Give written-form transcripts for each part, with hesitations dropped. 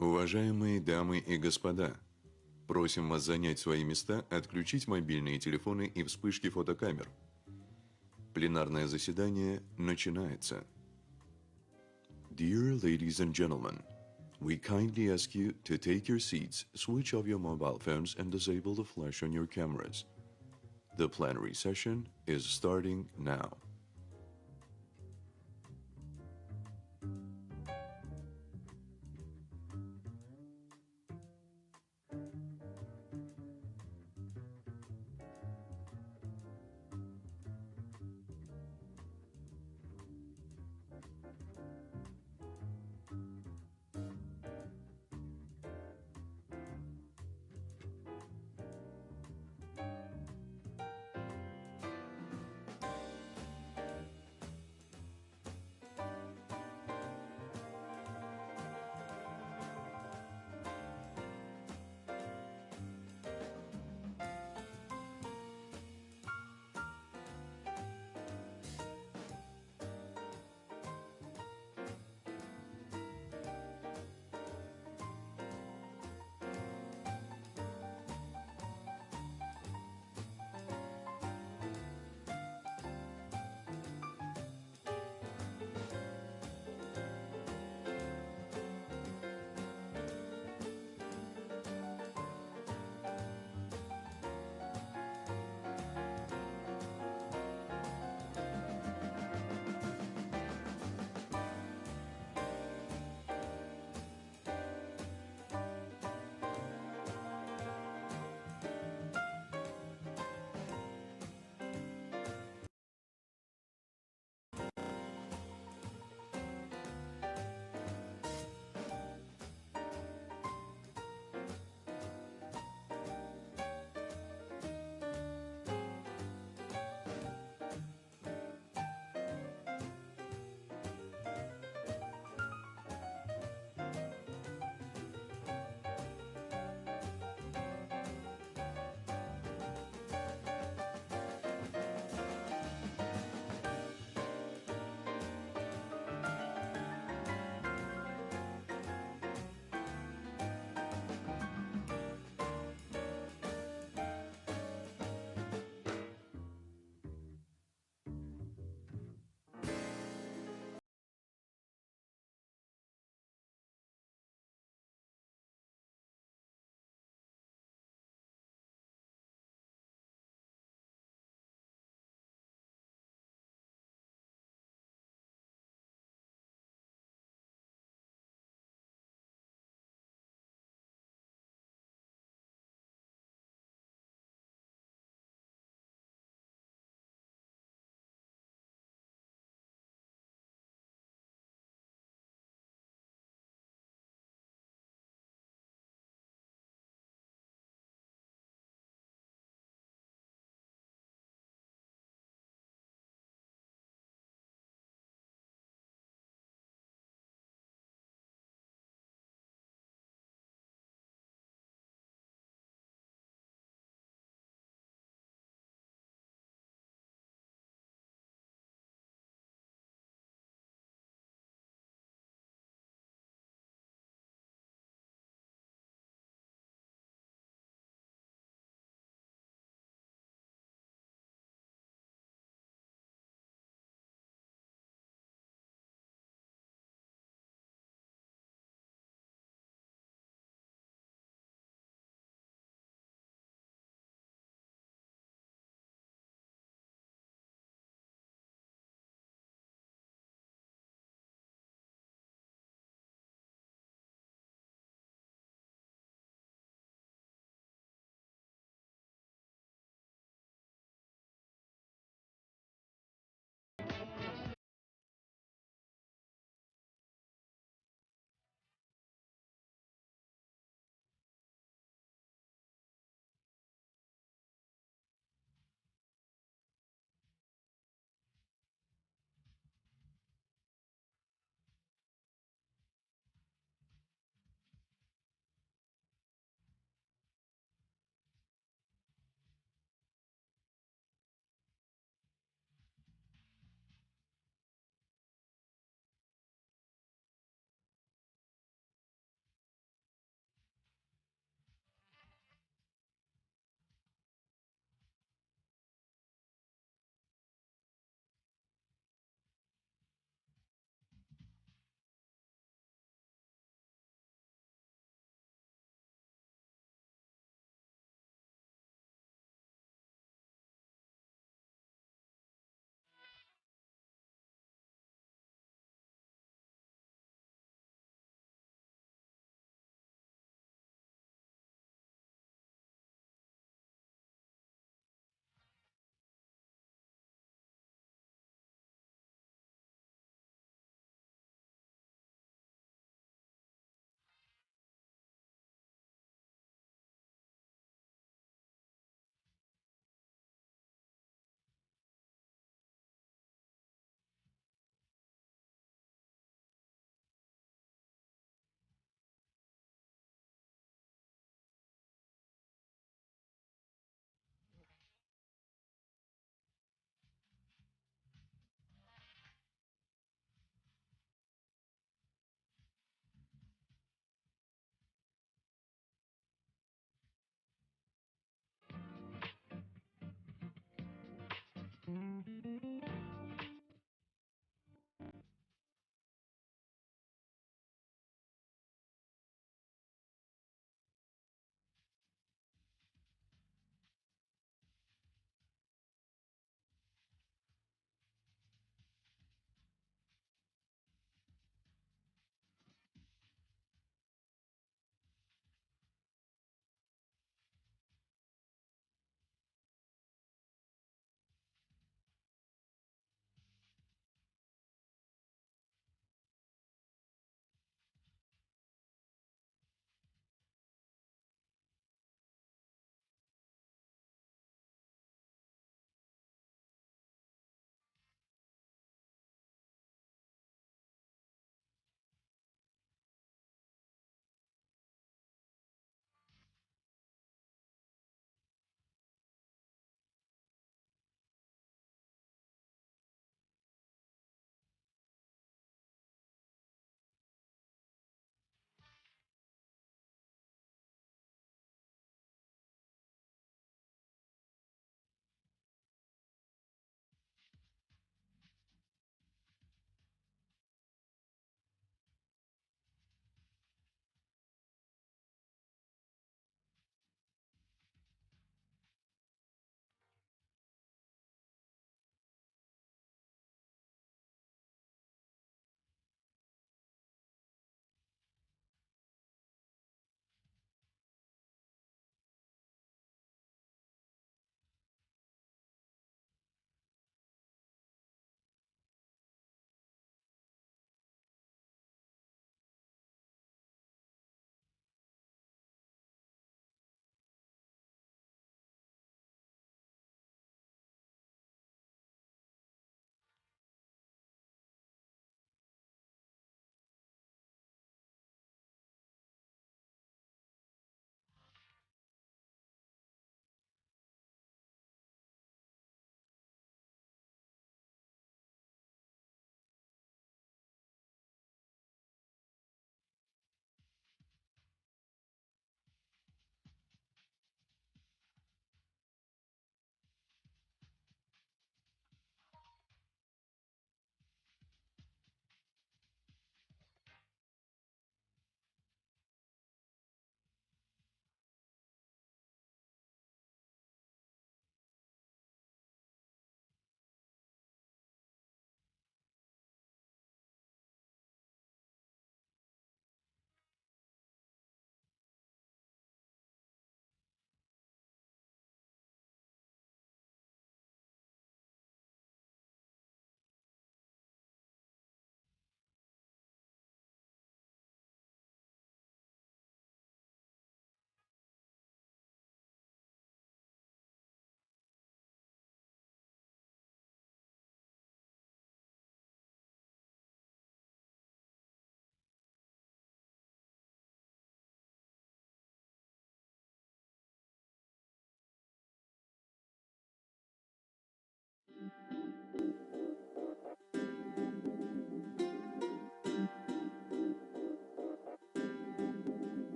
Уважаемые дамы и господа, просим вас занять свои места, отключить мобильные телефоны и вспышки фотокамер. Пленарное заседание начинается. Dear ladies and gentlemen, we kindly ask you to take your seats, switch off your mobile phones and disable the flash on your cameras. The plenary session is starting now.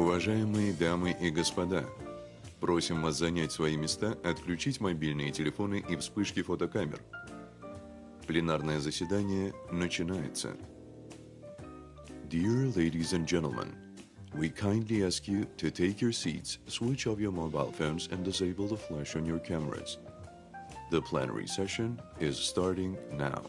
Уважаемые дамы и господа, просим вас занять свои места, отключить мобильные телефоны и вспышки фотокамер. Пленарное заседание начинается. Dear ladies and gentlemen, we kindly ask you to take your seats, switch off your mobile phones and disable the flash on your cameras. The plenary session is starting now.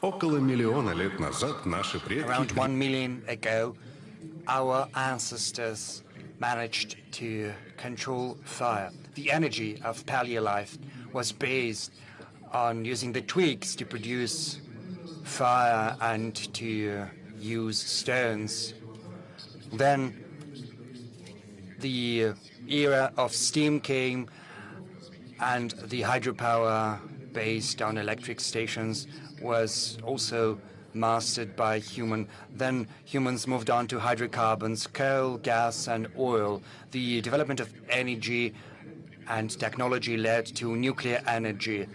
Около миллиона лет назад наши предки... Around 1 million ago, our ancestors managed to control fire. The energy of Paleolife was based on using the twigs to produce fire and to use stones. Then the era of steam came, and the hydropower based on electric stations was also mastered by human. Then humans moved on to hydrocarbons, coal, gas, and oil. The development of energy and technology led to nuclear energy,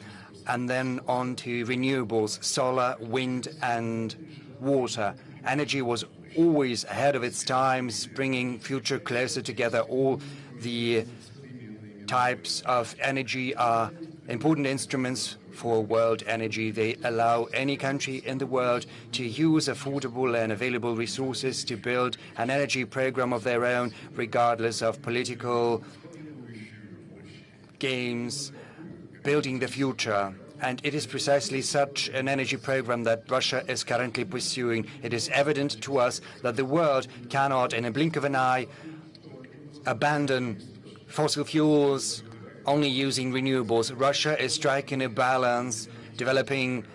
and then on to renewables, solar, wind, and water. Energy was always ahead of its times, bringing future closer together. All the types of energy are important instruments for world energy. They allow any country in the world to use affordable and available resources to build an energy program of their own, regardless of political games, building the future. And it is precisely such an energy program that Russia is currently pursuing. It is evident to us that the world cannot, in a blink of an eye, abandon fossil fuels, only using renewables. Russia is striking a balance, developing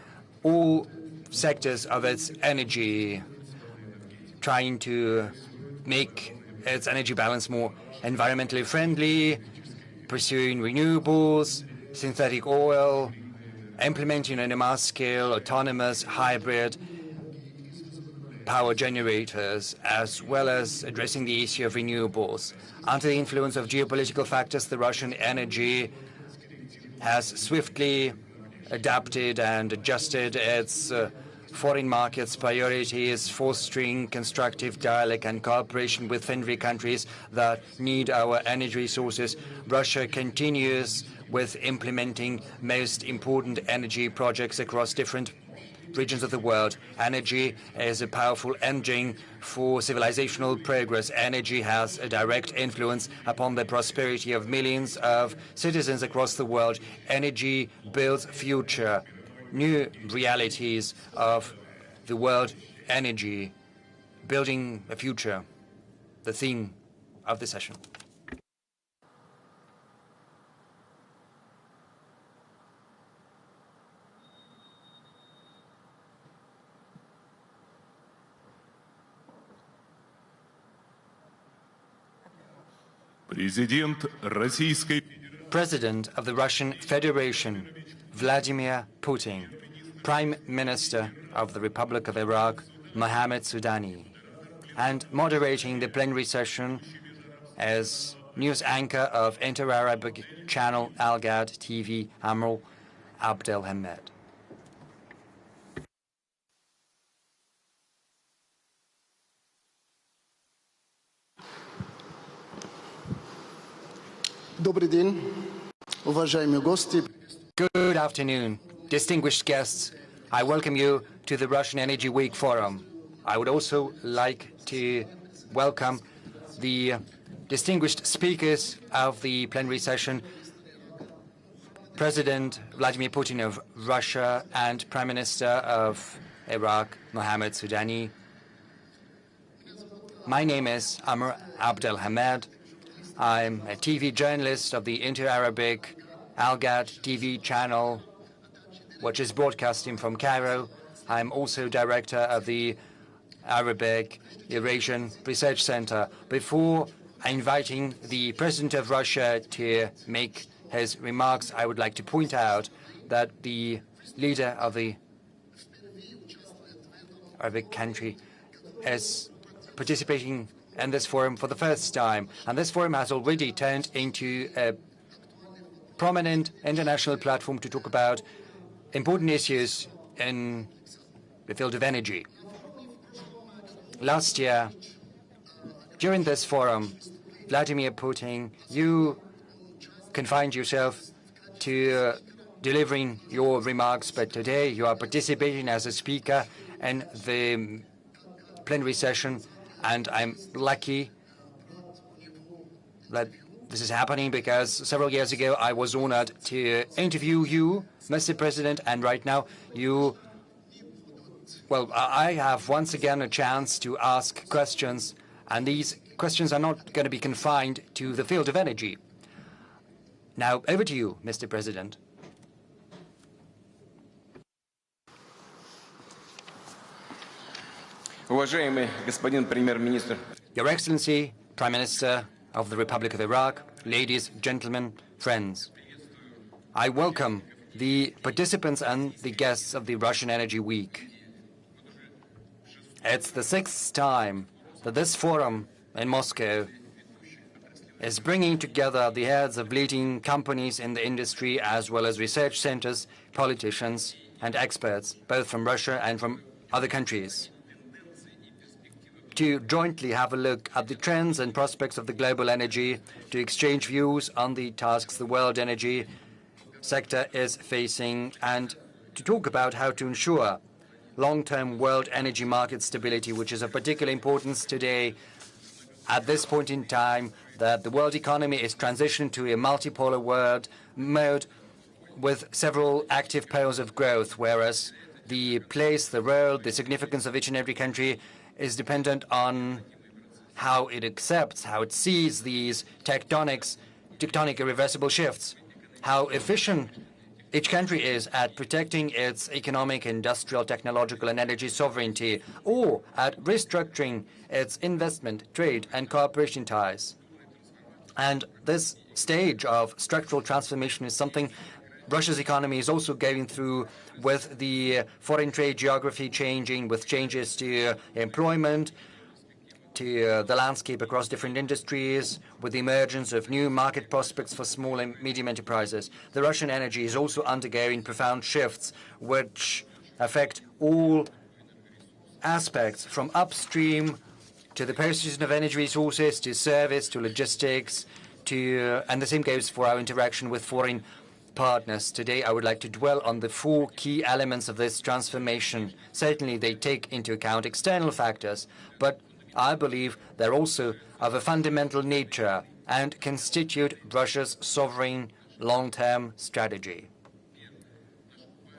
all sectors of its energy, trying to make its energy balance more environmentally friendly, pursuing renewables, synthetic oil, implementing on a mass scale autonomous hybrid power generators, as well as addressing the issue of renewables. Under the influence of geopolitical factors, the Russian energy has swiftly adapted and adjusted its foreign markets priorities, fostering constructive dialogue and cooperation with friendly countries that need our energy resources. Russia continues with implementing most important energy projects across different regions of the world. Energy is a powerful engine for civilizational progress. Energy has a direct influence upon the prosperity of millions of citizens across the world. Energy builds future, new realities of the world energy, building a future, the theme of the session. President of the Russian Federation, Vladimir Putin. Prime Minister of the Republic of Iraq, Mohammed Shia. And moderating the plenary session as news anchor of inter-Arabic channel Al-Gad TV, Amr Abdel Hamed. Добрый день, уважаемые гости. Good afternoon, distinguished guests. I welcome you to the Russian Energy Week Forum. I would also like to welcome the distinguished speakers of the plenary session, President Vladimir Putin of Russia and Prime Minister of Iraq, Mohammed Shia. My name is Amr Abdel Hamed. I'm a TV journalist of the Inter-Arabic Al-Gad TV channel, which is broadcasting from Cairo. I'm also director of the Arabic Eurasian Research Center. Before inviting the President of Russia to make his remarks, I would like to point out that the leader of the Arabic country is participating in this forum for the first time. And this forum has already turned into a prominent international platform to talk about important issues in the field of energy. Last year, during this forum, Vladimir Putin, you confined yourself to delivering your remarks, but today you are participating as a speaker in the plenary session. And I'm lucky that this is happening because several years ago I was honored to interview you, Mr. President, and right now you Well, I have once again a chance to ask questions, and these questions are not going to be confined to the field of energy. Now, over to you, Mr. President. Уважаемый господин премьер-министр. Your Excellency, Prime Minister of the Republic of Iraq, ladies, gentlemen, friends. I welcome the participants and the guests of the Russian Energy Week. It's the 6th time that this forum in Moscow is bringing together the heads of leading companies in the industry as well as research centers, politicians, and experts, both from Russia and from other countries, to jointly have a look at the trends and prospects of the global energy, to exchange views on the tasks the world energy sector is facing, and to talk about how to ensure long-term world energy market stability, which is of particular importance today at this point in time that the world economy is transitioning to a multipolar world mode with several active poles of growth, whereas the place, the role, the significance of each and every country is dependent on how it accepts, how it sees these tectonic irreversible shifts, how efficient each country is at protecting its economic, industrial, technological, and energy sovereignty, or at restructuring its investment, trade, and cooperation ties. And this stage of structural transformation is something Russia's economy is also going through, with the foreign trade geography changing, with changes to employment, to the landscape across different industries, with the emergence of new market prospects for small and medium enterprises. The Russian energy is also undergoing profound shifts which affect all aspects, from upstream to the purchase of energy resources, to service, to logistics, and the same goes for our interaction with foreign partners. Today, I would like to dwell on the 4 key elements of this transformation. Certainly, they take into account external factors, but I believe they're also of a fundamental nature and constitute Russia's sovereign long-term strategy.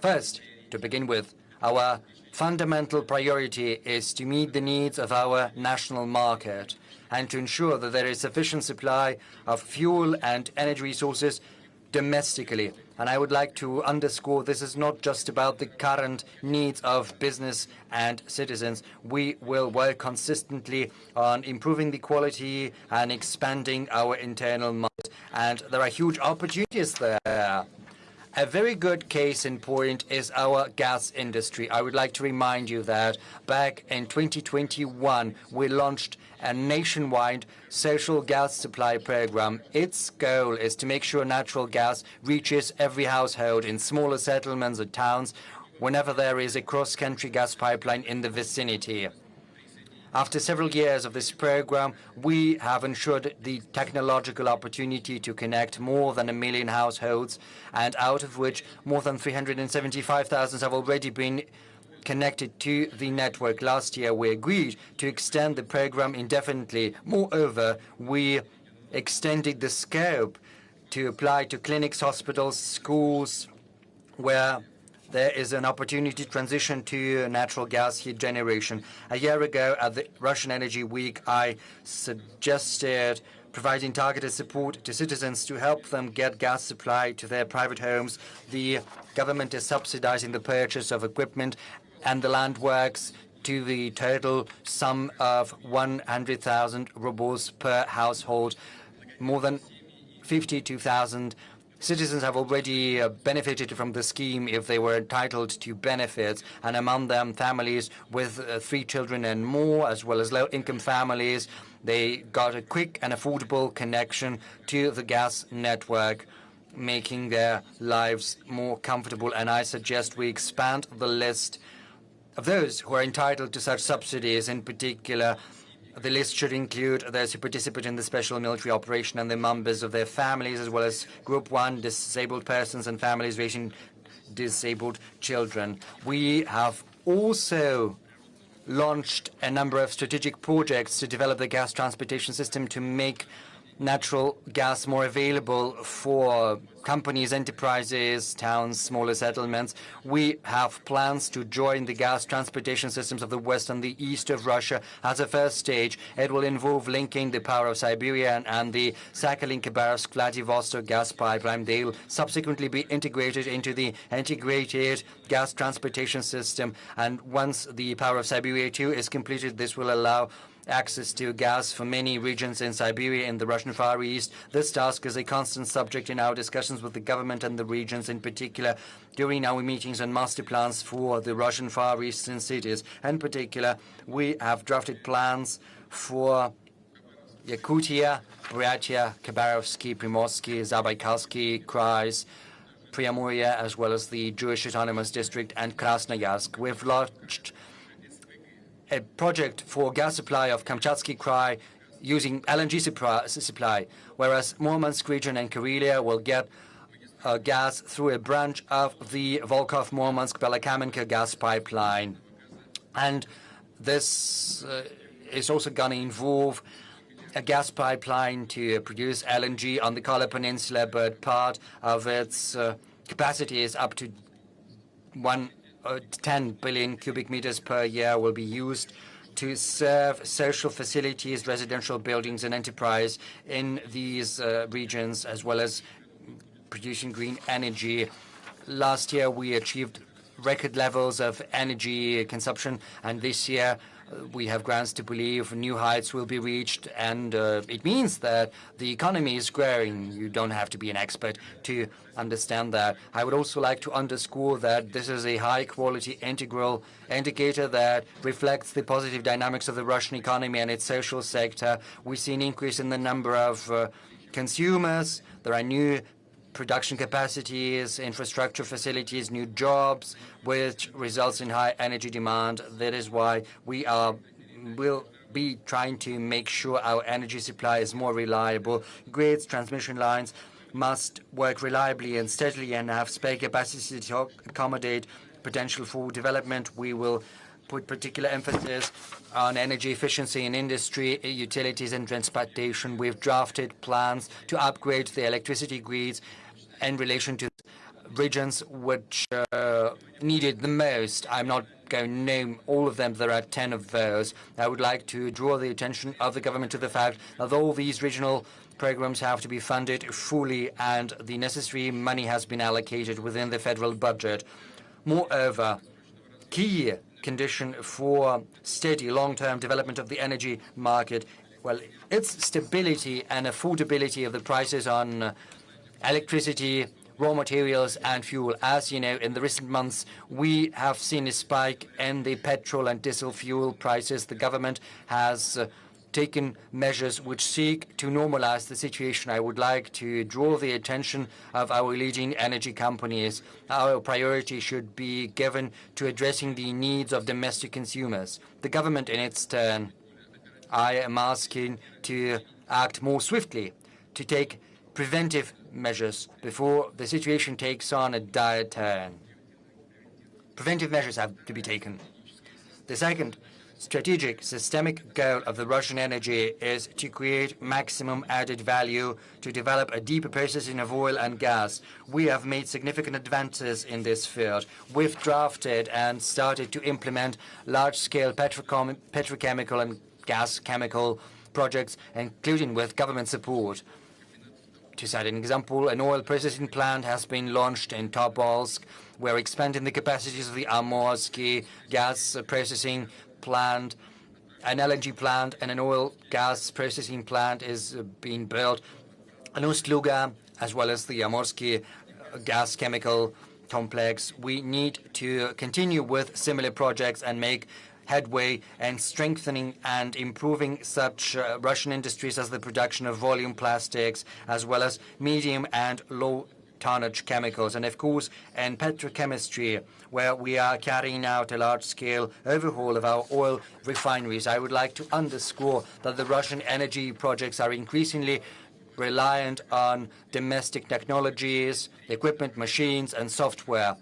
First, to begin with, our fundamental priority is to meet the needs of our national market and to ensure that there is sufficient supply of fuel and energy resources domestically. And I would like to underscore this is not just about the current needs of business and citizens. We will work consistently on improving the quality and expanding our internal market. And there are huge opportunities there. A very good case in point is our gas industry. I would like to remind you that back in 2021, we launched a nationwide social gas supply program. Its goal is to make sure natural gas reaches every household in smaller settlements or towns whenever there is a cross-country gas pipeline in the vicinity. After several years of this program, we have ensured the technological opportunity to connect more than 1 million households, and out of which more than 375,000 have already been connected to the network. Last year, we agreed to extend the program indefinitely. Moreover, we extended the scope to apply to clinics, hospitals, schools, where there is an opportunity to transition to natural gas heat generation. A year ago, at the Russian Energy Week, I suggested providing targeted support to citizens to help them get gas supply to their private homes. The government is subsidizing the purchase of equipment and the land works to the total sum of 100,000 rubles per household. More than 52,000 citizens have already benefited from the scheme if they were entitled to benefits, and among them families with 3 children and more, as well as low-income families. They got a quick and affordable connection to the gas network, making their lives more comfortable. And I suggest we expand the list of those who are entitled to such subsidies. In particular, the list should include those who participate in the special military operation and the members of their families, as well as Group 1 disabled persons and families raising disabled children. We have also launched a number of strategic projects to develop the gas transportation system to make natural gas more available for companies, enterprises, towns, smaller settlements. We have plans to join the gas transportation systems of the west and the east of Russia. As a first stage, it will involve linking the power of Siberia and the Sakhalin-Khabarovsk-Vladivostok gas pipeline. They will subsequently be integrated into the integrated gas transportation system. And once the power of Siberia 2 is completed, this will allow access to gas for many regions in Siberia and the Russian Far East. This task is a constant subject in our discussions with the government and the regions, in particular during our meetings on master plans for the Russian Far Eastern cities. In particular, we have drafted plans for Yakutia, Buryatia, Khabarovsky, Primorsky, Zabaikalsky Krais, Priamuria, as well as the Jewish Autonomous District and Krasnoyarsk. We've launched a project for gas supply of Kamchatsky Krai using LNG supply, whereas Murmansk region and Karelia will get gas through a branch of the Volkhov-Murmansk-Belokamenka gas pipeline. And this is also going to involve a gas pipeline to produce LNG on the Kola Peninsula, but part of its capacity is up to 10 billion cubic meters per year will be used to serve social facilities, residential buildings, and enterprise in these regions, as well as producing green energy. Last year, we achieved record levels of energy consumption, and this year we have grounds to believe new heights will be reached, and it means that the economy is growing. You don't have to be an expert to understand that. I would also like to underscore that this is a high-quality integral indicator that reflects the positive dynamics of the Russian economy and its social sector. We see an increase in the number of consumers. There are new production capacities, infrastructure facilities, new jobs, which results in high energy demand. That is why we will be trying to make sure our energy supply is more reliable. Grids, transmission lines must work reliably and steadily and have spare capacity to accommodate potential for development. We will put particular emphasis on energy efficiency in industry, utilities, and transportation. We've drafted plans to upgrade the electricity grids in relation to regions which need it the most. I'm not going to name all of them. There are 10 of those. I would like to draw the attention of the government to the fact that all these regional programs have to be funded fully, and the necessary money has been allocated within the federal budget. Moreover, key condition for steady long-term development of the energy market, well, its stability and affordability of the prices on electricity, raw materials, and fuel. As you know, in the recent months, we have seen a spike in the petrol and diesel fuel prices. The government has taken measures which seek to normalize the situation. I would like to draw the attention of our leading energy companies. Our priority should be given to addressing the needs of domestic consumers. The government, in its turn, I am asking to act more swiftly, to take preventive measures before the situation takes on a dire turn. Preventive measures have to be taken. The second strategic, systemic goal of the Russian energy is to create maximum added value, to develop a deeper processing of oil and gas. We have made significant advances in this field. We've drafted and started to implement large-scale petrochemical and gas chemical projects, including with government support. To cite an example, an oil processing plant has been launched in Tobolsk. We're expanding the capacities of the Amorsky gas processing plant. An LNG plant and an oil gas processing plant is being built in Ust-Luga, as well as the Amorsky gas chemical complex. We need to continue with similar projects and make headway in strengthening and improving such Russian industries as the production of volume plastics, as well as medium and low tonnage chemicals, and of course in petrochemistry, where we are carrying out a large-scale overhaul of our oil refineries. I would like to underscore that the Russian energy projects are increasingly reliant on domestic technologies, equipment, machines, and software.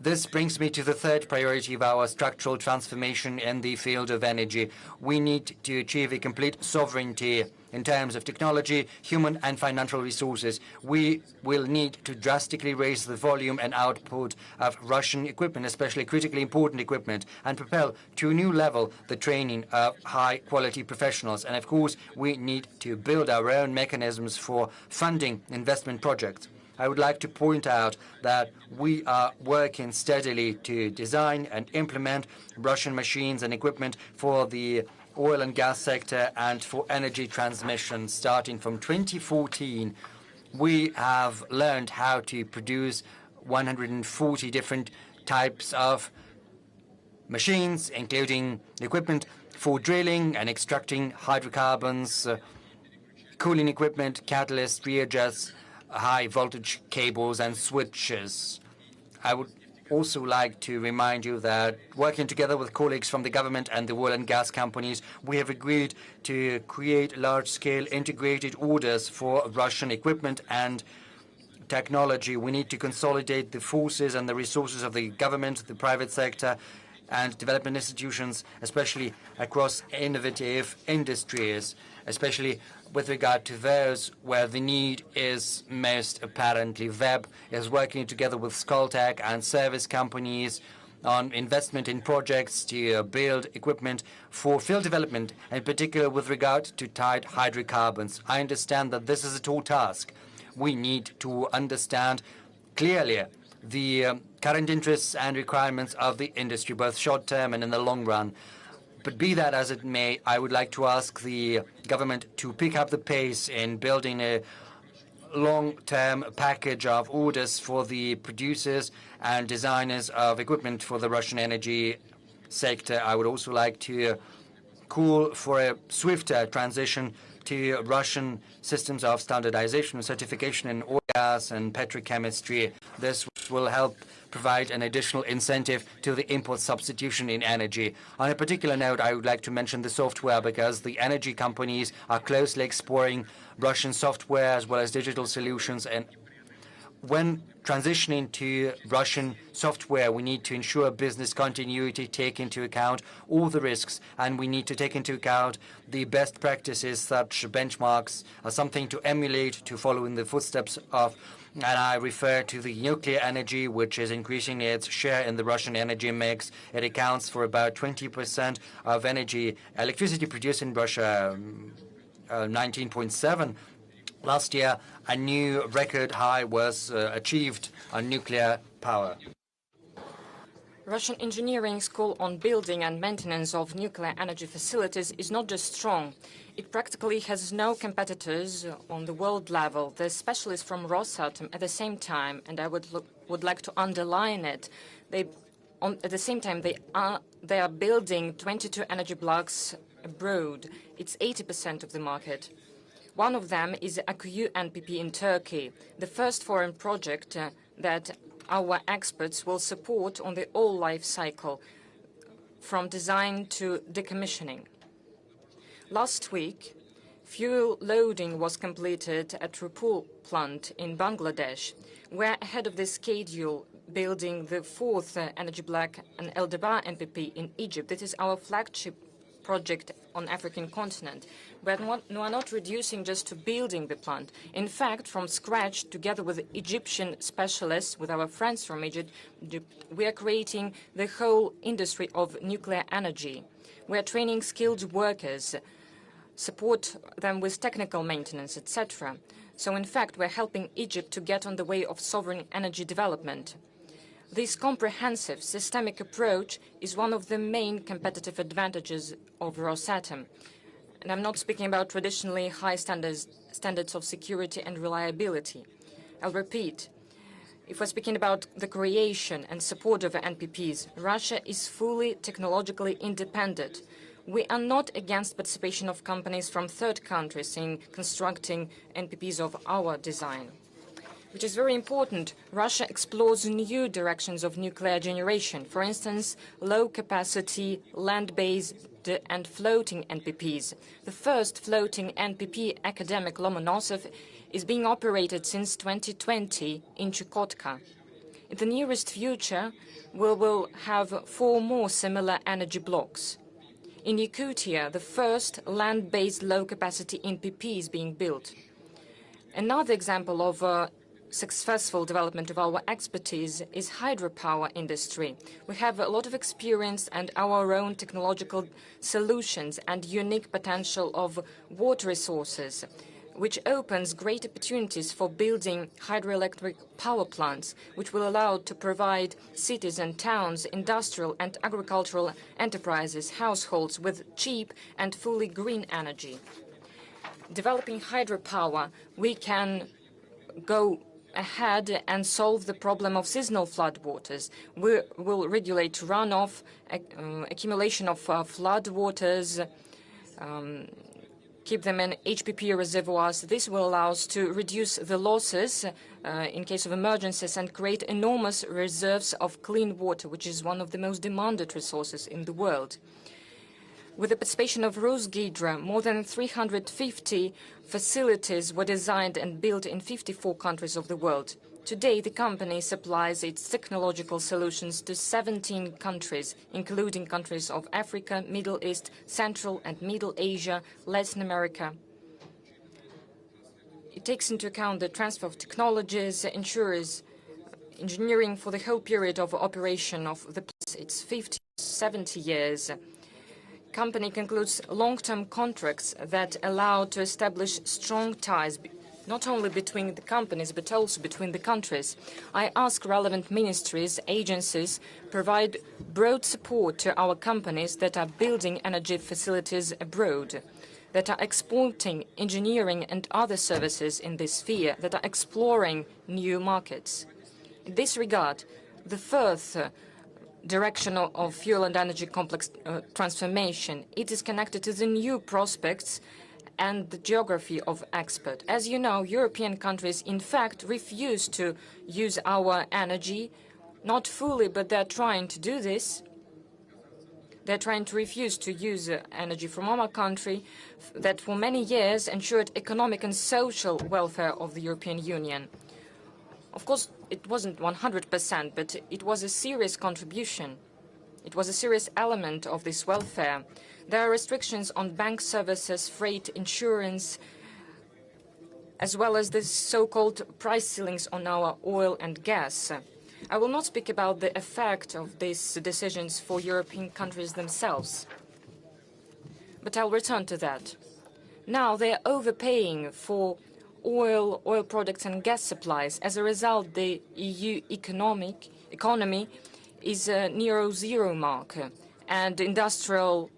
This brings me to the third priority of our structural transformation in the field of energy. We need to achieve a complete sovereignty in terms of technology, human and financial resources. We will need to drastically raise the volume and output of Russian equipment, especially critically important equipment, and propel to a new level the training of high-quality professionals. And of course, we need to build our own mechanisms for funding investment projects. I would like to point out that we are working steadily to design and implement Russian machines and equipment for the oil and gas sector and for energy transmission. Starting from 2014, we have learned how to produce 140 different types of machines, including equipment for drilling and extracting hydrocarbons, cooling equipment, catalysts, rearjets, high-voltage cables and switches. I would also like to remind you that working together with colleagues from the government and the oil and gas companies, we have agreed to create large-scale integrated orders for Russian equipment and technology. We need to consolidate the forces and the resources of the government, the private sector, and development institutions, especially across innovative industries, especially with regard to those where the need is most apparently. WEB is working together with Skoltech and service companies on investment in projects to build equipment for field development, in particular with regard to tight hydrocarbons. I understand that this is a tall task. We need to understand clearly the current interests and requirements of the industry, both short-term and in the long run. But be that as it may, I would like to ask the government to pick up the pace in building a long-term package of orders for the producers and designers of equipment for the Russian energy sector. I would also like to call for a swifter transition to Russian systems of standardization and certification in oil, gas, and petrochemistry. This will help provide an additional incentive to the import substitution in energy. On a particular note, I would like to mention the software, because the energy companies are closely exploring Russian software as well as digital solutions. And when transitioning to Russian software, we need to ensure business continuity, take into account all the risks, and we need to take into account the best practices. Such benchmarks are something to emulate, to follow in the footsteps of, and I refer to the nuclear energy, which is increasing its share in the Russian energy mix. It accounts for about 20% of electricity produced in Russia, 19.7%. Last year, a new record high was achieved on nuclear power. Russian engineering school on building and maintenance of nuclear energy facilities is not just strong. It practically has no competitors on the world level. The specialists from Rosatom at the same time, and I would like to underline it, at the same time they are building 22 energy blocks abroad. It's 80% of the market. One of them is Akkuyu NPP in Turkey, the first foreign project that our experts will support on the whole life cycle, from design to decommissioning. Last week, fuel loading was completed at Rupul plant in Bangladesh. We're ahead of the schedule, building the fourth energy block and Eldeba NPP in Egypt. This is our flagship project on African continent. But we are not reducing just to building the plant. In fact, from scratch, together with Egyptian specialists, with our friends from Egypt, we are creating the whole industry of nuclear energy. We are training skilled workers, support them with technical maintenance, etc. So in fact, we're helping Egypt to get on the way of sovereign energy development. This comprehensive, systemic approach is one of the main competitive advantages of Rosatom. And I'm not speaking about traditionally high standards of security and reliability. I'll repeat. If we're speaking about the creation and support of NPPs, Russia is fully technologically independent. We are not against participation of companies from third countries in constructing NPPs of our design. Which is very important. Russia explores new directions of nuclear generation. For instance, low-capacity, land-based and floating NPPs. The first floating NPP, academic Lomonosov, is being operated since 2020 in Chukotka. In the nearest future, we will have 4 more similar energy blocks. In Yakutia, the first land-based low-capacity NPP is being built. Another example of successful development of our expertise is hydropower industry. We have a lot of experience and our own technological solutions and unique potential of water resources, which opens great opportunities for building hydroelectric power plants, which will allow to provide cities and towns, industrial and agricultural enterprises, households with cheap and fully green energy. Developing hydropower, we can go ahead and solve the problem of seasonal floodwaters. We will regulate runoff, accumulation of floodwaters, keep them in HPP reservoirs. This will allow us to reduce the losses in case of emergencies and create enormous reserves of clean water, which is one of the most demanded resources in the world. With the participation of Rusgidro, more than 350 facilities were designed and built in 54 countries of the world. Today, the company supplies its technological solutions to 17 countries, including countries of Africa, Middle East, Central and Middle Asia, Latin America. It takes into account the transfer of technologies, ensures engineering for the whole period of operation of the place. It's 50, 70 years. Company concludes long-term contracts that allow to establish strong ties, not only between the companies, but also between the countries. I ask relevant ministries, agencies, provide broad support to our companies that are building energy facilities abroad, that are exporting engineering and other services in this sphere, that are exploring new markets. In this regard, the fourth direction of fuel and energy complex transformation, it is connected to the new prospects and the geography of export. As you know, European countries, in fact, refuse to use our energy, not fully, but they're trying to do this. They're trying to refuse to use energy from our country that for many years ensured economic and social welfare of the European Union. Of course, it wasn't 100%, but it was a serious contribution. It was a serious element of this welfare. There are restrictions on bank services, freight, insurance, as well as the so-called price ceilings on our oil and gas. I will not speak about the effect of these decisions for European countries themselves, but I'll return to that. Now they are overpaying for oil products and gas supplies. As a result, the EU economy is near zero mark, and industrial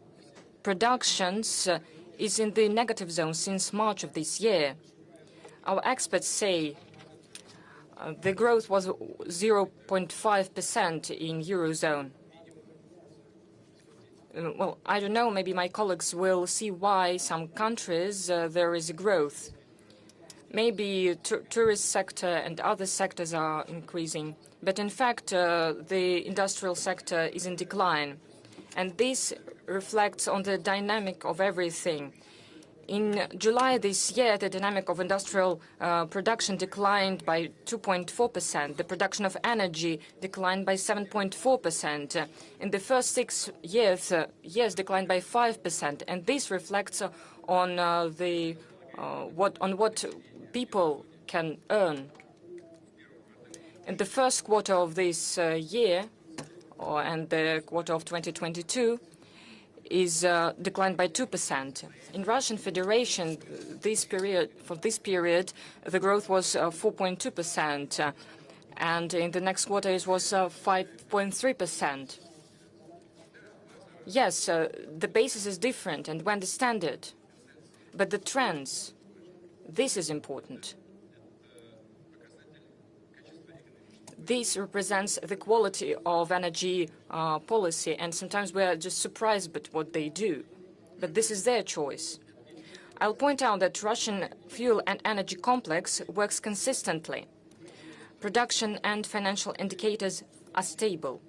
productions is in the negative zone since March of this year. Our experts say the growth was 0.5% in Eurozone. Well, I don't know, maybe my colleagues will see why some countries there is a growth. Maybe tourist sector and other sectors are increasing, but in fact the industrial sector is in decline, and this reflects on the dynamic of everything. In July this year, the dynamic of industrial production declined by 2.4%. The production of energy declined by 7.4%. In the first 6 years, declined by 5%, and this reflects on what people can earn. In the first quarter of this year, and the quarter of 2022, is declined by 2%. In Russian Federation, for this period, the growth was 4.2%, and in the next quarter it was 5.3%. Yes, the basis is different, and we understand it, but the trends, this is important. This represents the quality of energy policy, and sometimes we are just surprised by what they do. But this is their choice. I'll point out that Russian fuel and energy complex works consistently. Production and financial indicators are stable.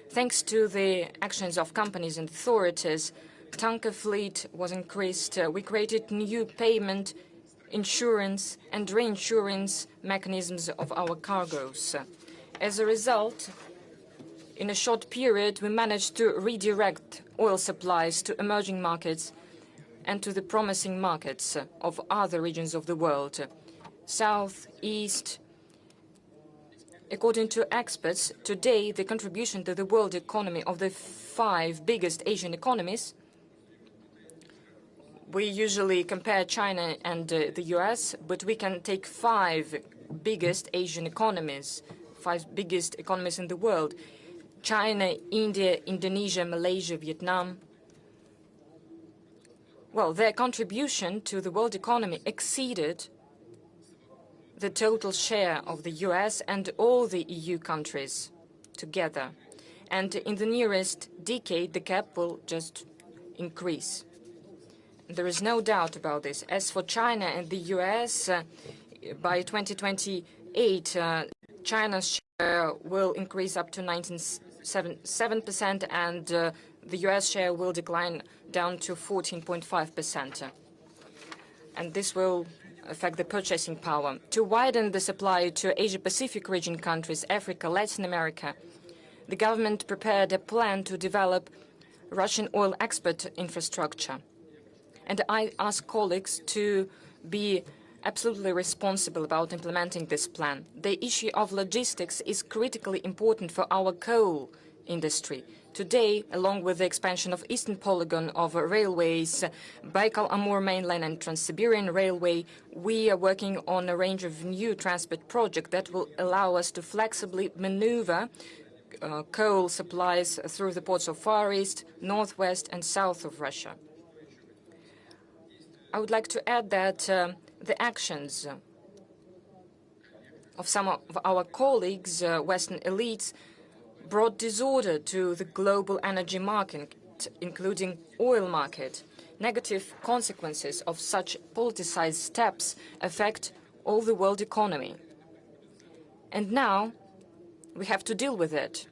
Thanks to the actions of companies and authorities, tanker fleet was increased. We created new payment, insurance and reinsurance mechanisms of our cargoes. As a result, in a short period, we managed to redirect oil supplies to emerging markets and to the promising markets of other regions of the world, south, east. According to experts, today the contribution to the world economy of the 5 biggest Asian economies, we usually compare China and the US, but we can take 5 biggest Asian economies, 5 biggest economies in the world: China, India, Indonesia, Malaysia, Vietnam. Well, their contribution to the world economy exceeded the total share of the US and all the EU countries together. And in the nearest decade, the gap will just increase. There is no doubt about this. As for China and the US, by 2028, China's share will increase up to 19.7%, and the US share will decline down to 14.5%. And this will affect the purchasing power. To widen the supply to Asia-Pacific region countries, Africa, Latin America, the government prepared a plan to develop Russian oil export infrastructure. And I ask colleagues to be absolutely responsible about implementing this plan. The issue of logistics is critically important for our coal industry. Today, along with the expansion of eastern polygon of railways, Baikal-Amur mainline and Trans-Siberian Railway, we are working on a range of new transport projects that will allow us to flexibly maneuver coal supplies through the ports of Far East, Northwest and South of Russia. I would like to add that the actions of some of our colleagues, Western elites, brought disorder to the global energy market, including oil market. Negative consequences of such politicized steps affect all the world economy. And now we have to deal with it.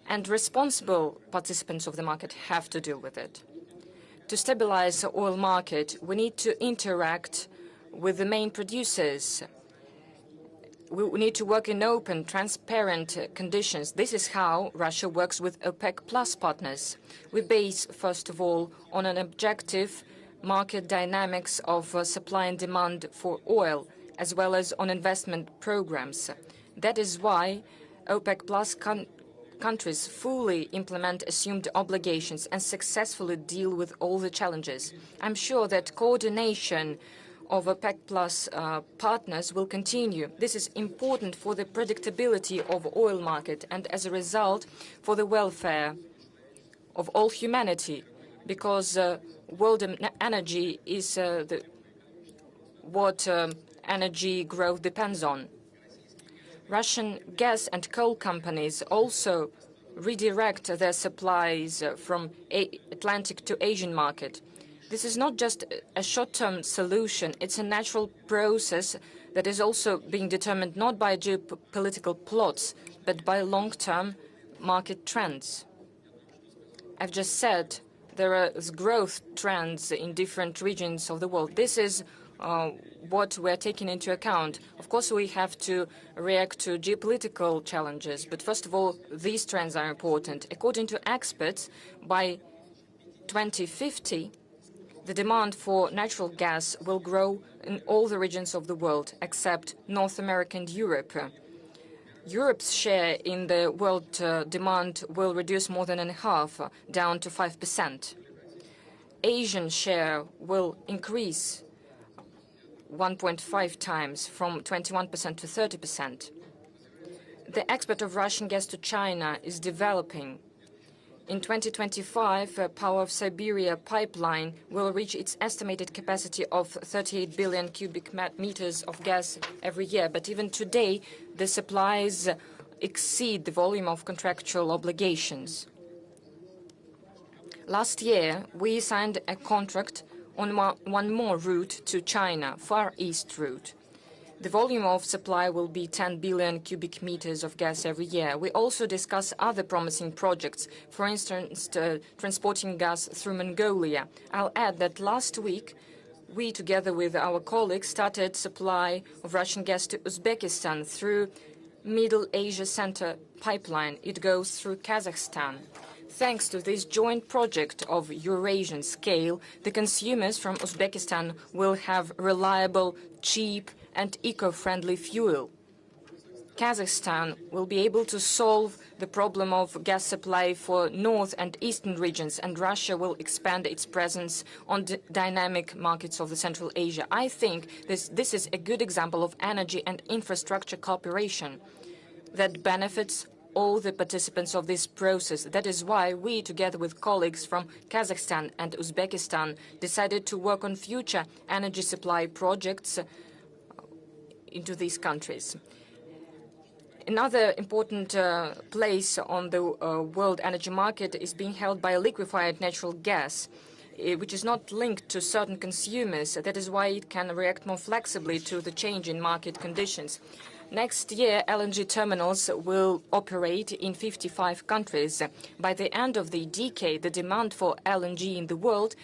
And responsible participants of the market have to deal with it. To stabilize the oil market, we need to interact with the main producers. We need to work in open, transparent conditions. This is how Russia works with OPEC Plus partners. We base, first of all, on an objective market dynamics of supply and demand for oil, as well as on investment programs. That is why OPEC Plus countries fully implement assumed obligations and successfully deal with all the challenges. I'm sure that coordination of OPEC Plus partners will continue. This is important for the predictability of oil market and, as a result, for the welfare of all humanity, because world energy is what energy growth depends on. Russian gas and coal companies also redirect their supplies from Atlantic to Asian market. This is not just a short-term solution. It's a natural process that is also being determined not by geopolitical plots, but by long-term market trends. I've just said there are growth trends in different regions of the world. This is what we're taking into account. Of course, we have to react to geopolitical challenges, but first of all, these trends are important. According to experts, by 2050, the demand for natural gas will grow in all the regions of the world, except North America and Europe. Europe's share in the world demand will reduce more than in half, down to 5%. Asian share will increase 1.5 times, from 21% to 30%. The export of Russian gas to China is developing. In 2025, Power of Siberia pipeline will reach its estimated capacity of 38 billion cubic meters of gas every year. But even today, the supplies exceed the volume of contractual obligations. Last year, we signed a contract on one more route to China, Far East route. The volume of supply will be 10 billion cubic meters of gas every year. We also discuss other promising projects, for instance, transporting gas through Mongolia. I'll add that last week, we, together with our colleagues, started supply of Russian gas to Uzbekistan through Middle Asia Center pipeline. It goes through Kazakhstan. Thanks to this joint project of Eurasian scale, the consumers from Uzbekistan will have reliable, cheap, and eco-friendly fuel. Kazakhstan will be able to solve the problem of gas supply for north and eastern regions, and Russia will expand its presence on the dynamic markets of the Central Asia. I think this is a good example of energy and infrastructure cooperation that benefits all the participants of this process. That is why we, together with colleagues from Kazakhstan and Uzbekistan, decided to work on future energy supply projects into these countries. Another important place on the world energy market is being held by liquefied natural gas, which is not linked to certain consumers. That is why it can react more flexibly to the change in market conditions. Next year, LNG terminals will operate in 55 countries. By the end of the decade, the demand for LNG in the world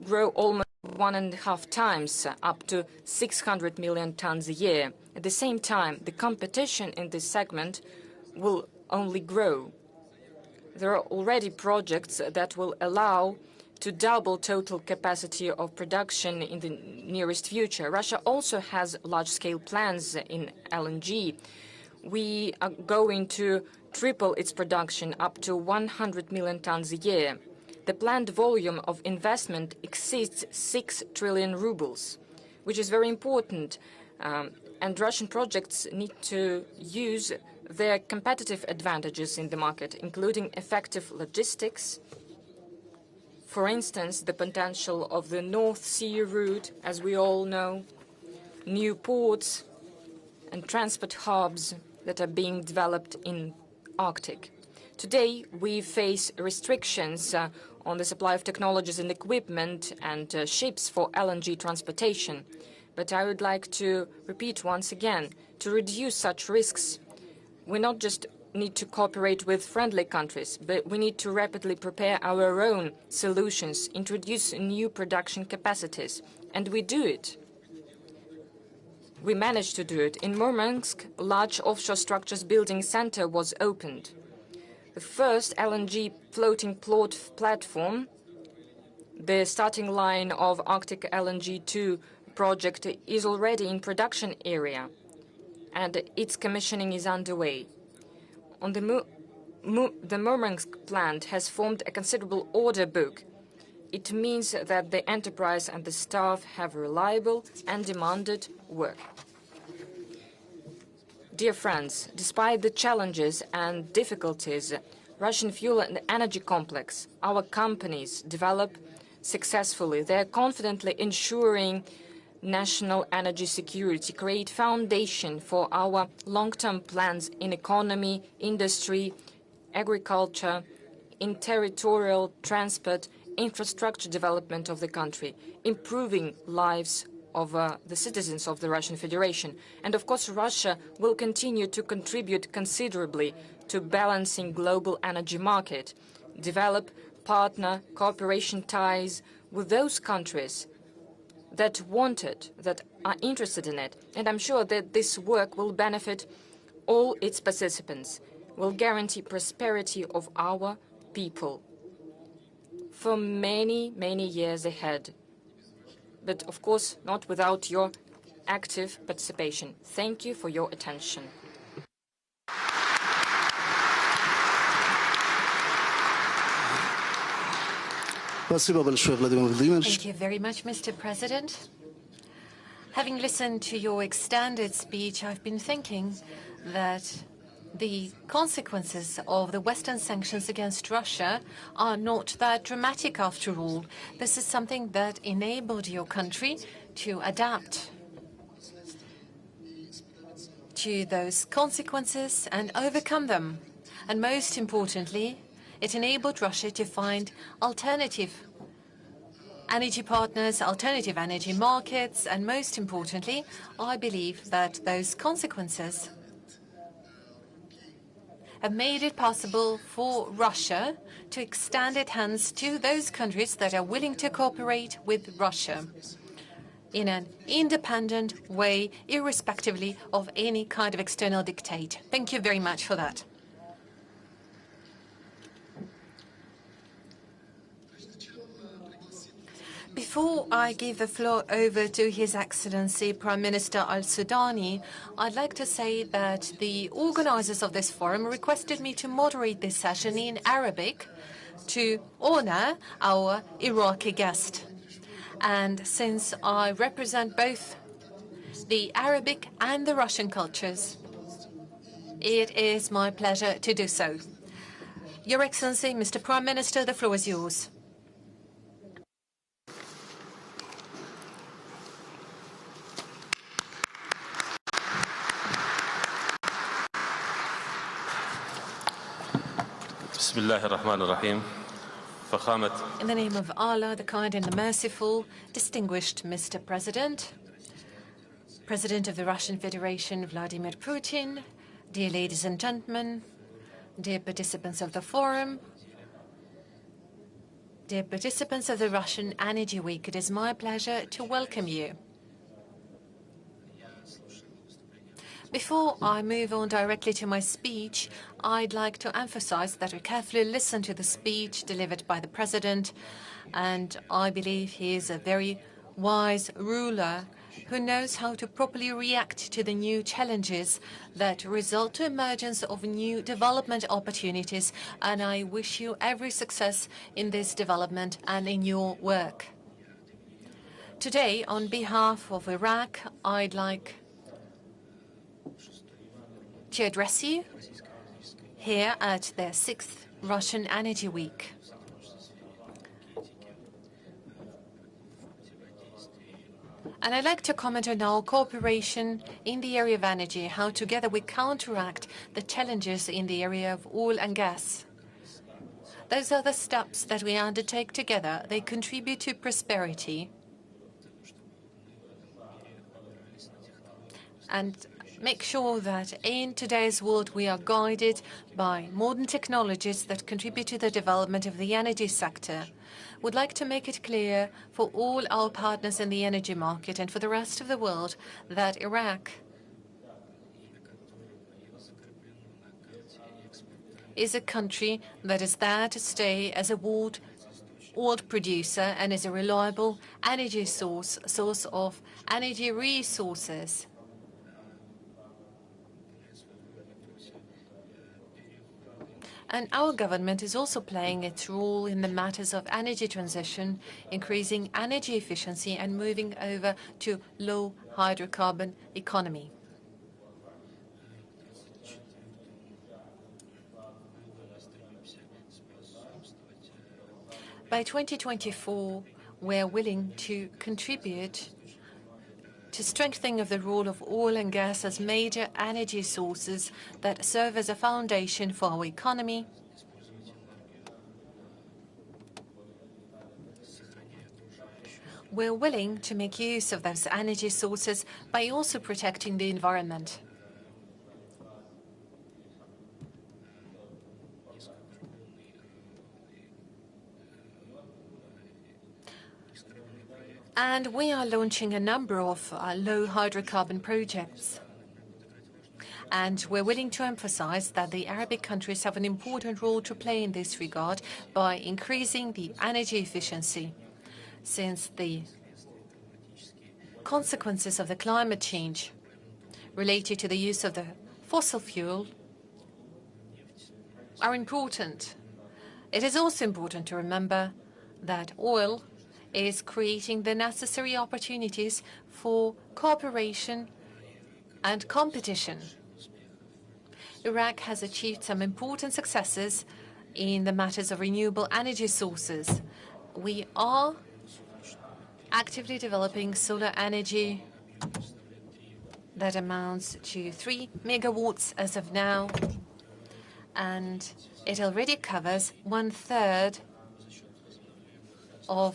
grow almost 1.5 times, up to 600 million tons a year. At the same time, the competition in this segment will only grow. There are already projects that will allow to double total capacity of production in the nearest future. Russia also has large-scale plans in LNG. We are going to triple its production up to 100 million tons a year. The planned volume of investment exceeds 6 trillion rubles, which is very important. And Russian projects need to use their competitive advantages in the market, including effective logistics. For instance, the potential of the North Sea route, as we all know, new ports and transport hubs that are being developed in Arctic. Today, we face restrictions on the supply of technologies and equipment and ships for LNG transportation. But I would like to repeat once again, to reduce such risks, we not just need to cooperate with friendly countries, but we need to rapidly prepare our own solutions, introduce new production capacities, and we do it. We managed to do it. In Murmansk, a large offshore structures building center was opened. The first LNG floating platform, the starting line of Arctic LNG 2 project, is already in production area, and its commissioning is underway. On the Murmansk plant has formed a considerable order book. It means that the enterprise and the staff have reliable and demanded work. Dear friends, despite the challenges and difficulties, Russian fuel and energy complex, our companies develop successfully. They are confidently ensuring national energy security, create foundation for our long-term plans in economy, industry, agriculture, in territorial transport, infrastructure development of the country, improving lives of the citizens of the Russian Federation. And of course, Russia will continue to contribute considerably to balancing global energy market, develop partner cooperation ties with those countries that want it, that are interested in it. And I'm sure that this work will benefit all its participants, will guarantee prosperity of our people for many, many years ahead. But of course, not without your active participation. Thank you for your attention. Thank you very much, Mr. President. Having listened to your extended speech, I've been thinking that the consequences of the Western sanctions against Russia are not that dramatic after all. This is something that enabled your country to adapt to those consequences and overcome them. And most importantly, it enabled Russia to find alternative energy partners, alternative energy markets, and most importantly, I believe that those consequences have made it possible for Russia to extend its hands to those countries that are willing to cooperate with Russia. in an independent way, irrespectively of any kind of external dictate. Thank you very much for that. Before I give the floor over to His Excellency Prime Minister Al-Sudani, I'd like to say that the organizers of this forum requested me to moderate this session in Arabic to honor our Iraqi guest. And since I represent both the Arabic and the Russian cultures, it is my pleasure to do so. Your Excellency, Mr. Prime Minister, the floor is yours. بسم الله الرحمن الرحيم فخامة In the name of Allah, the kind and the merciful, distinguished Mr. President, President of the Russian Federation, Vladimir Putin, dear ladies and gentlemen, dear participants of the forum, dear participants of the Russian Energy Week, it is my pleasure to welcome you. Before I move on directly to my speech, I'd like to emphasize that we carefully listened to the speech delivered by the President, and I believe he is a very wise ruler who knows how to properly react to the new challenges that result to emergence of new development opportunities, and I wish you every success in this development and in your work. Today, on behalf of Iraq, I'd like to address you here at the 6th Russian Energy Week. And I'd like to comment on our cooperation in the area of energy, how together we counteract the challenges in the area of oil and gas. Those are the steps that we undertake together. They contribute to prosperity and make sure that in today's world we are guided by modern technologies that contribute to the development of the energy sector. We'd like to make it clear for all our partners in the energy market and for the rest of the world that Iraq is a country that is there to stay as a world producer and is a reliable energy source of energy resources. And our government is also playing its role in the matters of energy transition, increasing energy efficiency and moving over to low hydrocarbon economy. By 2024, we are willing to contribute to strengthening of the role of oil and gas as major energy sources that serve as a foundation for our economy, we're willing to make use of those energy sources by also protecting the environment. And we are launching a number of low hydrocarbon projects. And we're willing to emphasize that the Arabic countries have an important role to play in this regard by increasing the energy efficiency, since the consequences of the climate change related to the use of the fossil fuel are important. It is also important to remember that oil is creating the necessary opportunities for cooperation and competition. Iraq has achieved some important successes in the matters of renewable energy sources. We are actively developing solar energy that amounts to 3 megawatts as of now, and it already covers 1/3 of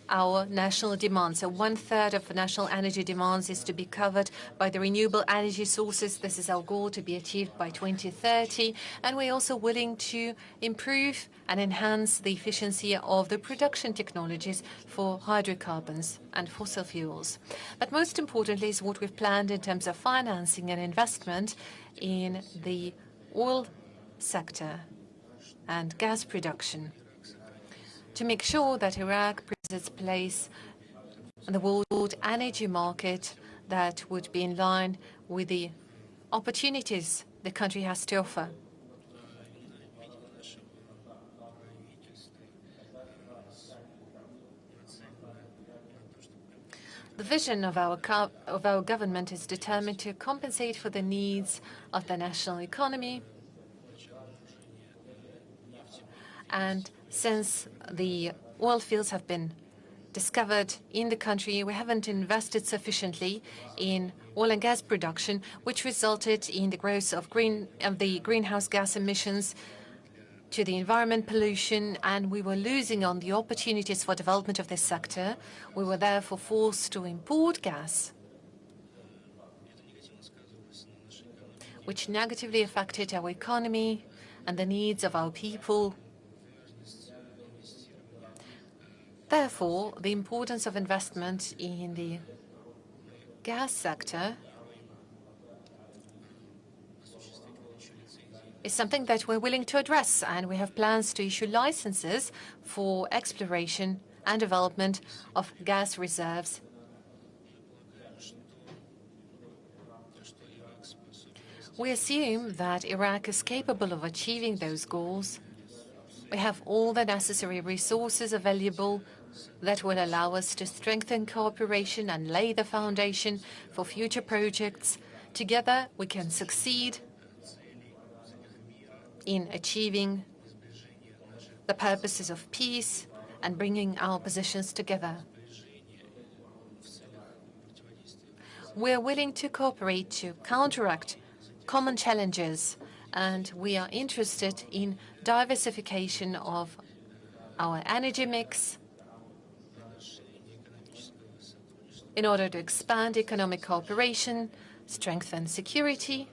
our national demands. So 1/3 of national energy demands is to be covered by the renewable energy sources. This is our goal to be achieved by 2030. And we're also willing to improve and enhance the efficiency of the production technologies for hydrocarbons and fossil fuels. But most importantly is what we've planned in terms of financing and investment in the oil sector and gas production, to make sure that Iraq plays its place in the world energy market that would be in line with the opportunities the country has to offer. The vision of our government is determined to compensate for the needs of the national economy. And since the oil fields have been discovered in the country, we haven't invested sufficiently in oil and gas production, which resulted in the growth of the greenhouse gas emissions to the environment, pollution, and we were losing on the opportunities for development of this sector. We were therefore forced to import gas, which negatively affected our economy and the needs of our people. Therefore, the importance of investment in the gas sector is something that we're willing to address, and we have plans to issue licenses for exploration and development of gas reserves. We assume that Iraq is capable of achieving those goals. We have all the necessary resources available that will allow us to strengthen cooperation and lay the foundation for future projects. Together, we can succeed in achieving the purposes of peace and bringing our positions together. We are willing to cooperate to counteract common challenges, and we are interested in diversification of our energy mix in order to expand economic cooperation, strengthen security,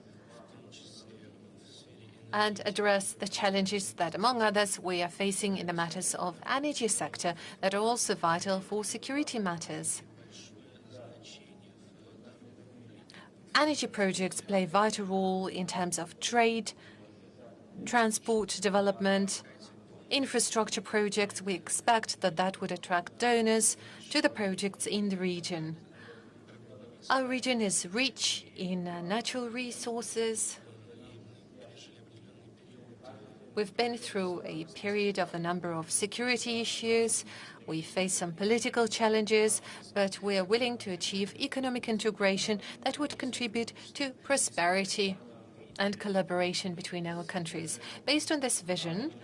and address the challenges that, among others, we are facing in the matters of energy sector that are also vital for security matters. Energy projects play a vital role in terms of trade, transport development, infrastructure projects. We expect that that would attract donors to the projects in the region. Our region is rich in natural resources. We've been through a period of a number of security issues. We face some political challenges, but we are willing to achieve economic integration that would contribute to prosperity and collaboration between our countries. Based on this vision,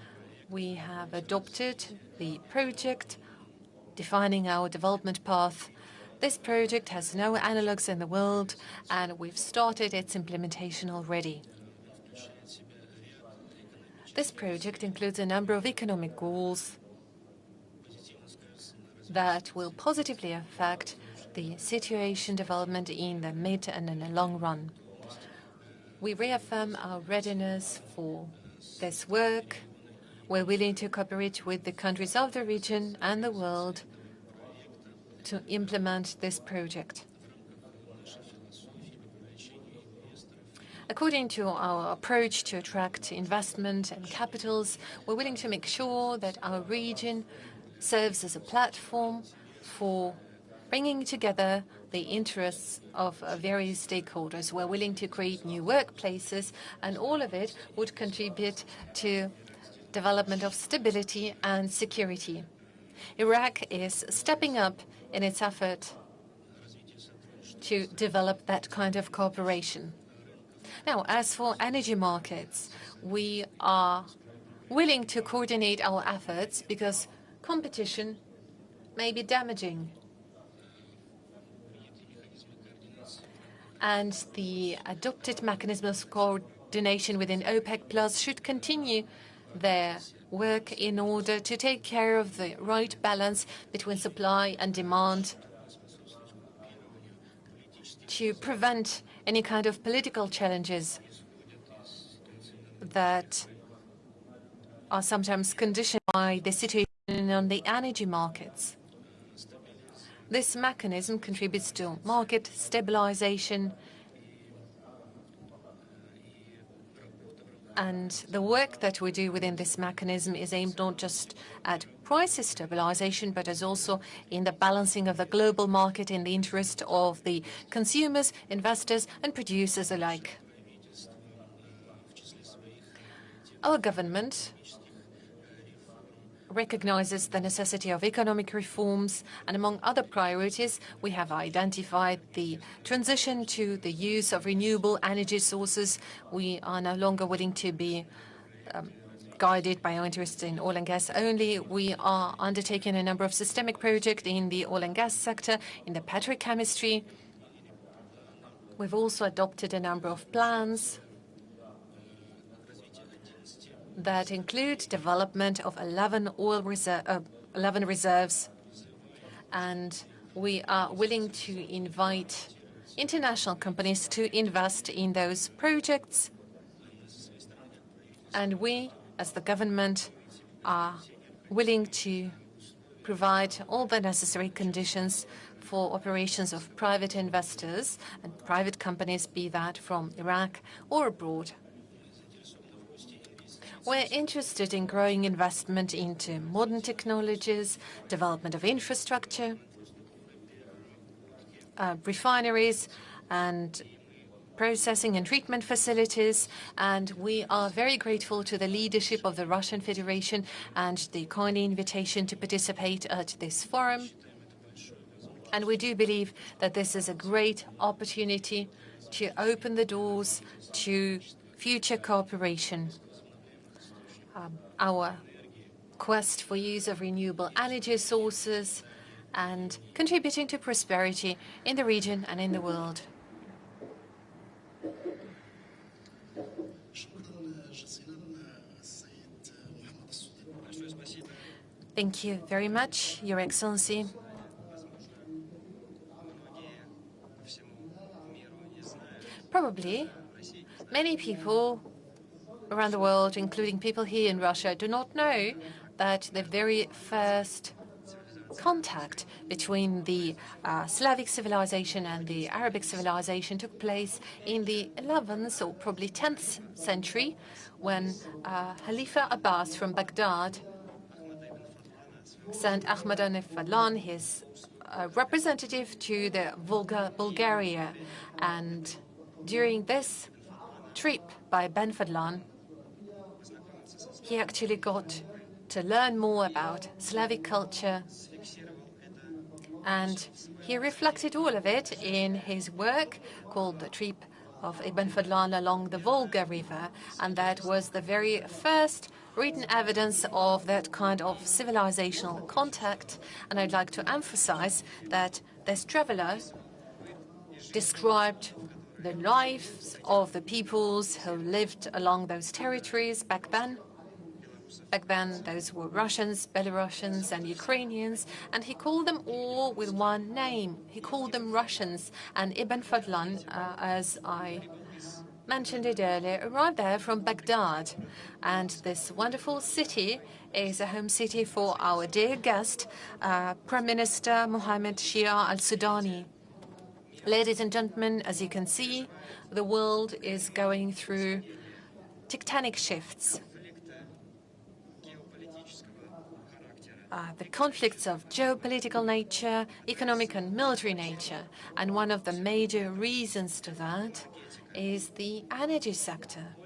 we have adopted the project defining our development path. This project has no analogues in the world, and we've started its implementation already. This project includes a number of economic goals that will positively affect the situation development in the mid and in the long run. We reaffirm our readiness for this work. We're willing to cooperate with the countries of the region and the world to implement this project. According to our approach to attract investment and capitals, we're willing to make sure that our region serves as a platform for bringing together the interests of various stakeholders. We're willing to create new workplaces, and all of it would contribute to development of stability and security. Iraq is stepping up in its effort to develop that kind of cooperation. Now, as for energy markets, we are willing to coordinate our efforts because competition may be damaging. And the adopted mechanism of coordination within OPEC Plus should continue their work in order to take care of the right balance between supply and demand, to prevent any kind of political challenges that are sometimes conditioned by the situation on the energy markets. This mechanism contributes to market stabilization, and the work that we do within this mechanism is aimed not just at price stabilization, but as also in the balancing of the global market in the interest of the consumers, investors, and producers alike. Our government recognizes the necessity of economic reforms, and among other priorities, we have identified the transition to the use of renewable energy sources. We are no longer willing to be guided by our interests in oil and gas only. We are undertaking a number of systemic projects in the oil and gas sector, in the petrochemistry. We've also adopted a number of plans that include development of 11 reserves, and we are willing to invite international companies to invest in those projects. And we, as the government, are willing to provide all the necessary conditions for operations of private investors and private companies, be that from Iraq or abroad. We're interested in growing investment into modern technologies, development of infrastructure, refineries, and processing and treatment facilities. And we are very grateful to the leadership of the Russian Federation and the kind invitation to participate at this forum. And we do believe that this is a great opportunity to open the doors to future cooperation. Our quest for use of renewable energy sources and contributing to prosperity in the region and in the world. Thank you very much, Your Excellency. Probably many people around the world, including people here in Russia, do not know that the very first contact between the Slavic civilization and the Arabic civilization took place in the 11th or probably 10th century, when Khalifa Abbas from Baghdad sent Ahmad al-Fadlan, his representative, to the Bulgaria. And during this trip by Ben Fadlan, he actually got to learn more about Slavic culture, and he reflected all of it in his work called The Trip of Ibn Fadlan Along the Volga River, and that was the very first written evidence of that kind of civilizational contact. And I'd like to emphasize that this traveler described the lives of the peoples who lived along those territories back then. Back then, those were Russians, Belarusians, and Ukrainians, and he called them all with one name. He called them Russians, and Ibn Fadlan, as I mentioned it earlier, arrived there from Baghdad. And this wonderful city is a home city for our dear guest, Prime Minister Mohammed Shia Al-Sudani. Ladies and gentlemen, as you can see, the world is going through tectonic shifts. The conflicts of geopolitical nature, economic and military nature. And one of the major reasons to that is the energy sector.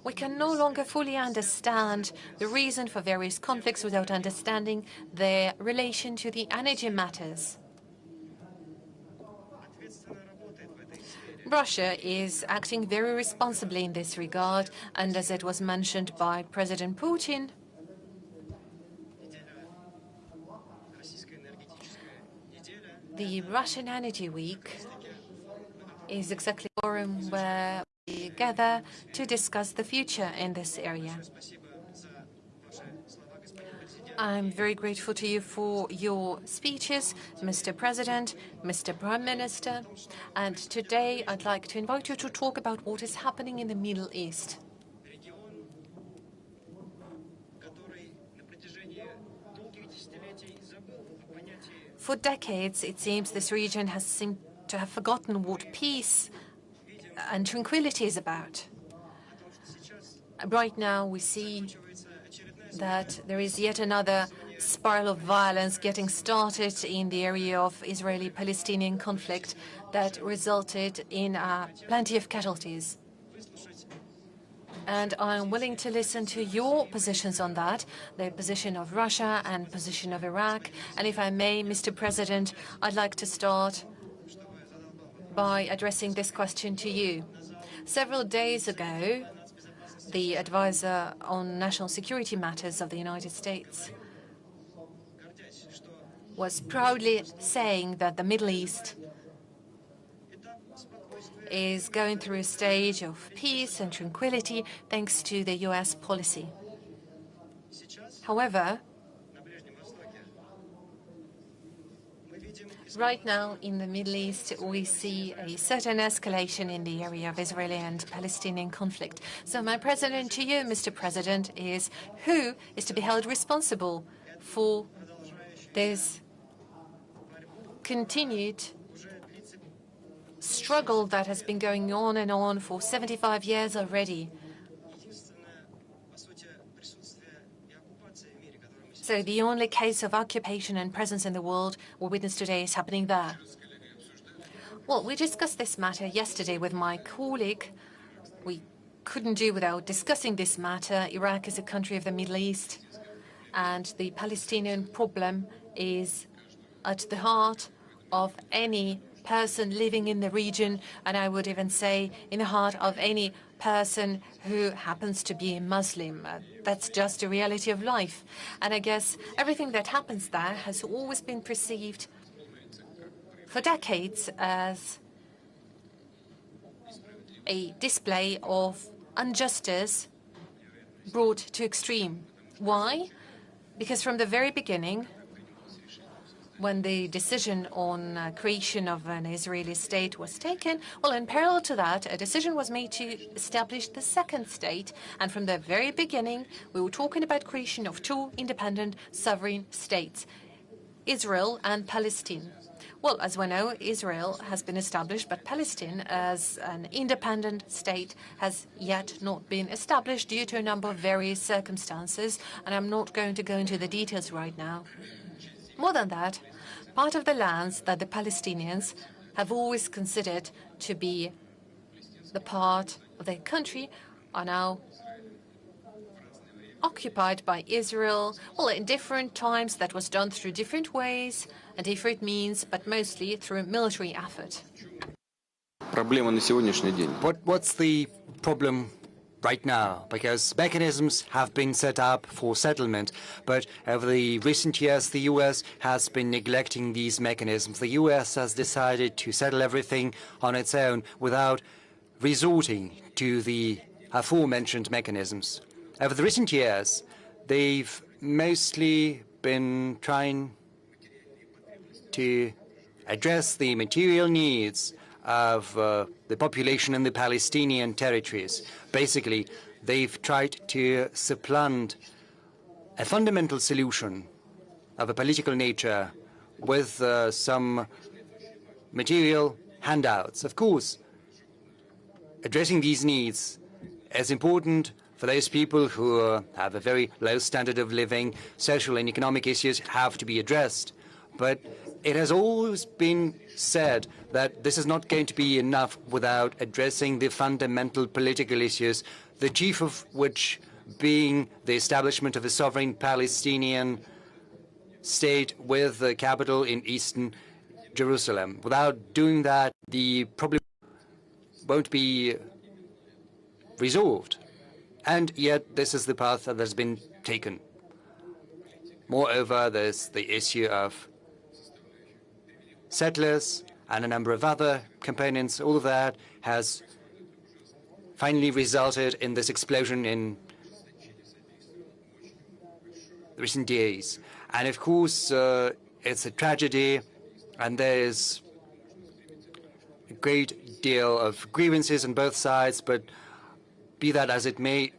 We can no longer fully understand the reason for various conflicts without understanding their relation to the energy matters. Russia is acting very responsibly in this regard, and as it was mentioned by President Putin, the Russian Energy Week is exactly the forum where we gather to discuss the future in this area. I'm very grateful to you for your speeches, Mr. President, Mr. Prime Minister, and today I'd like to invite you to talk about what is happening in the Middle East. For decades, it seems this region has seemed to have forgotten what peace and tranquility is about. Right now, we see that there is yet another spiral of violence getting started in the area of Israeli-Palestinian conflict that resulted in plenty of casualties. And I'm willing to listen to your positions on that, the position of Russia and position of Iraq. And if I may, Mr. President, I'd like to start by addressing this question to you. Several days ago, the advisor on national security matters of the United States was proudly saying that the Middle East is going through a stage of peace and tranquility thanks to the U.S. policy. However, right now in the Middle East, we see a certain escalation in the area of Israeli and Palestinian conflict. So my question to you, Mr. President, is who is to be held responsible for this continued struggle that has been going on and on for 75 years already? So the only case of occupation and presence in the world we witness today is happening there. Well, we discussed this matter yesterday with my colleague. We couldn't do without discussing this matter. Iraq is a country of the Middle East, and the Palestinian problem is at the heart of any person living in the region, and I would even say in the heart of any person who happens to be a Muslim. That's just a reality of life. And I guess everything that happens there has always been perceived for decades as a display of injustice brought to extreme. Why? Because from the very beginning, when the decision on creation of an Israeli state was taken, well, in parallel to that, a decision was made to establish the second state. And from the very beginning, we were talking about creation of two independent sovereign states, Israel and Palestine. Well, as we know, Israel has been established, but Palestine as an independent state has yet not been established due to a number of various circumstances, and I'm not going to go into the details right now. More than that, part of the lands that the Palestinians have always considered to be the part of their country are now occupied by Israel. Well, in different times, that was done through different ways and different means, but mostly through military effort. What's the problem right now? Because mechanisms have been set up for settlement, but over the recent years, the U.S. has been neglecting these mechanisms. The U.S. has decided to settle everything on its own without resorting to the aforementioned mechanisms. Over the recent years, they've mostly been trying to address the material needs of the population in the Palestinian territories. Basically, they've tried to supplant a fundamental solution of a political nature with some material handouts. Of course, addressing these needs is important for those people who have a very low standard of living. Social and economic issues have to be addressed. But it has always been said that this is not going to be enough without addressing the fundamental political issues, the chief of which being the establishment of a sovereign Palestinian state with the capital in eastern Jerusalem. Without doing that, the problem won't be resolved. And yet, this is the path that has been taken. Moreover, there's the issue of settlers and a number of other components, all of that has finally resulted in this explosion in recent days. And of course, it's a tragedy, and there's a great deal of grievances on both sides, but be that as it may,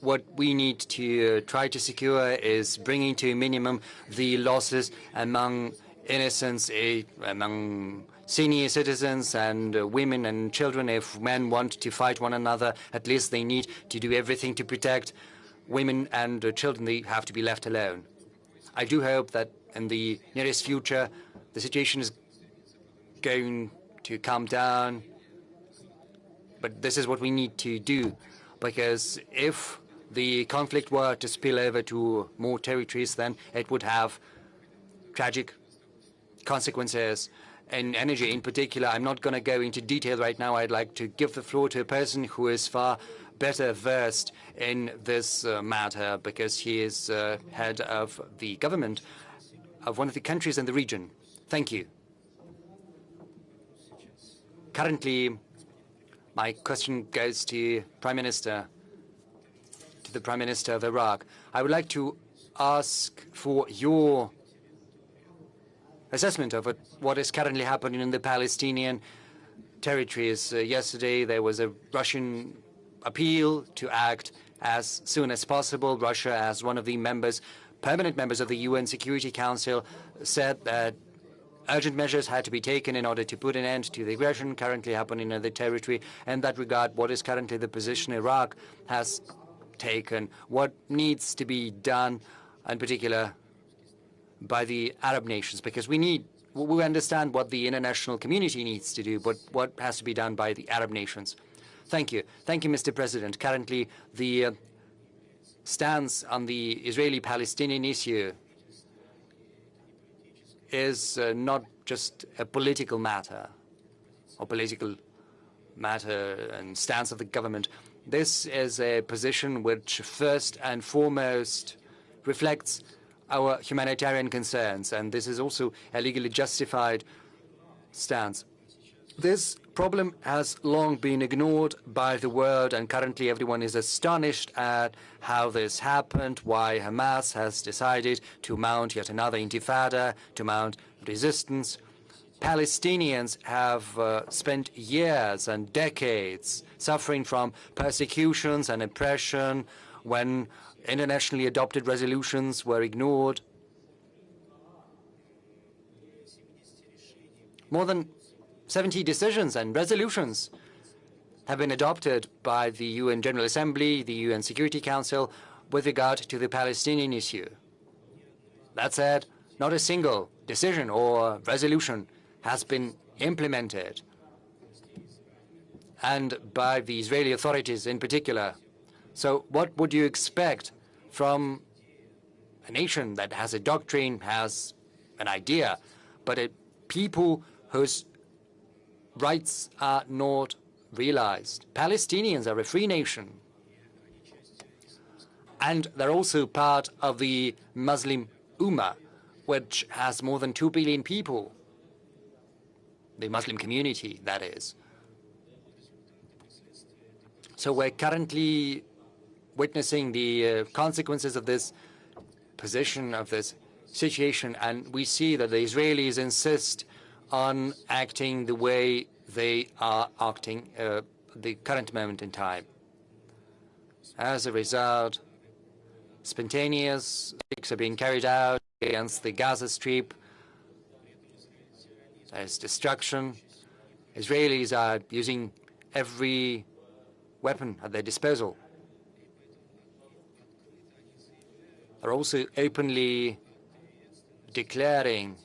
what we need to try to secure is bringing to a minimum the losses among innocents, among senior citizens and women and children. If men want to fight one another, at least they need to do everything to protect women and children. They have to be left alone. I do hope that in the nearest future, the situation is going to calm down. But this is what we need to do, because if the conflict were to spill over to more territories, then it would have tragic consequences. In energy in particular, I'm not going to go into detail right now. I'd like to give the floor to a person who is far better versed in this matter, because he is head of the government of one of the countries in the region. Thank you. Currently, my question goes to Prime Minister, to the Prime Minister of Iraq. I would like to ask for your assessment of what is currently happening in the Palestinian territories. Yesterday, there was a Russian appeal to act as soon as possible. Russia, as one of the permanent members of the UN Security Council, said that urgent measures had to be taken in order to put an end to the aggression currently happening in the territory. In that regard, what is currently the position Iraq has taken? What needs to be done, in particular, by the Arab nations? Because we understand what the international community needs to do, but what has to be done by the Arab nations? Thank you. Thank you, Mr. President. Currently, the stance on the Israeli-Palestinian issue is not just a political matter and stance of the government. This is a position which first and foremost reflects our humanitarian concerns, and this is also a legally justified stance. This problem has long been ignored by the world, and currently everyone is astonished at how this happened, why Hamas has decided to mount yet another intifada, to mount resistance. Palestinians have spent years and decades suffering from persecutions and oppression when internationally adopted resolutions were ignored. More than 70 decisions and resolutions have been adopted by the UN General Assembly, the UN Security Council, with regard to the Palestinian issue. That said, not a single decision or resolution has been implemented, and by the Israeli authorities in particular. So what would you expect from a nation that has a doctrine, has an idea, but a people whose rights are not realized? Palestinians are a free nation, and they're also part of the Muslim Ummah, which has more than 2 billion people, the Muslim community, that is. So we're currently witnessing the consequences of this position, of this situation, and we see that the Israelis insist on acting the way they are acting at the current moment in time. As a result, spontaneous attacks are being carried out against the Gaza Strip. There's destruction. Israelis are using every weapon at their disposal. They're also openly declaring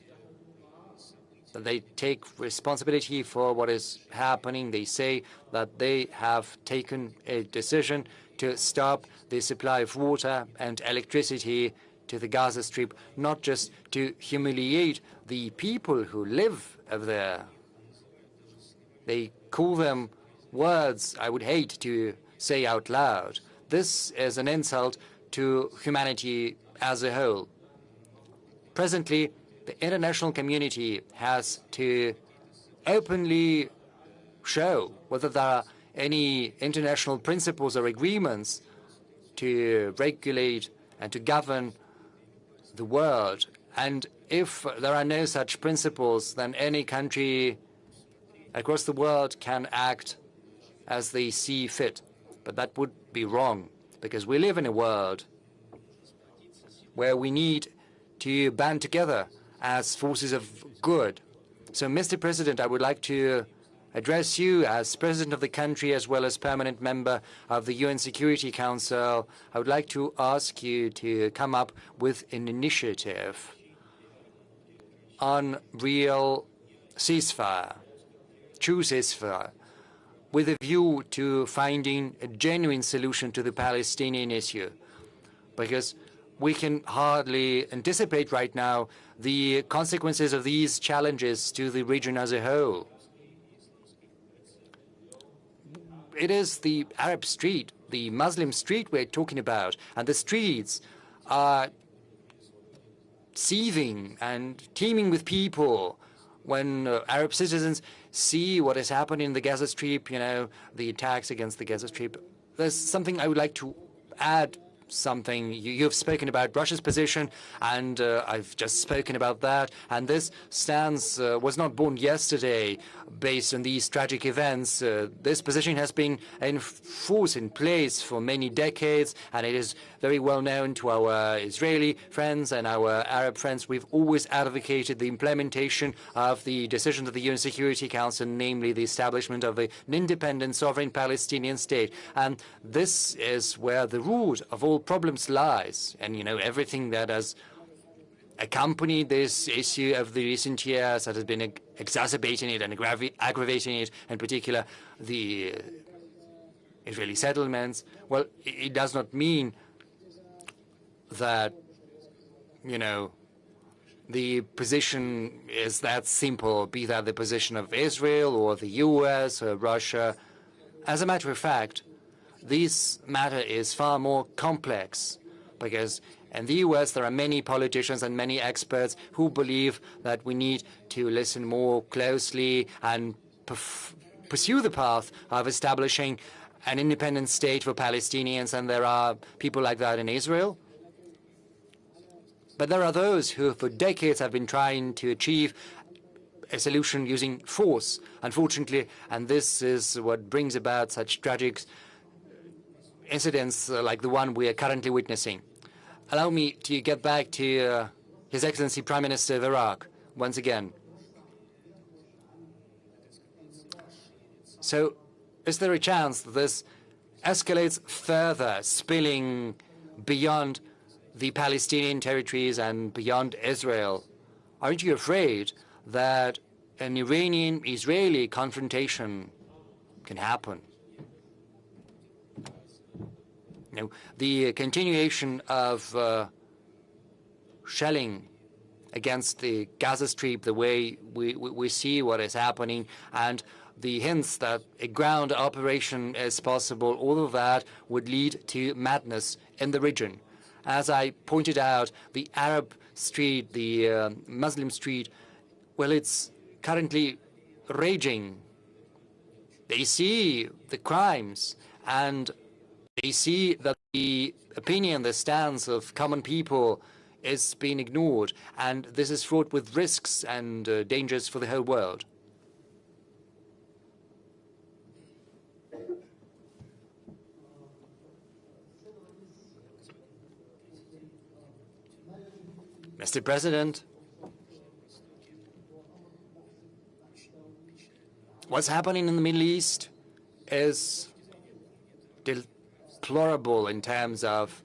that they take responsibility for what is happening. They say that they have taken a decision to stop the supply of water and electricity to the Gaza Strip, not just to humiliate the people who live over there. They call them words I would hate to say out loud. This is an insult to humanity as a whole. Presently, the international community has to openly show whether there are any international principles or agreements to regulate and to govern the world. And if there are no such principles, then any country across the world can act as they see fit. But that would be wrong, because we live in a world where we need to band together as forces of good. So, Mr. President, I would like to address you as President of the country as well as permanent member of the UN Security Council. I would like to ask you to come up with an initiative on real ceasefire, true ceasefire, with a view to finding a genuine solution to the Palestinian issue, because we can hardly anticipate right now the consequences of these challenges to the region as a whole. It is the Arab street, the Muslim street we're talking about, and the streets are seething and teeming with people. When Arab citizens see what is happening in the Gaza Strip, you know, the attacks against the Gaza Strip, there's something I would like to add. Something you've spoken about Russia's position, and I've just spoken about that. And this stance was not born yesterday based on these tragic events. This position has been in force, in place for many decades, and it is very well known to our Israeli friends and our Arab friends. We've always advocated the implementation of the decisions of the UN Security Council, namely the establishment of an independent sovereign Palestinian state. And this is where the root of all problems lies, and you know, everything that has accompanied this issue of the recent years, that has been exacerbating it and aggravating it, in particular the Israeli settlements. Well, it does not mean that, you know, the position is that simple, be that the position of Israel or the US or Russia. As a matter of fact, this matter is far more complex, because in the US there are many politicians and many experts who believe that we need to listen more closely and pursue the path of establishing an independent state for Palestinians, and there are people like that in Israel. But there are those who for decades have been trying to achieve a solution using force, unfortunately, and this is what brings about such tragic incidents like the one we are currently witnessing. Allow me to get back to His Excellency Prime Minister of Iraq once again. So, is there a chance that this escalates further, spilling beyond the Palestinian territories and beyond Israel? Aren't you afraid that an Iranian-Israeli confrontation can happen? You know, the continuation of shelling against the Gaza Strip, the way we see what is happening, and the hints that a ground operation is possible, all of that would lead to madness in the region. As I pointed out, the Arab street, the Muslim street, well, it's currently raging. They see the crimes, and they see that the opinion, the stance of common people is being ignored, and this is fraught with risks and dangers for the whole world. Mr. President, what's happening in the Middle East is deplorable in terms of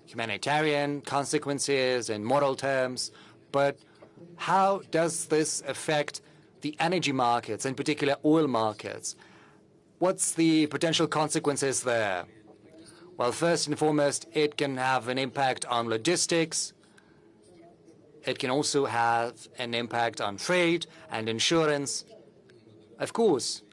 humanitarian consequences and moral terms, but how does this affect the energy markets, in particular oil markets? What's the potential consequences there? Well, first and foremost, it can have an impact on logistics. It can also have an impact on freight and insurance. Of course,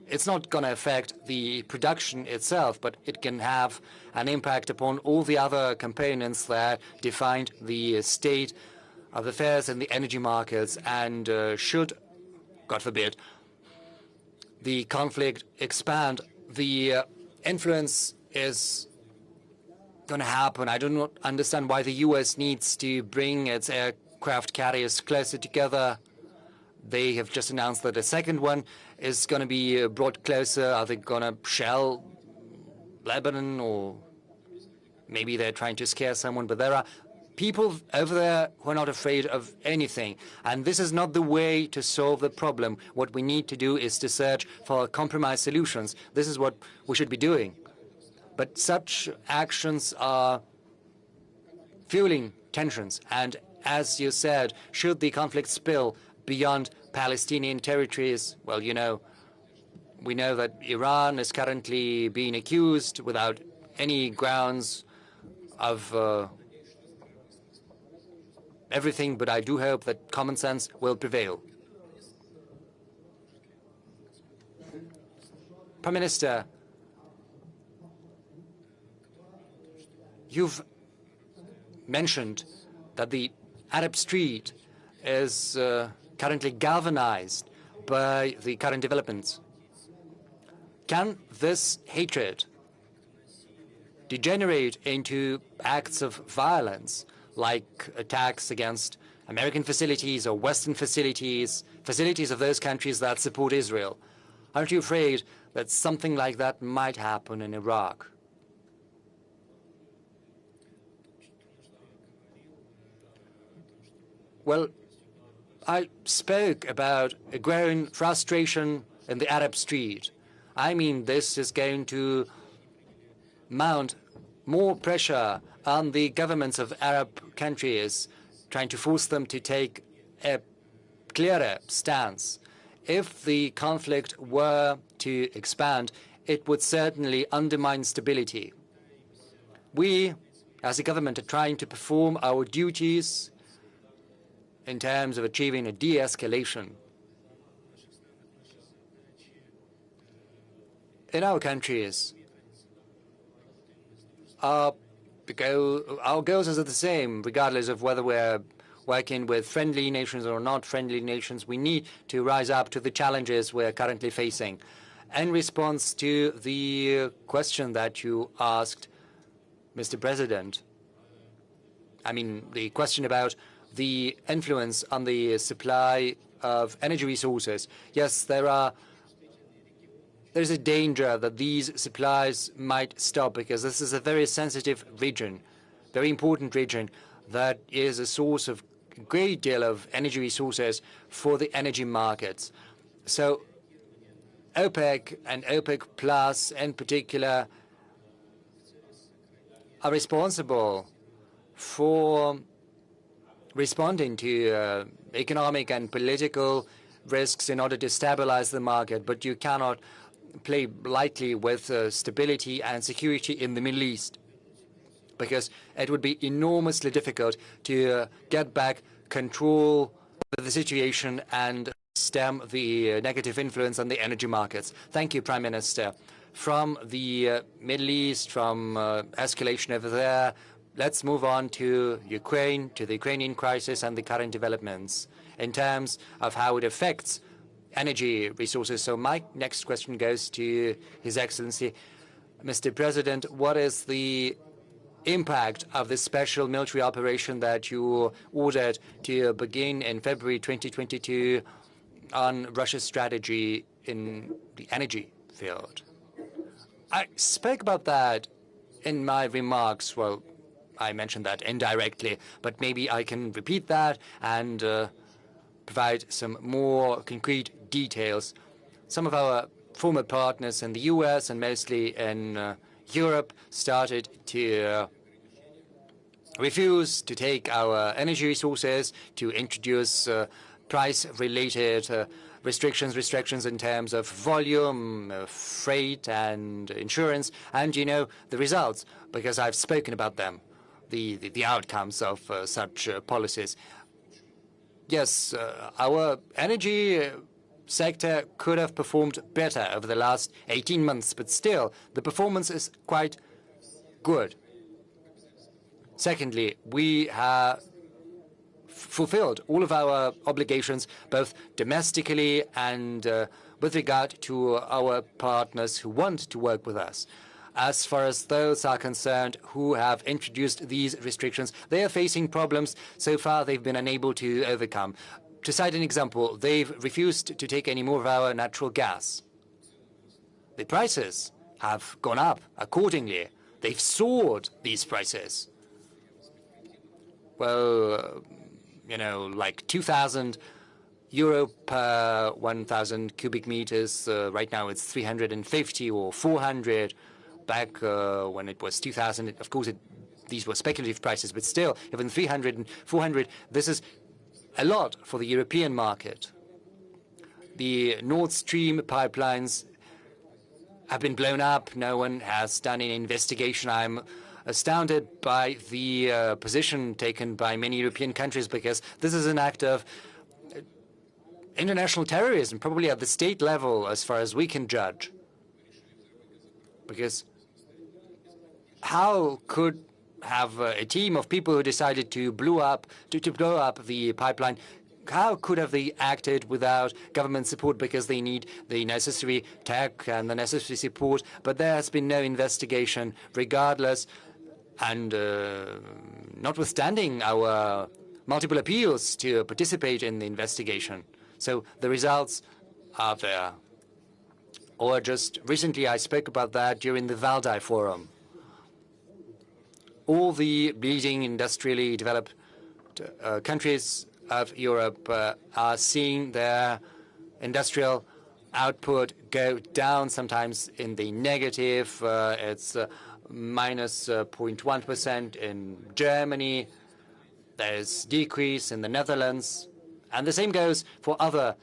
it's not going to affect the production itself, but it can have an impact upon all the other components that define the state of affairs in the energy markets, and should, God forbid, the conflict expand, the influence is going to happen. I do not understand why the U.S. needs to bring its aircraft carriers closer together. They have just announced that a second one is going to be brought closer. Are they going to shell Lebanon, or maybe they're trying to scare someone? But there are people over there who are not afraid of anything. And this is not the way to solve the problem. What we need to do is to search for compromise solutions. This is what we should be doing. But such actions are fueling tensions. And as you said, should the conflict spill beyond Palestinian territories, well, you know, we know that Iran is currently being accused without any grounds of everything, but I do hope that common sense will prevail. Prime Minister, you've mentioned that the Arab Street is currently galvanized by the current developments. Can this hatred degenerate into acts of violence, like attacks against American facilities or Western facilities, facilities of those countries that support Israel? Aren't you afraid that something like that might happen in Iraq? Well, I spoke about a growing frustration in the Arab Street. I mean, this is going to mount more pressure on the governments of Arab countries, trying to force them to take a clearer stance. If the conflict were to expand, it would certainly undermine stability. We, as a government, are trying to perform our duties in terms of achieving a de-escalation. In our countries, our goals are the same, regardless of whether we're working with friendly nations or not friendly nations. We need to rise up to the challenges we're currently facing. In response to the question that you asked, Mr. President, I mean, the question about the influence on the supply of energy resources. Yes, there's a danger that these supplies might stop, because this is a very sensitive region, very important region, that is a source of a great deal of energy resources for the energy markets. So OPEC and OPEC Plus in particular are responsible for responding to economic and political risks in order to stabilize the market, but you cannot play lightly with stability and security in the Middle East, because it would be enormously difficult to get back control of the situation and stem the negative influence on the energy markets. Thank you, Prime Minister. From the Middle East, from escalation over there, let's move on to Ukraine, to the Ukrainian crisis and the current developments in terms of how it affects energy resources. So my next question goes to His Excellency. Mr. President, what is the impact of this special military operation that you ordered to begin in February 2022 on Russia's strategy in the energy field? I spoke about that in my remarks. Well, I mentioned that indirectly, but maybe I can repeat that and provide some more concrete details. Some of our former partners in the US and mostly in Europe started to refuse to take our energy resources, to introduce price-related restrictions in terms of volume, freight, and insurance. And you know the results, because I've spoken about them, the outcomes of such policies. Yes, our energy sector could have performed better over the last 18 months, but still, the performance is quite good. Secondly, we have fulfilled all of our obligations, both domestically and with regard to our partners who want to work with us. As far as those are concerned who have introduced these restrictions, they are facing problems so far they've been unable to overcome. To cite an example, they've refused to take any more of our natural gas. The prices have gone up accordingly. They've soared, these prices. Well, you know, like 2,000 euro per 1,000 cubic meters. Right now it's 350 or 400. Back when it was 2,000, of course, these were speculative prices, but still, even 300 and 400, this is a lot for the European market. The Nord Stream pipelines have been blown up. No one has done an investigation. I'm astounded by the position taken by many European countries, because this is an act of international terrorism, probably at the state level, as far as we can judge. Because how could have a team of people who decided to blow up the pipeline, how could have they acted without government support, because they need the necessary tech and the necessary support? But there has been no investigation regardless, and notwithstanding our multiple appeals to participate in the investigation. So the results are there. Or just recently I spoke about that during the Valdai Forum. All the leading industrially developed countries of Europe are seeing their industrial output go down, sometimes in the negative. It's minus 0.1% in Germany. There's decrease in the Netherlands. And the same goes for other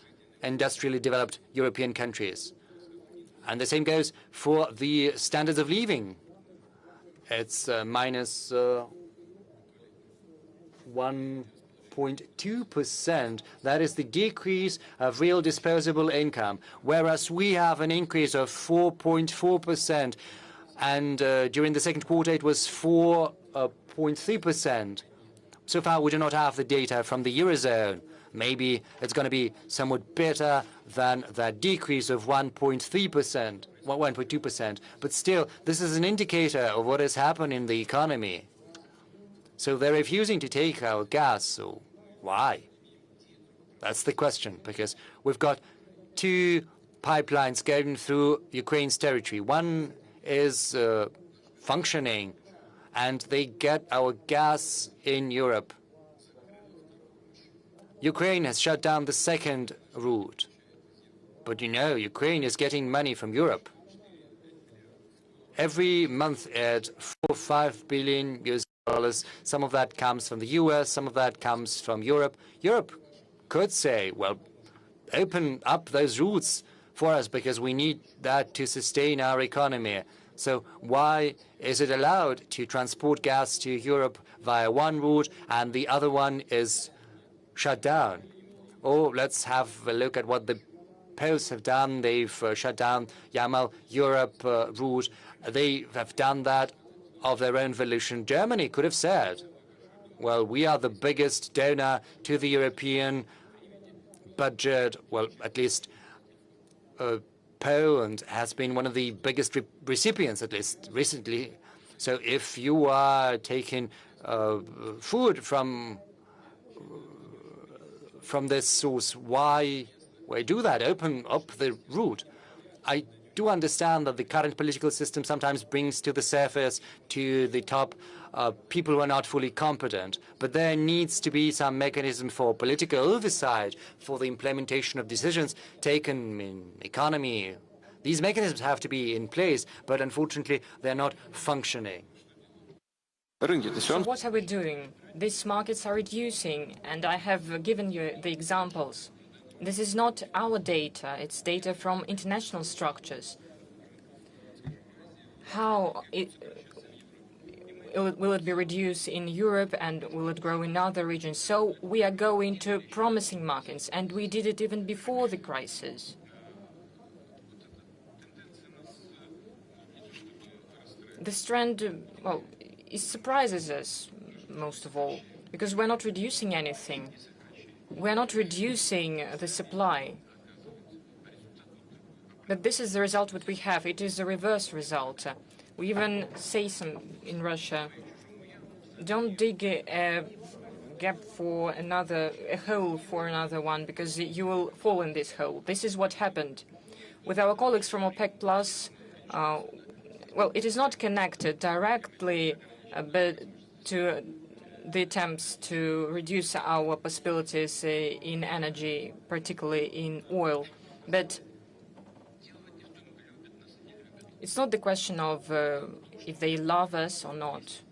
industrially developed European countries. And the same goes for the standards of living. It's minus 1.2%. That is the decrease of real disposable income, whereas we have an increase of 4.4%. And during the second quarter, it was 4.3%. So far, we do not have the data from the Eurozone. Maybe it's going to be somewhat better than that decrease of 1.3%, 1.2%. But still, this is an indicator of what has happened in the economy. So they're refusing to take our gas. So why? That's the question, because we've got two pipelines going through Ukraine's territory. One is functioning, and they get our gas in Europe. Ukraine has shut down the second route. But you know, Ukraine is getting money from Europe. Every month at $4 or $5 billion. Some of that comes from the US, some of that comes from Europe. Europe could say, well, open up those routes for us, because we need that to sustain our economy. So why is it allowed to transport gas to Europe via one route and the other one is shut down? Or let's have a look at what the Poles have done. They've shut down Yamal Europe route. They have done that of their own volition. Germany could have said, well, we are the biggest donor to the European budget. Well, at least Poland has been one of the biggest recipients, at least recently. So if you are taking food from this source, why do that? Open up the route. I do understand that the current political system sometimes brings to the surface, to the top, people who are not fully competent. But there needs to be some mechanism for political oversight, for the implementation of decisions taken in economy. These mechanisms have to be in place, but unfortunately, they're not functioning. So what are we doing? These markets are reducing, and I have given you the examples. This is not our data, it's data from international structures. How will it be reduced in Europe, and will it grow in other regions? So we are going to promising markets, and we did it even before the crisis. This trend, well, it surprises us, most of all. because we're not reducing anything. We're not reducing the supply. But this is the result that we have. It is a reverse result. We even say some in Russia, don't dig a gap for another, a hole for another one, because you will fall in this hole. This is what happened. With our colleagues from OPEC Plus, well, it is not connected directly, but to the attempts to reduce our possibilities in energy, particularly in oil. But it's not the question of if they love us or not.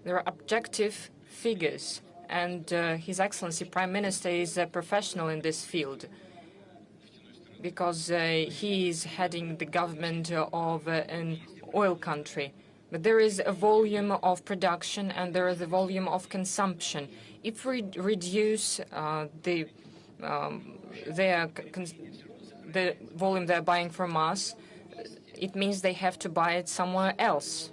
There are objective figures, and His Excellency Prime Minister is a professional in this field, because he is heading the government of an oil country. But there is a volume of production and there is a volume of consumption. If we reduce the volume they're buying from us, it means they have to buy it somewhere else.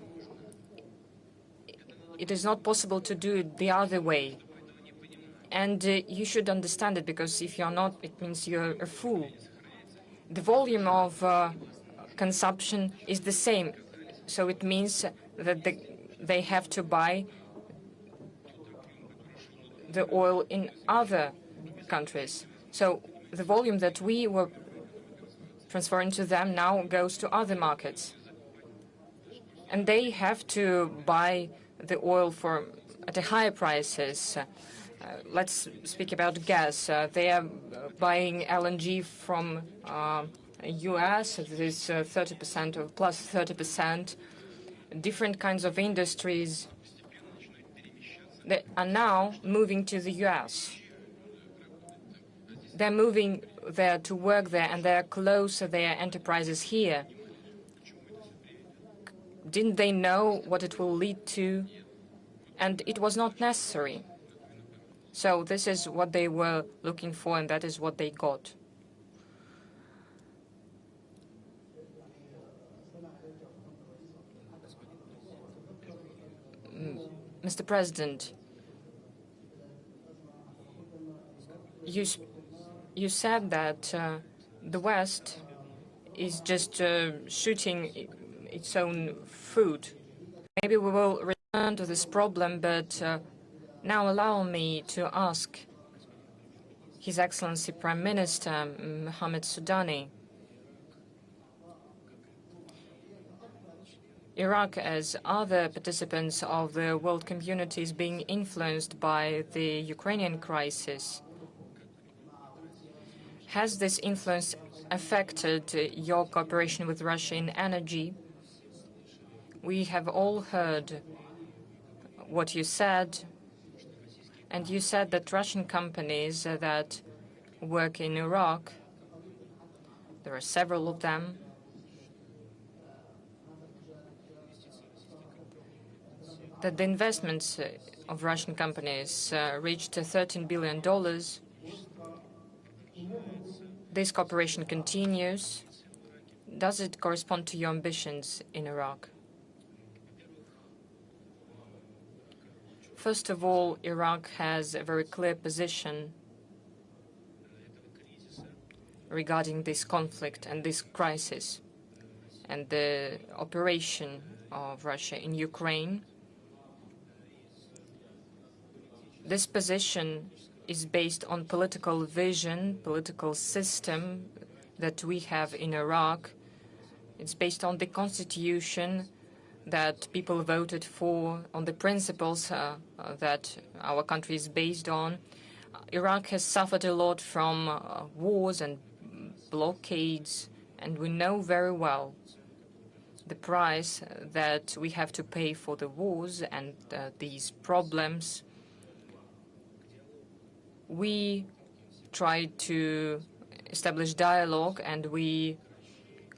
It is not possible to do it the other way. And you should understand it, because if you're not, it means you're a fool. The volume of consumption is the same. So it means that they have to buy the oil in other countries. So the volume that we were transferring to them now goes to other markets. And they have to buy the oil at a higher prices. Let's speak about gas. They are buying LNG from U.S. This 30% or plus 30%. Different kinds of industries that are now moving to the U.S. They're moving there to work there, and they're close to their enterprises here. Didn't they know what it will lead to? And it was not necessary. So this is what they were looking for, and that is what they got. Mr. President, you said that the West is just shooting its own food. Maybe we will return to this problem, but now allow me to ask His Excellency Prime Minister Mohammed Shia Iraq, as other participants of the world community, is being influenced by the Ukrainian crisis. Has this influence affected your cooperation with Russia in energy? We have all heard what you said, and you said that Russian companies that work in Iraq, there are several of them, that the investments of Russian companies reached $13 billion. This cooperation continues. Does it correspond to your ambitions in Iraq? First of all, Iraq has a very clear position regarding this conflict and this crisis and the operation of Russia in Ukraine. This position is based on political vision, political system that we have in Iraq. It's based on the constitution that people voted for, on the principles that our country is based on. Iraq has suffered a lot from wars and blockades, and we know very well the price that we have to pay for the wars and these problems. We tried to establish dialogue, and we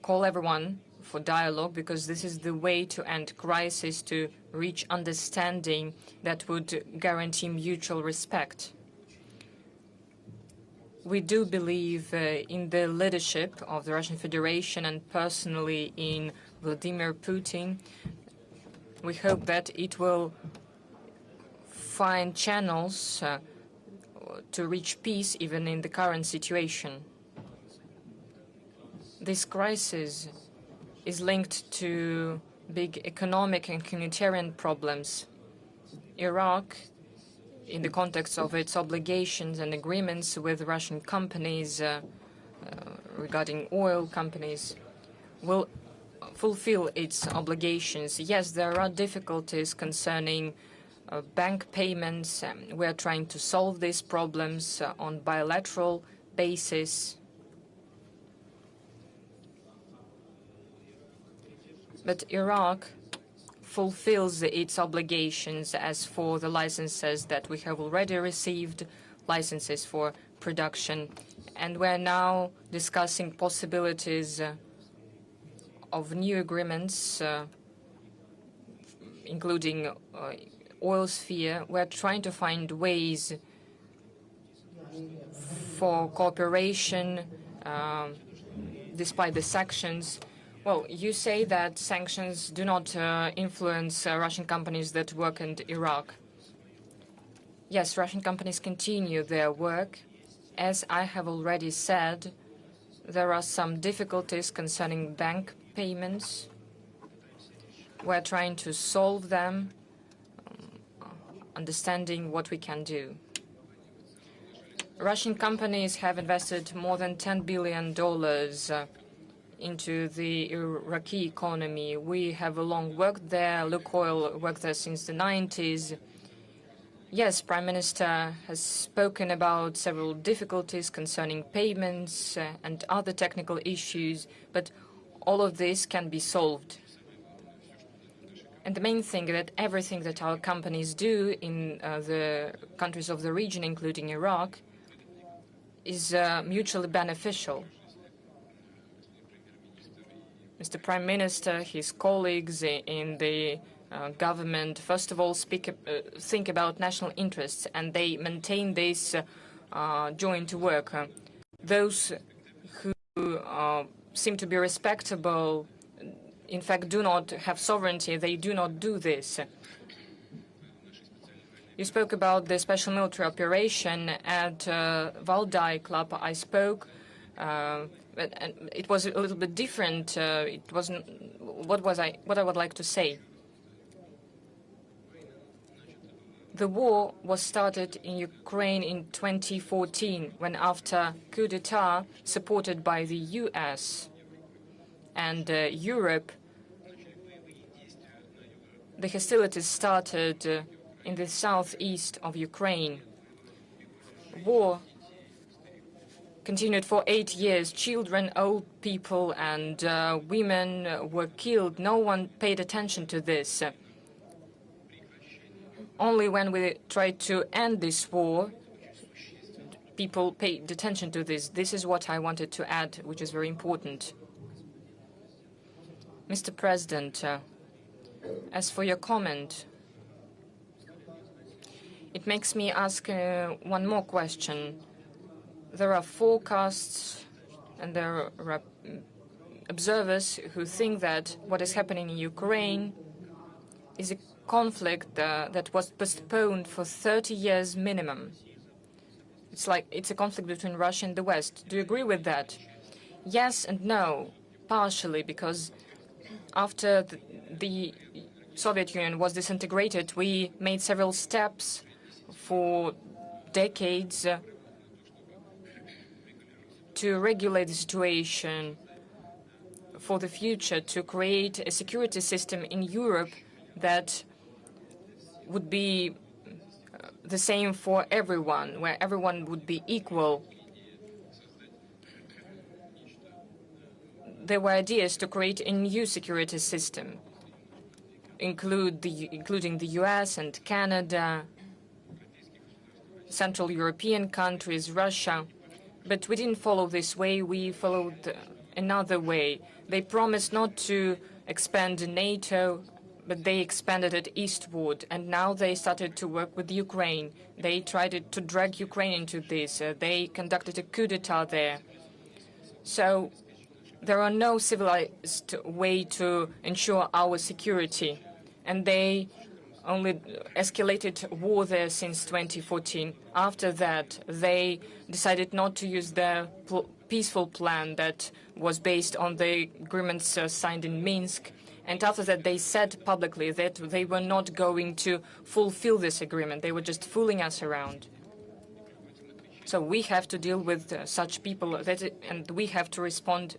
call everyone for dialogue, because this is the way to end crisis, to reach understanding that would guarantee mutual respect. We do believe in the leadership of the Russian Federation and personally in Vladimir Putin. We hope that it will find channels to reach peace even in the current situation. This crisis is linked to big economic and humanitarian problems. Iraq, in the context of its obligations and agreements with Russian companies regarding oil companies, will fulfill its obligations. Yes, there are difficulties concerning bank payments. We are trying to solve these problems on bilateral basis. But Iraq fulfills its obligations as for the licenses that we have already received, licenses for production. And we're now discussing possibilities of new agreements, including oil sphere. We're trying to find ways for cooperation despite the sanctions. Well, you say that sanctions do not influence Russian companies that work in Iraq. Yes, Russian companies continue their work. As I have already said, there are some difficulties concerning bank payments. We're trying to solve them, understanding what we can do. Russian companies have invested more than $10 billion into the Iraqi economy. We have long worked there. Lukoil worked there since the 90s. Yes, Prime Minister has spoken about several difficulties concerning payments and other technical issues, but all of this can be solved. And the main thing that everything that our companies do in the countries of the region, including Iraq, is mutually beneficial. Mr. Prime Minister, his colleagues in the government, first of all, think about national interests, and they maintain this joint work. Those who seem to be respectable, in fact, do not have sovereignty. They do not do this. You spoke about the special military operation at Valdai Club. I spoke. But it was a little bit different. It wasn't what I would like to say. The war was started in Ukraine in 2014, when after coup d'etat, supported by the US and Europe, the hostilities started in the southeast of Ukraine. War continued for 8 years. Children, old people, and women were killed. No one paid attention to this. Only when we tried to end this war, people paid attention to this. This is what I wanted to add, which is very important. Mr. President, as for your comment, it makes me ask one more question. There are forecasts and there are observers who think that what is happening in Ukraine is a conflict that was postponed for 30 years minimum. It's like it's a conflict between Russia and the West. Do you agree with that? Yes and no, partially, because after the Soviet Union was disintegrated, we made several steps for decades to regulate the situation for the future, to create a security system in Europe that would be the same for everyone, where everyone would be equal. There were ideas to create a new security system, including the US and Canada, Central European countries, Russia. But we didn't follow this way. We followed another way. They promised not to expand NATO, but they expanded it eastward. And now they started to work with Ukraine. They tried to drag Ukraine into this. They conducted a coup d'etat there. So there are no civilized way to ensure our security. And they only escalated war there since 2014. After that, they decided not to use their peaceful plan that was based on the agreements signed in Minsk. And after that, they said publicly that they were not going to fulfill this agreement. They were just fooling us around. So we have to deal with such people, and we have to respond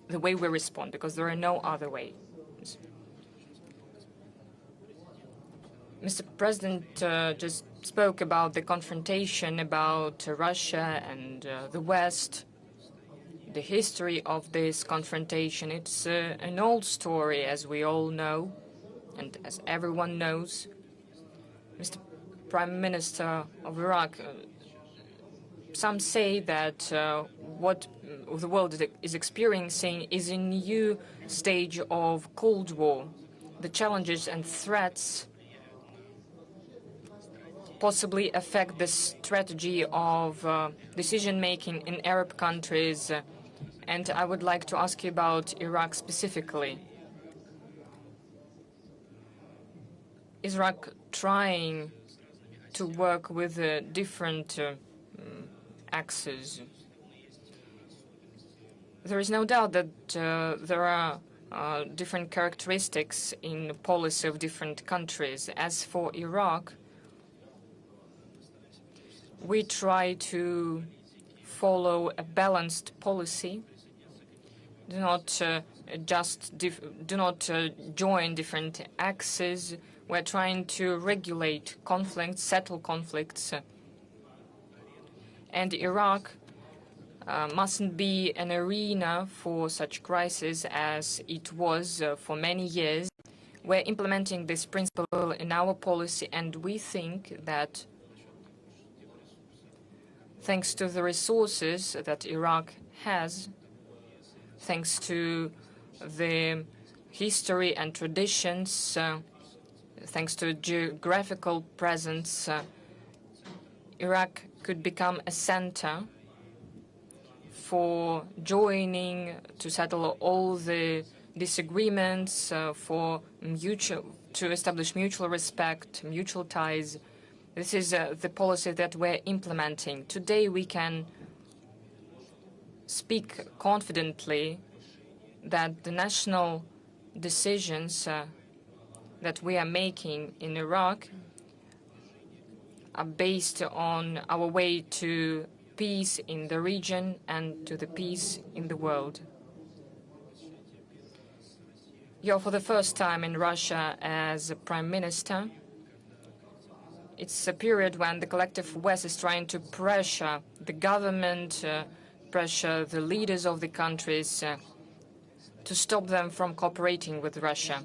the way we respond, because there are no other ways. Mr. President just spoke about the confrontation about Russia and the West. The history of this confrontation, it's an old story, as we all know, and as everyone knows. Mr. Prime Minister of Iraq, some say that what the world is experiencing is a new stage of Cold War. The challenges and threats possibly affect the strategy of decision-making in Arab countries. And I would like to ask you about Iraq specifically. Is Iraq trying to work with different axes? There is no doubt that there are different characteristics in the policy of different countries. As for Iraq, we try to follow a balanced policy. Do not join different axes. We're trying to regulate conflicts, settle conflicts, and Iraq mustn't be an arena for such crises as it was for many years. We're implementing this principle in our policy, and we think that thanks to the resources that Iraq has, thanks to the history and traditions, thanks to geographical presence, Iraq could become a center for joining to settle all the disagreements, to establish mutual respect, mutual ties. This is the policy that we're implementing. Today we can speak confidently that the national decisions that we are making in Iraq are based on our way to peace in the region and to the peace in the world. You're for the first time in Russia as a prime minister. It's a period when the collective West is trying to pressure the government, pressure the leaders of the countries to stop them from cooperating with Russia.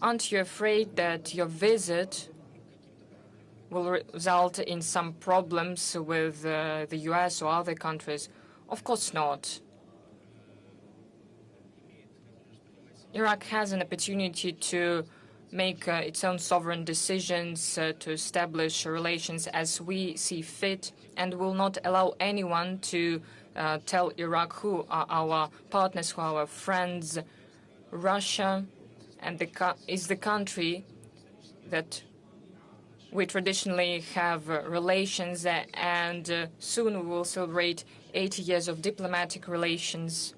Aren't you afraid that your visit will result in some problems with the US or other countries? Of course not. Iraq has an opportunity to make its own sovereign decisions, to establish relations as we see fit, and will not allow anyone to tell Iraq who are our partners, who are our friends. Russia is the country that we traditionally have relations, and soon we will celebrate 80 years of diplomatic relations.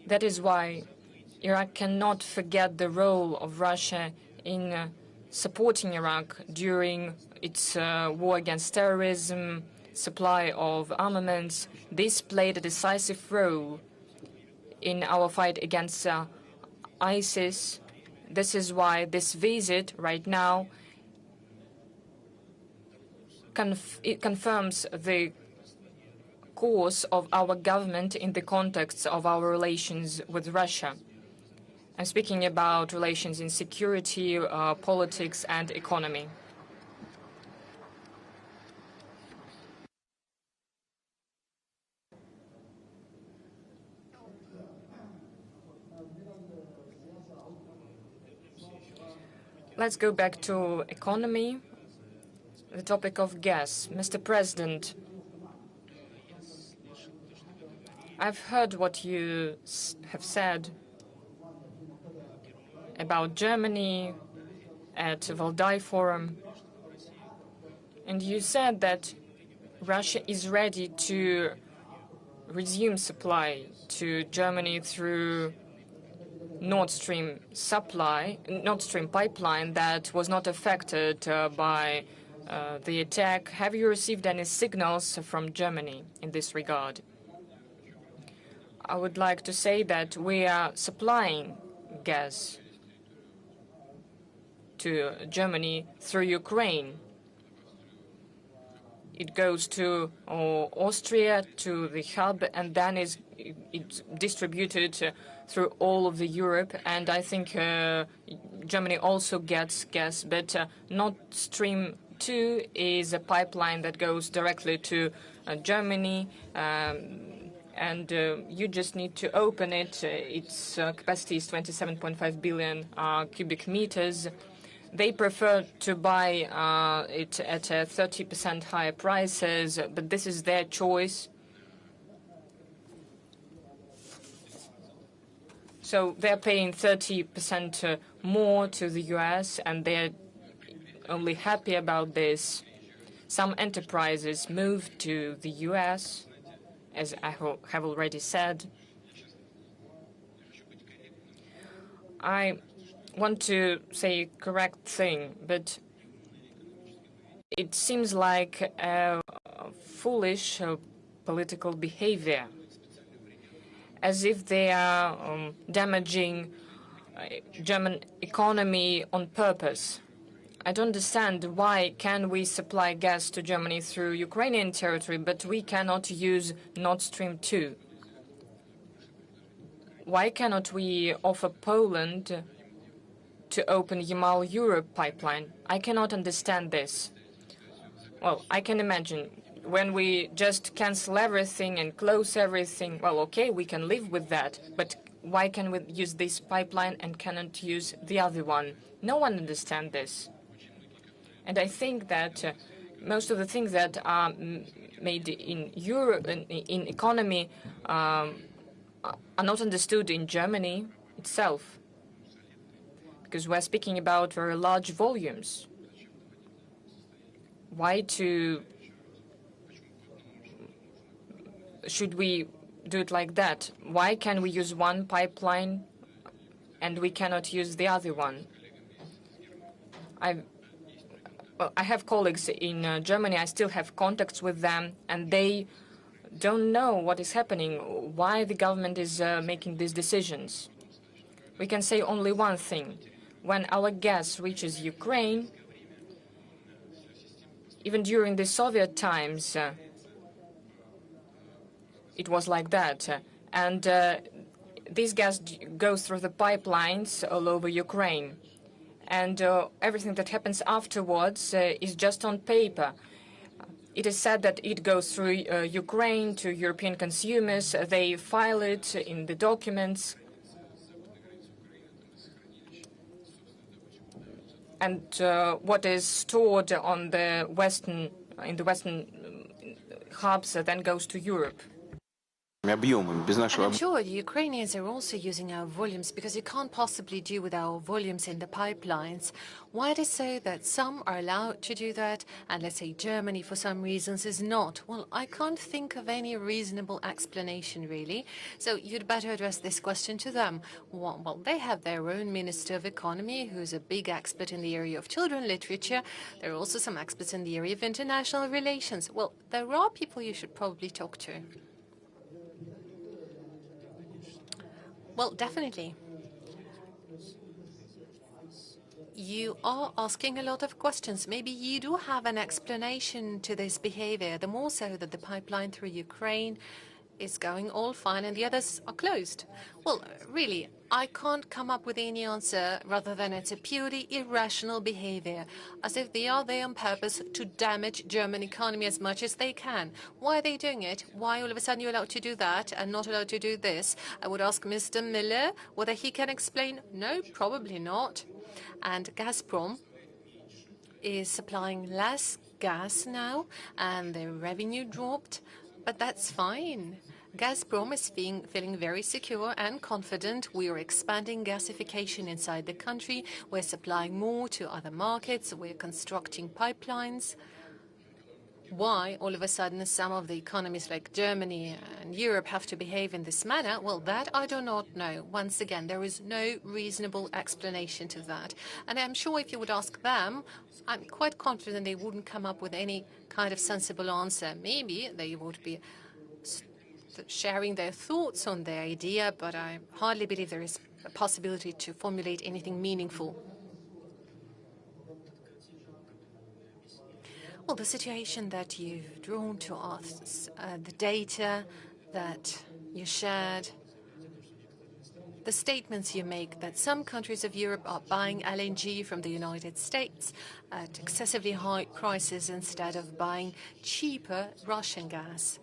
That is why Iraq cannot forget the role of Russia in supporting Iraq during its war against terrorism, supply of armaments. This played a decisive role in our fight against ISIS. This is why this visit right now it confirms the course of our government in the context of our relations with Russia. I'm speaking about relations in security, politics, and economy. Let's go back to economy, the topic of gas. Mr. President, I've heard what you have said about Germany at Valdai Forum, and you said that Russia is ready to resume supply to Germany through Nord Stream pipeline that was not affected by the attack. Have you received any signals from Germany in this regard? I would like to say that we are supplying gas to Germany through Ukraine. It goes to Austria, to the hub, and then it's distributed through all of the Europe. And I think Germany also gets gas, but Nord Stream 2 is a pipeline that goes directly to Germany, and you just need to open it. Its capacity is 27.5 billion cubic meters. They prefer to buy it at 30% higher prices, but this is their choice. So they're paying 30% more to the US, and they're only happy about this. Some enterprises moved to the US, as I have already said. I want to say a correct thing, but it seems like a foolish political behavior, as if they are damaging German economy on purpose. I don't understand why can we supply gas to Germany through Ukrainian territory, but we cannot use Nord Stream 2. Why cannot we offer Poland to open Yamal-Europe pipeline? I cannot understand this. Well, I can imagine when we just cancel everything and close everything, well, okay, we can live with that, but why can we use this pipeline and cannot use the other one? No one understands this. And I think that most of the things that are made in Europe, in economy, are not understood in Germany itself, because we're speaking about very large volumes. Why should we do it like that? Why can we use one pipeline and we cannot use the other one? I have colleagues in Germany. I still have contacts with them, and they don't know what is happening, why the government is making these decisions. We can say only one thing. When our gas reaches Ukraine, even during the Soviet times, it was like that. And this gas goes through the pipelines all over Ukraine. And everything that happens afterwards is just on paper. It is said that it goes through Ukraine to European consumers. They file it in the documents. And what is stored on the in the Western hubs then goes to Europe. And I'm sure the Ukrainians are also using our volumes, because you can't possibly do with our volumes in the pipelines. Why it is so that some are allowed to do that, and let's say Germany for some reasons is not? Well, I can't think of any reasonable explanation, really. So you'd better address this question to them. Well, they have their own Minister of Economy, who's a big expert in the area of children literature. There are also some experts in the area of international relations. Well, there are people you should probably talk to. Well, definitely. You are asking a lot of questions. Maybe you do have an explanation to this behavior, the more so that the pipeline through Ukraine is going all fine and the others are closed. Well, really, I can't come up with any answer rather than it's a purely irrational behavior, as if they are there on purpose to damage German economy as much as they can. Why are they doing it? Why all of a sudden you're allowed to do that and not allowed to do this? I would ask Mr. Miller whether he can explain. No, probably not. And Gazprom is supplying less gas now, and their revenue dropped, but that's fine. Gazprom is feeling very secure and confident. We are expanding gasification inside the country. We're supplying more to other markets. We're constructing pipelines. Why all of a sudden some of the economies like Germany and Europe have to behave in this manner? Well, that I do not know. Once again, there is no reasonable explanation to that. And I'm sure if you would ask them, I'm quite confident they wouldn't come up with any kind of sensible answer. Maybe they would be sharing their thoughts on the idea, but I hardly believe there is a possibility to formulate anything meaningful. Well, the situation that you've drawn to us, the data that you shared, the statements you make that some countries of Europe are buying LNG from the United States at excessively high prices instead of buying cheaper Russian gas.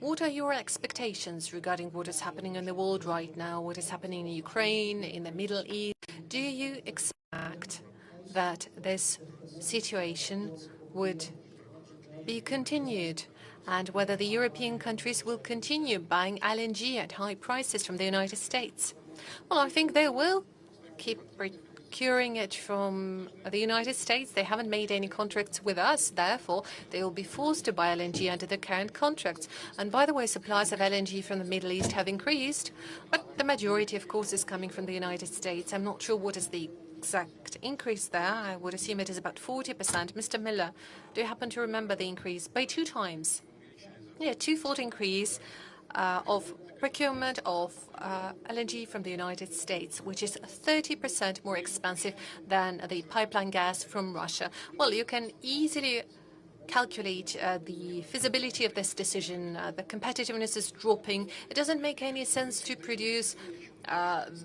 What are your expectations regarding what is happening in the world right now, what is happening in Ukraine, in the Middle East? Do you expect that this situation would be continued, and whether the European countries will continue buying LNG at high prices from the United States? Well, I think they will keep procuring it from the United States. They haven't made any contracts with us, therefore they will be forced to buy LNG under the current contracts. And by the way, supplies of LNG from the Middle East have increased, but the majority, of course, is coming from the United States. I'm not sure what is the exact increase there. I would assume it is about 40%. Mr. Miller, do you happen to remember the increase? By 2 times. Yeah, twofold increase of procurement of LNG from the United States, which is 30% more expensive than the pipeline gas from Russia. Well, you can easily calculate the feasibility of this decision. The competitiveness is dropping. It doesn't make any sense to produce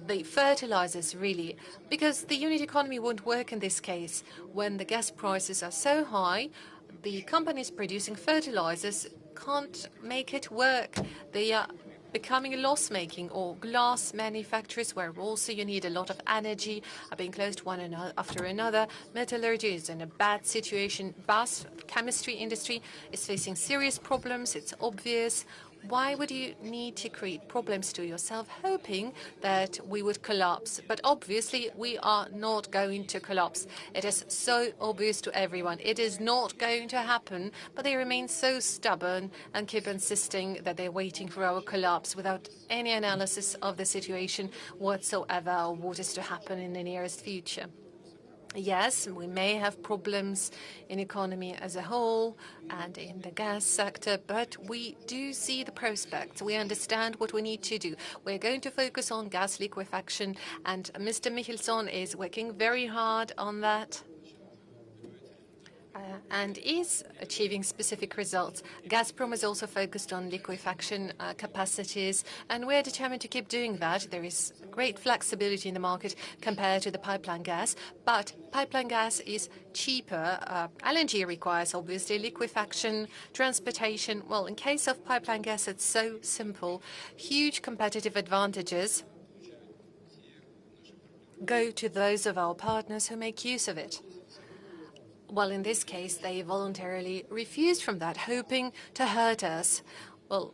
the fertilizers, really, because the unit economy won't work in this case. When the gas prices are so high, the companies producing fertilizers can't make it work. They are becoming loss-making, or glass manufacturers, where also you need a lot of energy, are being closed one after another. Metallurgy is in a bad situation. Chemistry industry is facing serious problems. It's obvious. Why would you need to create problems to yourself, hoping that we would collapse? But obviously, we are not going to collapse. It is so obvious to everyone. It is not going to happen, but they remain so stubborn and keep insisting that they're waiting for our collapse without any analysis of the situation whatsoever, or what is to happen in the nearest future. Yes, we may have problems in economy as a whole and in the gas sector, but we do see the prospects. We understand what we need to do. We're going to focus on gas liquefaction, and Mr. Michelson is working very hard on that and is achieving specific results. Gazprom is also focused on liquefaction capacities, and we're determined to keep doing that. There is great flexibility in the market compared to the pipeline gas, but pipeline gas is cheaper. LNG requires, obviously, liquefaction, transportation. Well, in case of pipeline gas, it's so simple. Huge competitive advantages go to those of our partners who make use of it. Well, in this case, they voluntarily refused from that, hoping to hurt us. Well,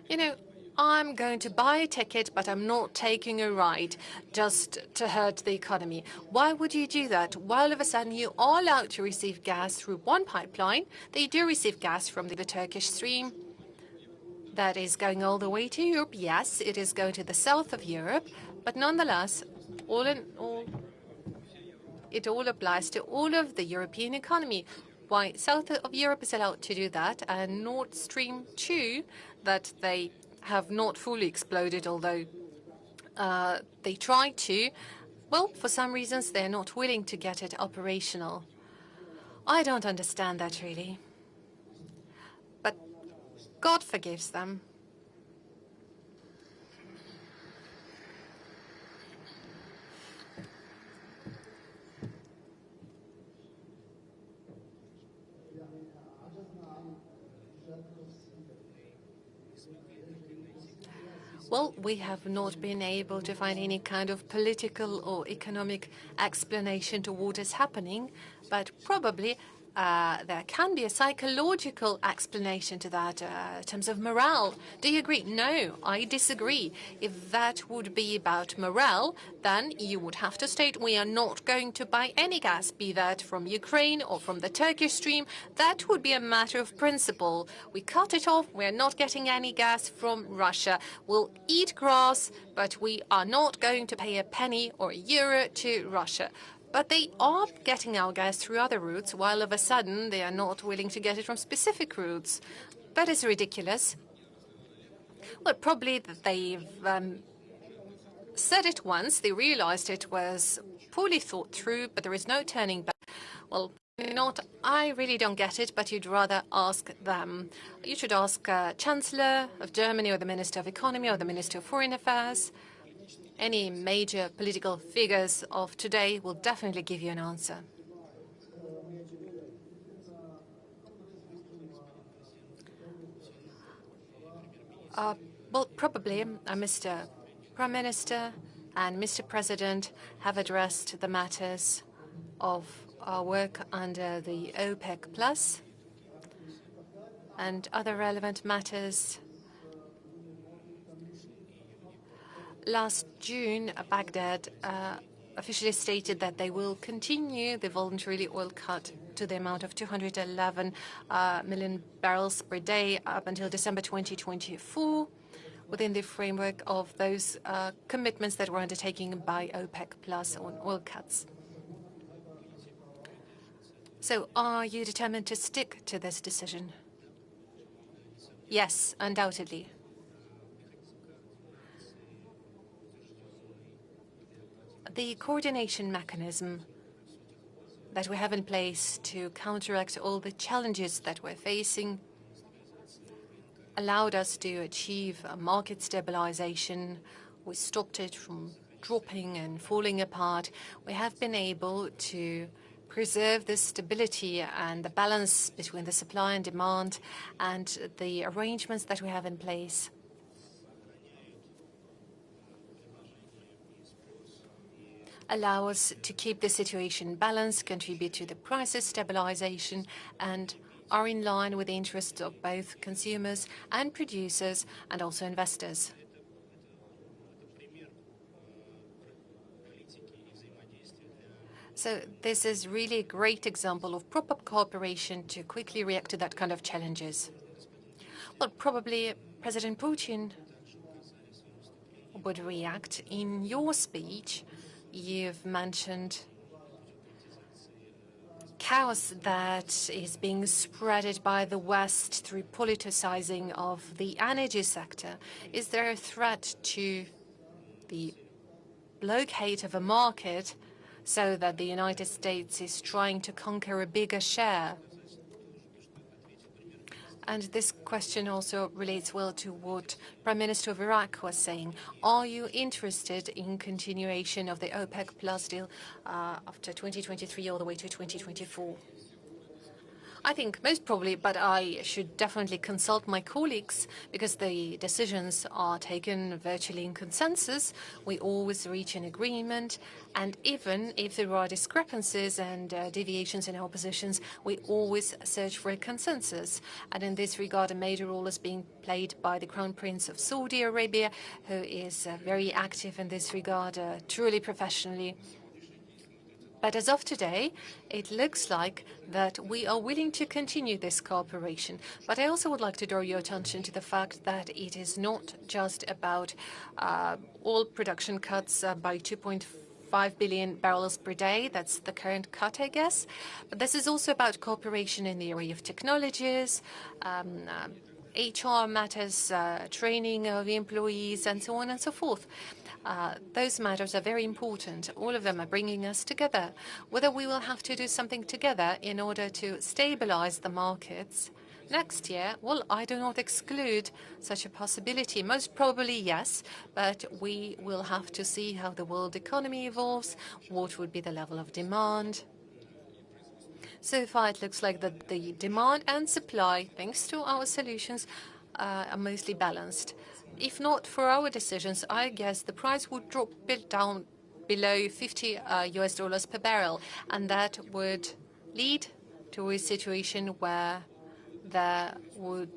you know, I'm going to buy a ticket, but I'm not taking a ride just to hurt the economy. Why would you do that? While all of a sudden you are allowed to receive gas through one pipeline. They do receive gas from the Turkish stream that is going all the way to Europe. Yes, it is going to the south of Europe, but nonetheless, all in all, it all applies to all of the European economy. Why south of Europe is allowed to do that, and Nord Stream 2, that they have not fully exploded, although they tried to, well, for some reasons they're not willing to get it operational. I don't understand that, really. But God forgives them. Well, we have not been able to find any kind of political or economic explanation to what is happening, but probably there can be a psychological explanation to that in terms of morale. Do you agree? No, I disagree. If that would be about morale, then you would have to state we are not going to buy any gas, be that from Ukraine or from the Turkish stream. That would be a matter of principle. We cut it off. We're not getting any gas from Russia. We'll eat grass, but we are not going to pay a penny or a euro to Russia. But they are getting our gas through other routes, while all of a sudden they are not willing to get it from specific routes. That is ridiculous. Well, probably that they've said it once, they realized it was poorly thought through, but there is no turning back. Well, not, I really don't get it, but you'd rather ask them. You should ask Chancellor of Germany or the Minister of Economy or the Minister of Foreign Affairs. Any major political figures of today will definitely give you an answer. Well, probably Mr. Prime Minister and Mr. President have addressed the matters of our work under the OPEC Plus and other relevant matters. Last June, Baghdad officially stated that they will continue the voluntary oil cut to the amount of 211 million barrels per day up until December 2024, within the framework of those commitments that were undertaken by OPEC Plus on oil cuts. So are you determined to stick to this decision? Yes, undoubtedly. The coordination mechanism that we have in place to counteract all the challenges that we're facing allowed us to achieve a market stabilization. We stopped it from dropping and falling apart. We have been able to preserve the stability and the balance between the supply and demand, and the arrangements that we have in place allow us to keep the situation balanced, contribute to the prices stabilization, and are in line with the interests of both consumers and producers and also investors. So this is really a great example of proper cooperation to quickly react to that kind of challenges. Well, probably President Putin would react. In your speech, you've mentioned chaos that is being spreaded by the West through politicizing of the energy sector. Is there a threat to the blockade of a market so that the United States is trying to conquer a bigger share? And this question also relates well to what Prime Minister of Iraq was saying. Are you interested in continuation of the OPEC Plus deal after 2023 all the way to 2024? I think most probably, but I should definitely consult my colleagues because the decisions are taken virtually in consensus. We always reach an agreement, and even if there are discrepancies and deviations in our positions, we always search for a consensus. And in this regard, a major role is being played by the Crown Prince of Saudi Arabia, who is very active in this regard, truly professionally. But as of today, it looks like that we are willing to continue this cooperation. But I also would like to draw your attention to the fact that it is not just about oil production cuts by 2.5 billion barrels per day. That's the current cut, I guess. But this is also about cooperation in the area of technologies, HR matters, training of employees, and so on and so forth. Those matters are very important. All of them are bringing us together. Whether we will have to do something together in order to stabilize the markets next year, well, I do not exclude such a possibility. Most probably, yes, but we will have to see how the world economy evolves, what would be the level of demand. So far, it looks like that the demand and supply, thanks to our solutions, are mostly balanced. If not for our decisions, I guess the price would drop down below $50 per barrel, and that would lead to a situation where there would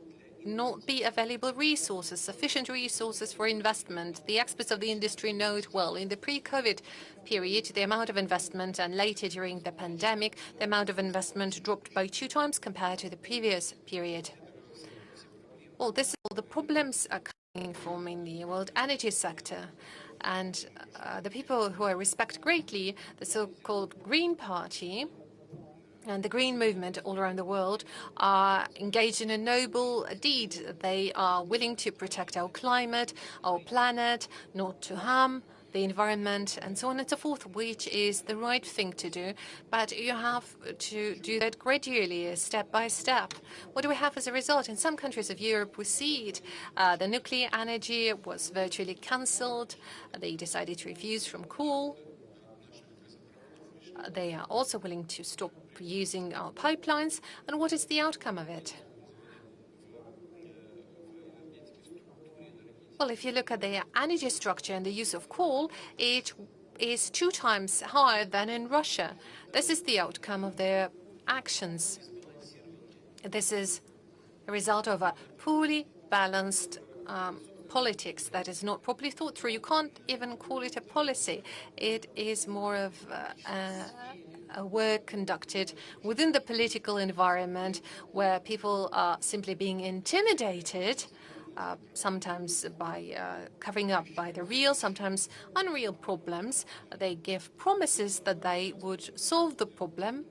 not be available resources, sufficient resources for investment. The experts of the industry know it well. In the pre-COVID period, the amount of investment, and later during the pandemic, the amount of investment dropped by 2 times compared to the previous period. Well, this is all the problems are coming from in the world energy sector. And the people who I respect greatly, the so-called Green Party, and the Green movement all around the world are engaged in a noble deed. They are willing to protect our climate, our planet, not to harm the environment, and so on and so forth, which is the right thing to do. But you have to do that gradually, step by step. What do we have as a result? In some countries of Europe, we see it. The nuclear energy was virtually cancelled. They decided to refuse from coal. They are also willing to stop using our pipelines. And what is the outcome of it? Well, if you look at the energy structure and the use of coal, it is 2 times higher than in Russia. This is the outcome of their actions. This is a result of a poorly balanced politics that is not properly thought through. You can't even call it a policy. It is more of a work conducted within the political environment where people are simply being intimidated, sometimes by covering up by the real, sometimes unreal problems. They give promises that they would solve the problem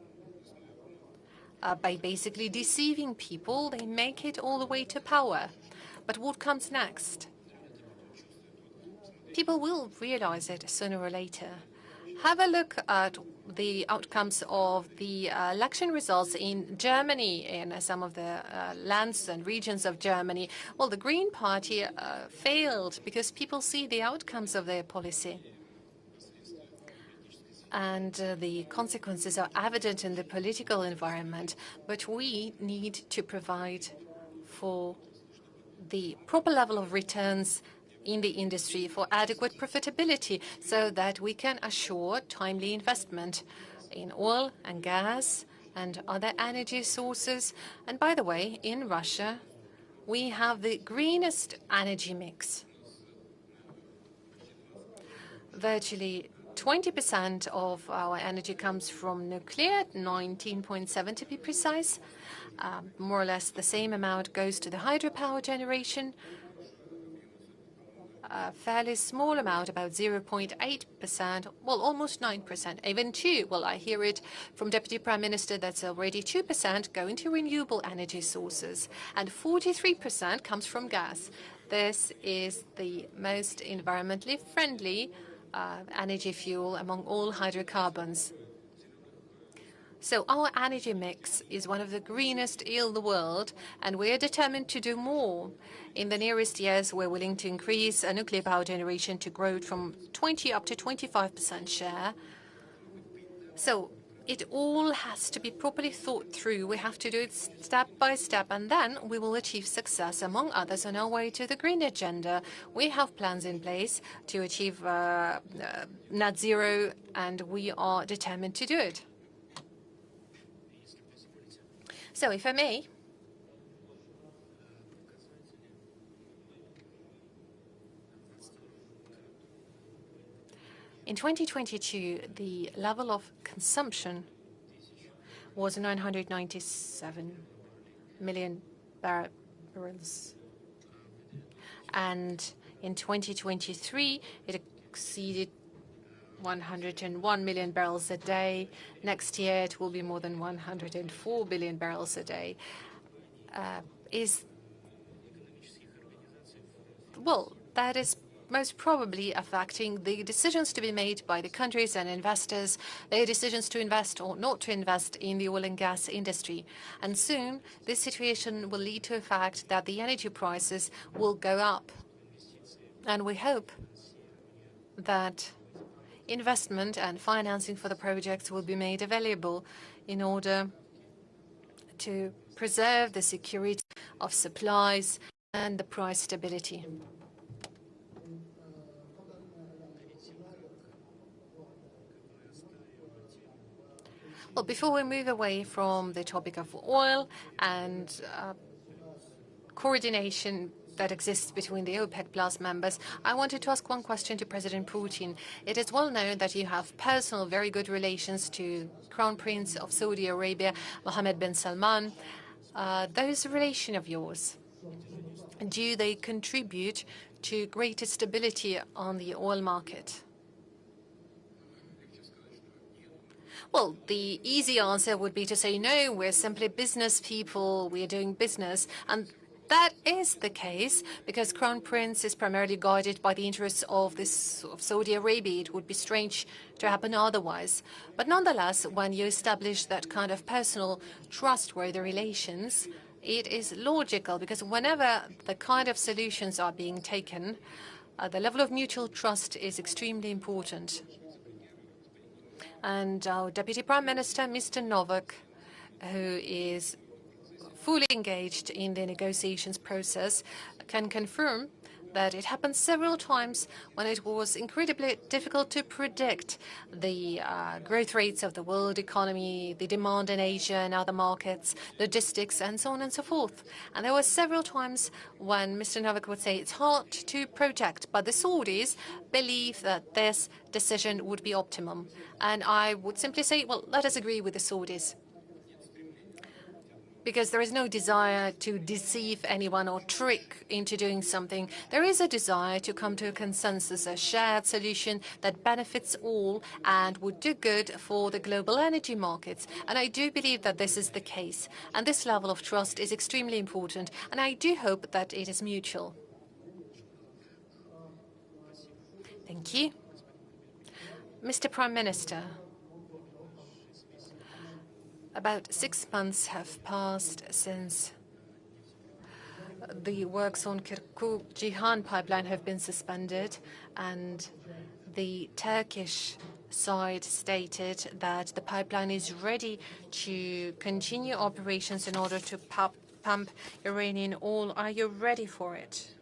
by basically deceiving people. They make it all the way to power. But what comes next? People will realize it sooner or later. Have a look at the outcomes of the election results in Germany, in some of the lands and regions of Germany. Well, the Green Party failed because people see the outcomes of their policy. And the consequences are evident in the political environment. But we need to provide for the proper level of returns in the industry, for adequate profitability, so that we can assure timely investment in oil and gas and other energy sources. And by the way, in Russia, we have the greenest energy mix. Virtually 20% of our energy comes from nuclear, 19.7 to be precise. More or less the same amount goes to the hydropower generation. A fairly small amount, about 0.8%, well, almost 9%, even 2%. Well, I hear it from Deputy Prime Minister that's already 2% going to renewable energy sources, and 43% comes from gas. This is the most environmentally friendly energy fuel among all hydrocarbons. So our energy mix is one of the greenest in the world, and we are determined to do more. In the nearest years, we're willing to increase nuclear power generation to grow it from 20 up to 25% share. So it all has to be properly thought through. We have to do it step by step, and then we will achieve success, among others, on our way to the green agenda. We have plans in place to achieve net zero, and we are determined to do it. So, if I may, in 2022, the level of consumption was 997 million barrels. And in 2023, it exceeded 101 million barrels a day. Next year, it will be more than 104 billion barrels a day. Well, that is most probably affecting the decisions to be made by the countries and investors, their decisions to invest or not to invest in the oil and gas industry. And soon, this situation will lead to the fact that the energy prices will go up. And we hope that investment and financing for the projects will be made available in order to preserve the security of supplies and the price stability. Well, before we move away from the topic of oil and coordination that exists between the OPEC Plus members, I wanted to ask one question to President Putin. It is well known that you have personal, very good relations to Crown Prince of Saudi Arabia, Mohammed bin Salman. Those relations of yours, do they contribute to greater stability on the oil market? Well, the easy answer would be to say no, we're simply business people, we're doing business. And that is the case because Crown Prince is primarily guided by the interests of Saudi Arabia. It would be strange to happen otherwise. But nonetheless, when you establish that kind of personal, trustworthy relations, it is logical because whenever the kind of solutions are being taken, the level of mutual trust is extremely important. And our Deputy Prime Minister, Mr. Novak, who is fully engaged in the negotiations process, can confirm that it happened several times when it was incredibly difficult to predict the growth rates of the world economy, the demand in Asia and other markets, logistics, and so on and so forth. And there were several times when Mr. Novak would say it's hard to project, but the Saudis believe that this decision would be optimum. And I would simply say, well, let us agree with the Saudis, because there is no desire to deceive anyone or trick into doing something. There is a desire to come to a consensus, a shared solution that benefits all and would do good for the global energy markets. And I do believe that this is the case. And this level of trust is extremely important. And I do hope that it is mutual. Thank you. Mr. Prime Minister, about 6 months have passed since the works on Kirkuk-Ceyhan pipeline have been suspended, and the Turkish side stated that the pipeline is ready to continue operations in order to pump Iranian oil. Are you ready for it?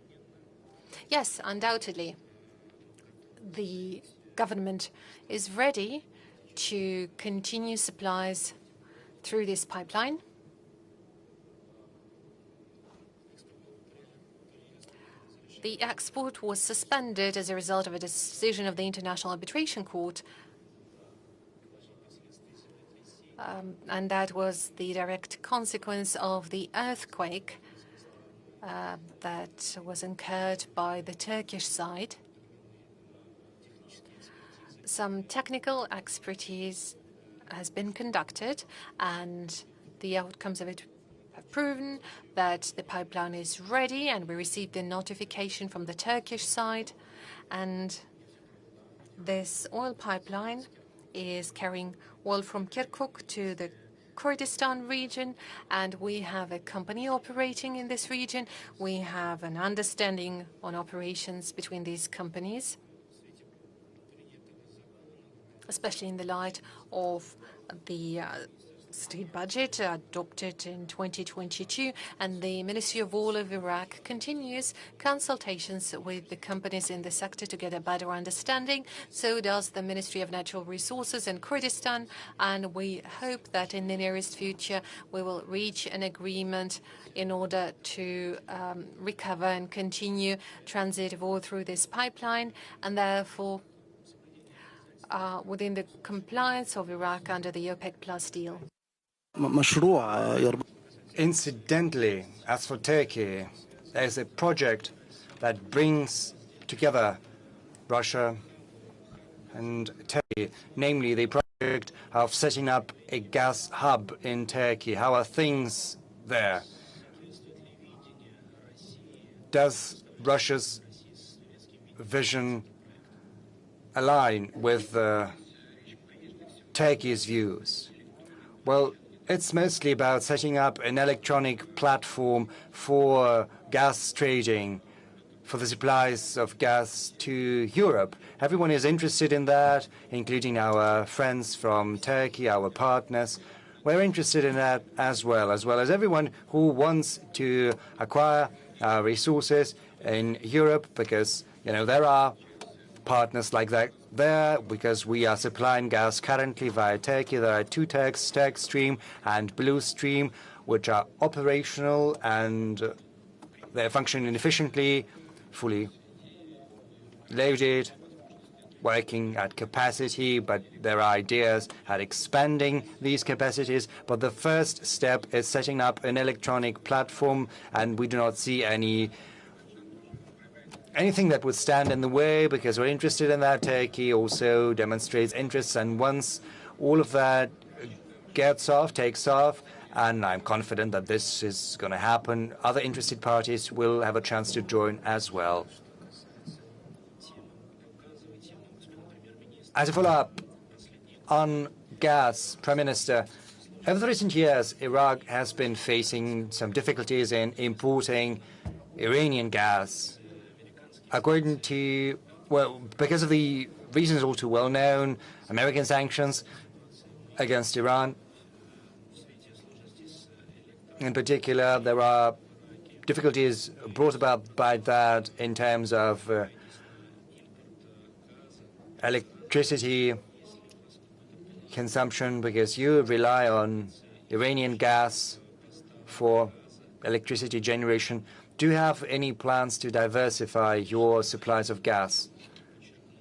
Yes, undoubtedly. The government is ready to continue supplies through this pipeline. The export was suspended as a result of a decision of the International Arbitration Court, and that was the direct consequence of the earthquake that was incurred by the Turkish side. Some technical expertise has been conducted, and the outcomes of it have proven that the pipeline is ready, and we received a notification from the Turkish side. And this oil pipeline is carrying oil from Kirkuk to the Kurdistan region, and we have a company operating in this region. We have an understanding on operations between these companies, especially in the light of the state budget adopted in 2022, and the Ministry of Oil of Iraq continues consultations with the companies in the sector to get a better understanding. So does the Ministry of Natural Resources in Kurdistan, and we hope that in the nearest future we will reach an agreement in order to recover and continue transit of oil through this pipeline, and therefore within the compliance of Iraq under the OPEC Plus deal. Incidentally, as for Turkey, there is a project that brings together Russia and Turkey, namely the project of setting up a gas hub in Turkey. How are things there? Does Russia's vision align with Turkey's views? Well, it's mostly about setting up an electronic platform for gas trading, for the supplies of gas to Europe. Everyone is interested in that, including our friends from Turkey, our partners. We're interested in that as well as everyone who wants to acquire resources in Europe, because, you know, there are partners like that there because we are supplying gas currently via Turkey. There are two Turks, Turk Stream and Blue Stream, which are operational and they're functioning efficiently, fully loaded, working at capacity, but there are ideas at expanding these capacities. But the first step is setting up an electronic platform, and we do not see anything that would stand in the way because we're interested in that. Turkey also demonstrates interest, and once all of that takes off, and I'm confident that this is going to happen, other interested parties will have a chance to join as well. As a follow-up on gas, Prime Minister, over the recent years, Iraq has been facing some difficulties in importing Iranian gas. According to, well, because of the reasons all too well known, American sanctions against Iran. In particular, there are difficulties brought about by that in terms of electricity consumption, because you rely on Iranian gas for electricity generation. Do you have any plans to diversify your supplies of gas,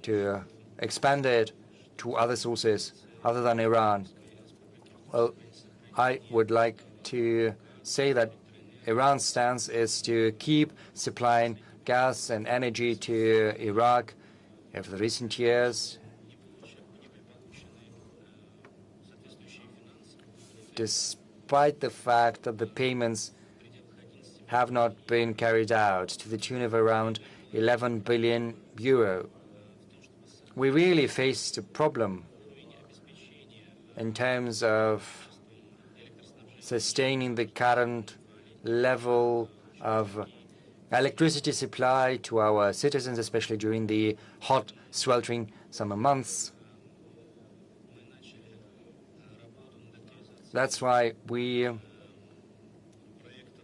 to expand it to other sources other than Iran? Well, I would like to say that Iran's stance is to keep supplying gas and energy to Iraq. Over the recent years, despite the fact that the payments have not been carried out to the tune of around 11 billion euro, we really faced a problem in terms of sustaining the current level of electricity supply to our citizens, especially during the hot, sweltering summer months. That's why we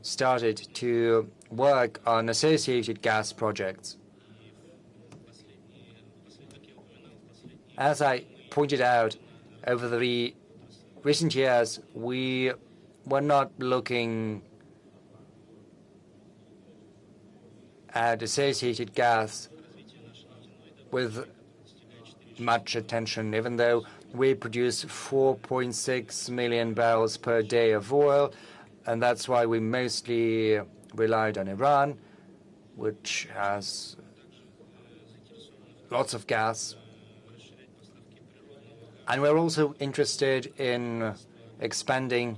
started to work on associated gas projects. As I pointed out, over the recent years, we were not looking at associated gas with much attention, even though we produce 4.6 million barrels per day of oil, and that's why we mostly relied on Iran, which has lots of gas. And we're also interested in expanding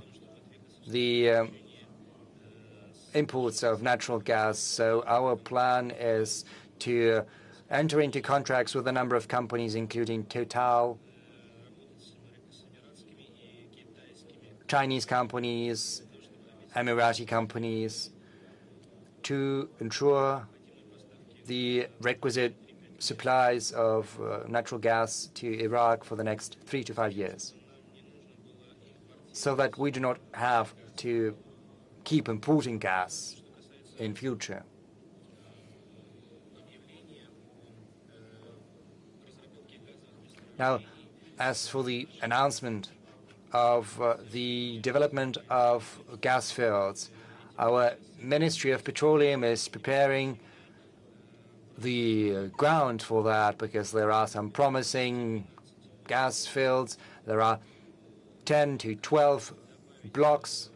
the imports of natural gas. So our plan is to enter into contracts with a number of companies, including Total, Chinese companies, Emirati companies, to ensure the requisite supplies of natural gas to Iraq for the next 3 to 5 years, so that we do not have to keep importing gas in future. Now, as for the announcement of the development of gas fields, our Ministry of Petroleum is preparing the ground for that, because there are some promising gas fields. There are 10 to 12 blocks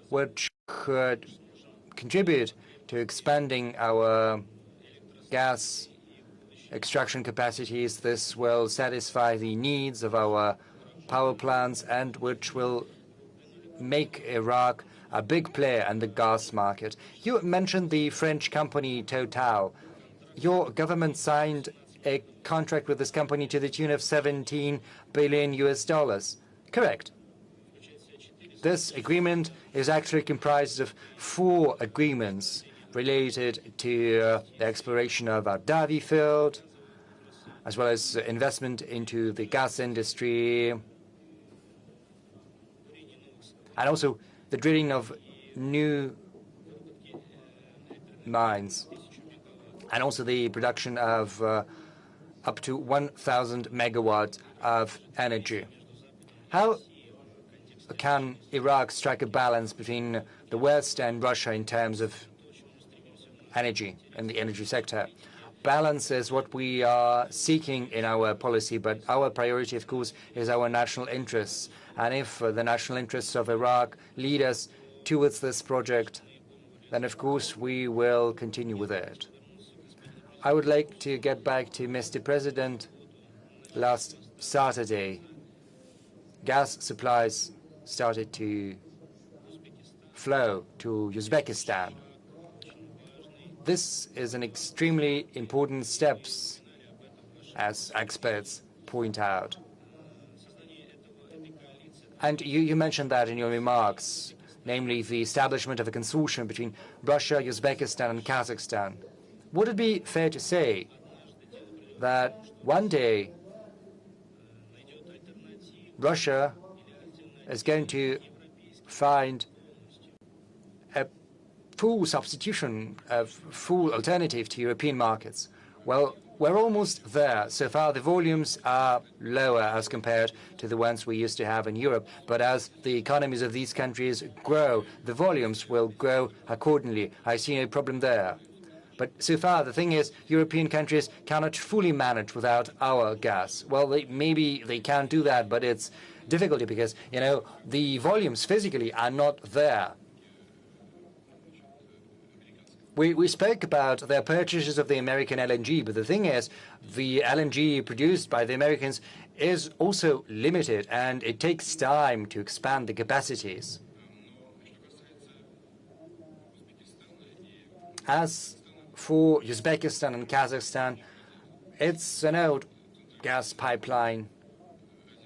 which could contribute to expanding our gas extraction capacities. This will satisfy the needs of our power plants and which will make Iraq a big player in the gas market. You mentioned the French company Total. Your government signed a contract with this company to the tune of $17 billion US. Correct. This agreement is actually comprised of 4 agreements related to the exploration of Ardavi field, as well as investment into the gas industry, and also the drilling of new mines, and also the production of up to 1,000 megawatts of energy. How can Iraq strike a balance between the West and Russia in terms of energy and the energy sector? Balance is what we are seeking in our policy, but our priority, of course, is our national interests. And if the national interests of Iraq lead us towards this project, then of course we will continue with it. I would like to get back to Mr. President. Last Saturday, gas supplies started to flow to Uzbekistan. This is an extremely important step, as experts point out. And you mentioned that in your remarks, namely the establishment of a consortium between Russia, Uzbekistan, and Kazakhstan. Would it be fair to say that one day Russia is going to find a full substitution, a full alternative to European markets? Well, we're almost there. So far, the volumes are lower as compared to the ones we used to have in Europe. But as the economies of these countries grow, the volumes will grow accordingly. I see no problem there. But so far, the thing is, European countries cannot fully manage without our gas. Well, maybe they can do that, but it's difficult because, you know, the volumes physically are not there. We spoke about their purchases of the American LNG, but the thing is, the LNG produced by the Americans is also limited, and it takes time to expand the capacities. As for Uzbekistan and Kazakhstan, it's an old gas pipeline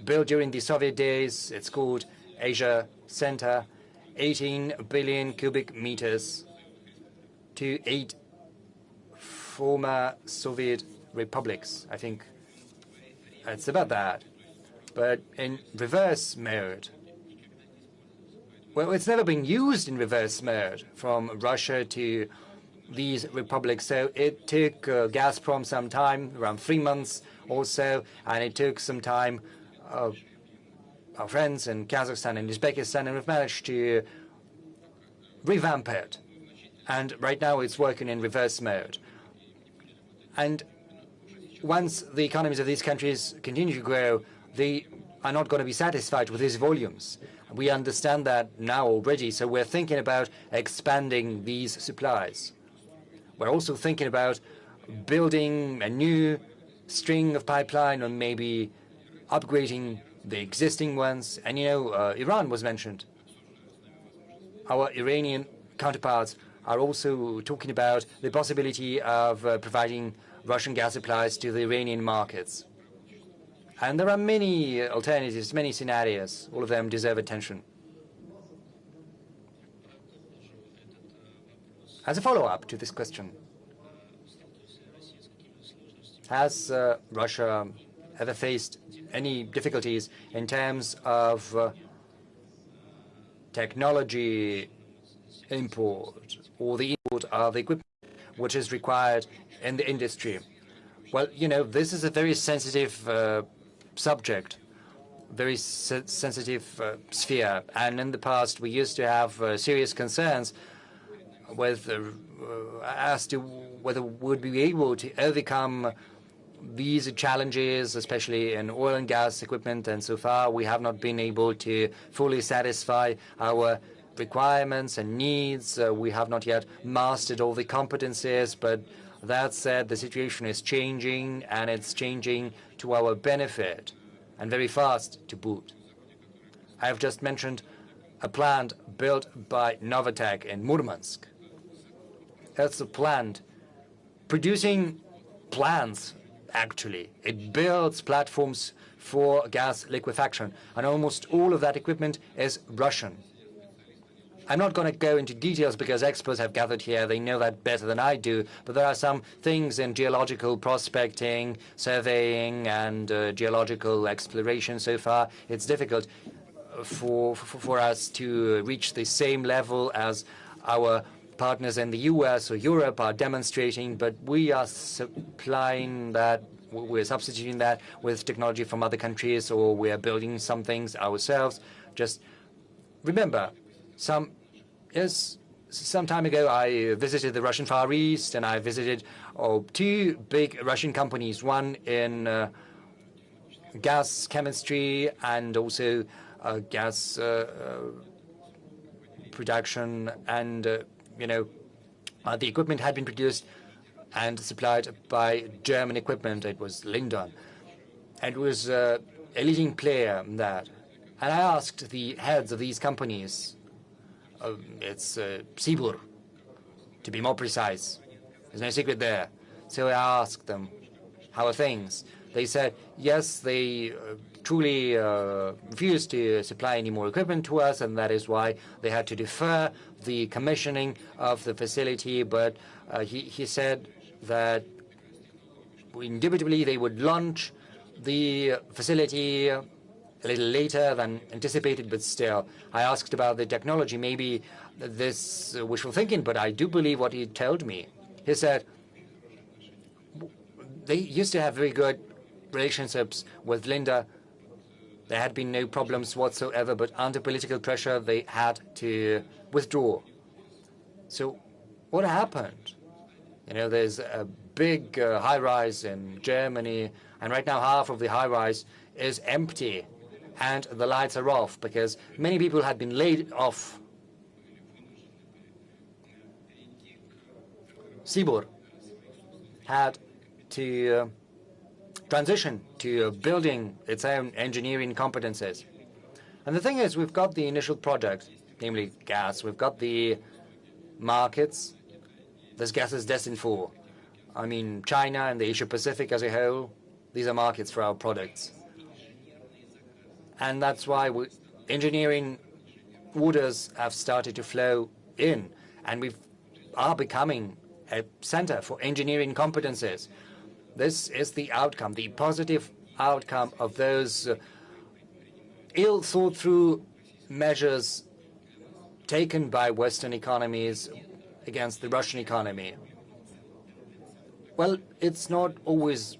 built during the Soviet days. It's called Asia Center, 18 billion cubic meters to 8 former Soviet republics. I think it's about that. But in reverse mode, well, it's never been used in reverse mode from Russia to these republics. So it took Gazprom some time, around 3 months or so, and it took some time our friends in Kazakhstan and Uzbekistan, and we've managed to revamp it. And right now it's working in reverse mode. And once the economies of these countries continue to grow, they are not going to be satisfied with these volumes. We understand that now already, so we're thinking about expanding these supplies. We're also thinking about building a new string of pipeline or maybe upgrading the existing ones. And, you know, Iran was mentioned. Our Iranian counterparts are also talking about the possibility of providing Russian gas supplies to the Iranian markets. And there are many alternatives, many scenarios. All of them deserve attention. As a follow-up to this question, has Russia ever faced any difficulties in terms of technology import or the import of the equipment which is required in the industry? Well, you know, this is a very sensitive subject, very sensitive sphere. And in the past, we used to have serious concerns with as to whether we would be able to overcome these challenges, especially in oil and gas equipment. And so far, we have not been able to fully satisfy our requirements and needs. We have not yet mastered all the competencies, but that said, the situation is changing, and it's changing to our benefit, and very fast to boot. I have just mentioned a plant built by Novatek in Murmansk. It's a plant producing plants, actually. It builds platforms for gas liquefaction, and almost all of that equipment is Russian. I'm not going to go into details because experts have gathered here. They know that better than I do. But there are some things in geological prospecting, surveying, and geological exploration so far. It's difficult for us to reach the same level as our partners in the US or Europe are demonstrating, but we are supplying that we're substituting that with technology from other countries, or we're building some things ourselves. Just remember, some time ago I visited the Russian Far East, and I visited two big Russian companies, one in gas chemistry and also gas production, and the equipment had been produced and supplied by German equipment. It was Lindon. It was a leading player in that. And I asked the heads of these companies, it's Sibur, to be more precise. There's no secret there. So I asked them, how are things? They said, yes, they truly refused to supply any more equipment to us, and that is why they had to defer the commissioning of the facility. But he said that indubitably they would launch the facility a little later than anticipated, but still. I asked about the technology, maybe this wishful thinking, but I do believe what he told me. He said they used to have very good relationships with Linda. There had been no problems whatsoever, but under political pressure they had to withdraw. So what happened? There's a big high-rise in Germany, and right now half of the high-rise is empty, and the lights are off because many people had been laid off. Sibur had to transition to building its own engineering competences. And the thing is, we've got the initial project, namely gas. We've got the markets this gas is destined for. I mean, China and the Asia-Pacific as a whole, these are markets for our products. And that's why engineering orders have started to flow in, and we are becoming a center for engineering competences. This is the outcome, the positive outcome of those ill-thought-through measures taken by Western economies against the Russian economy. Well, it's not always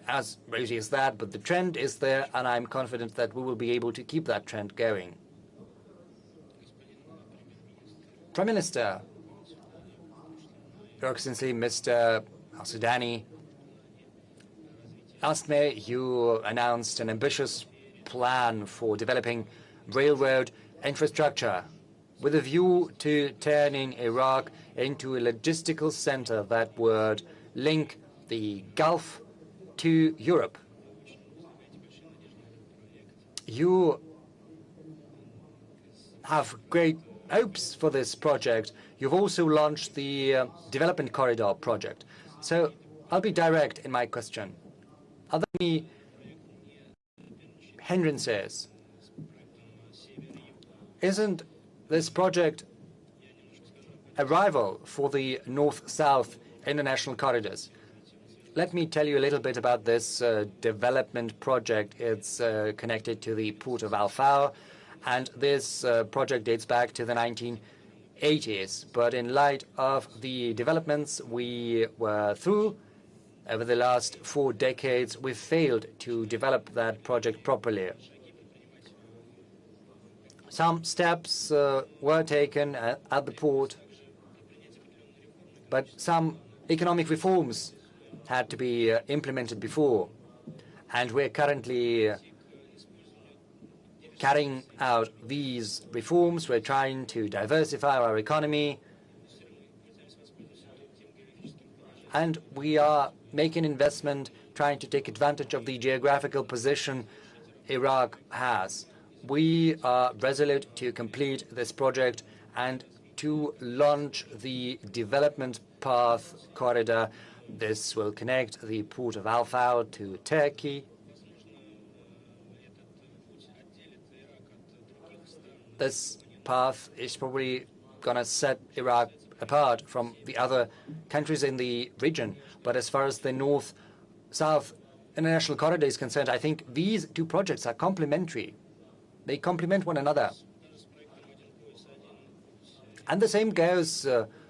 as rosy as that, but the trend is there, and I'm confident that we will be able to keep that trend going. Prime Minister, Your Excellency Mr. Al-Sudani, last May you announced an ambitious plan for developing railroad infrastructure with a view to turning Iraq into a logistical center that would link the Gulf to Europe. You have great hopes for this project. You've also launched the Development Corridor project. So I'll be direct in my question. Are there any hindrances? Isn't this project a rival for the North-South international corridors? Let me tell you a little bit about this development project. It's connected to the port of Al-Faw, and this project dates back to the 1980s. But in light of the developments we were through over the last 4 decades, we failed to develop that project properly. Some steps were taken at the port, but some economic reforms had to be implemented before, and we're currently carrying out these reforms. We're trying to diversify our economy, and we are making investment, trying to take advantage of the geographical position Iraq has. We are resolute to complete this project and to launch the development path corridor. This will connect the port of Al-Faw to Turkey. This path is probably going to set Iraq apart from the other countries in the region. But as far as the North-South international corridor is concerned, I think these two projects are complementary. They complement one another. And the same goes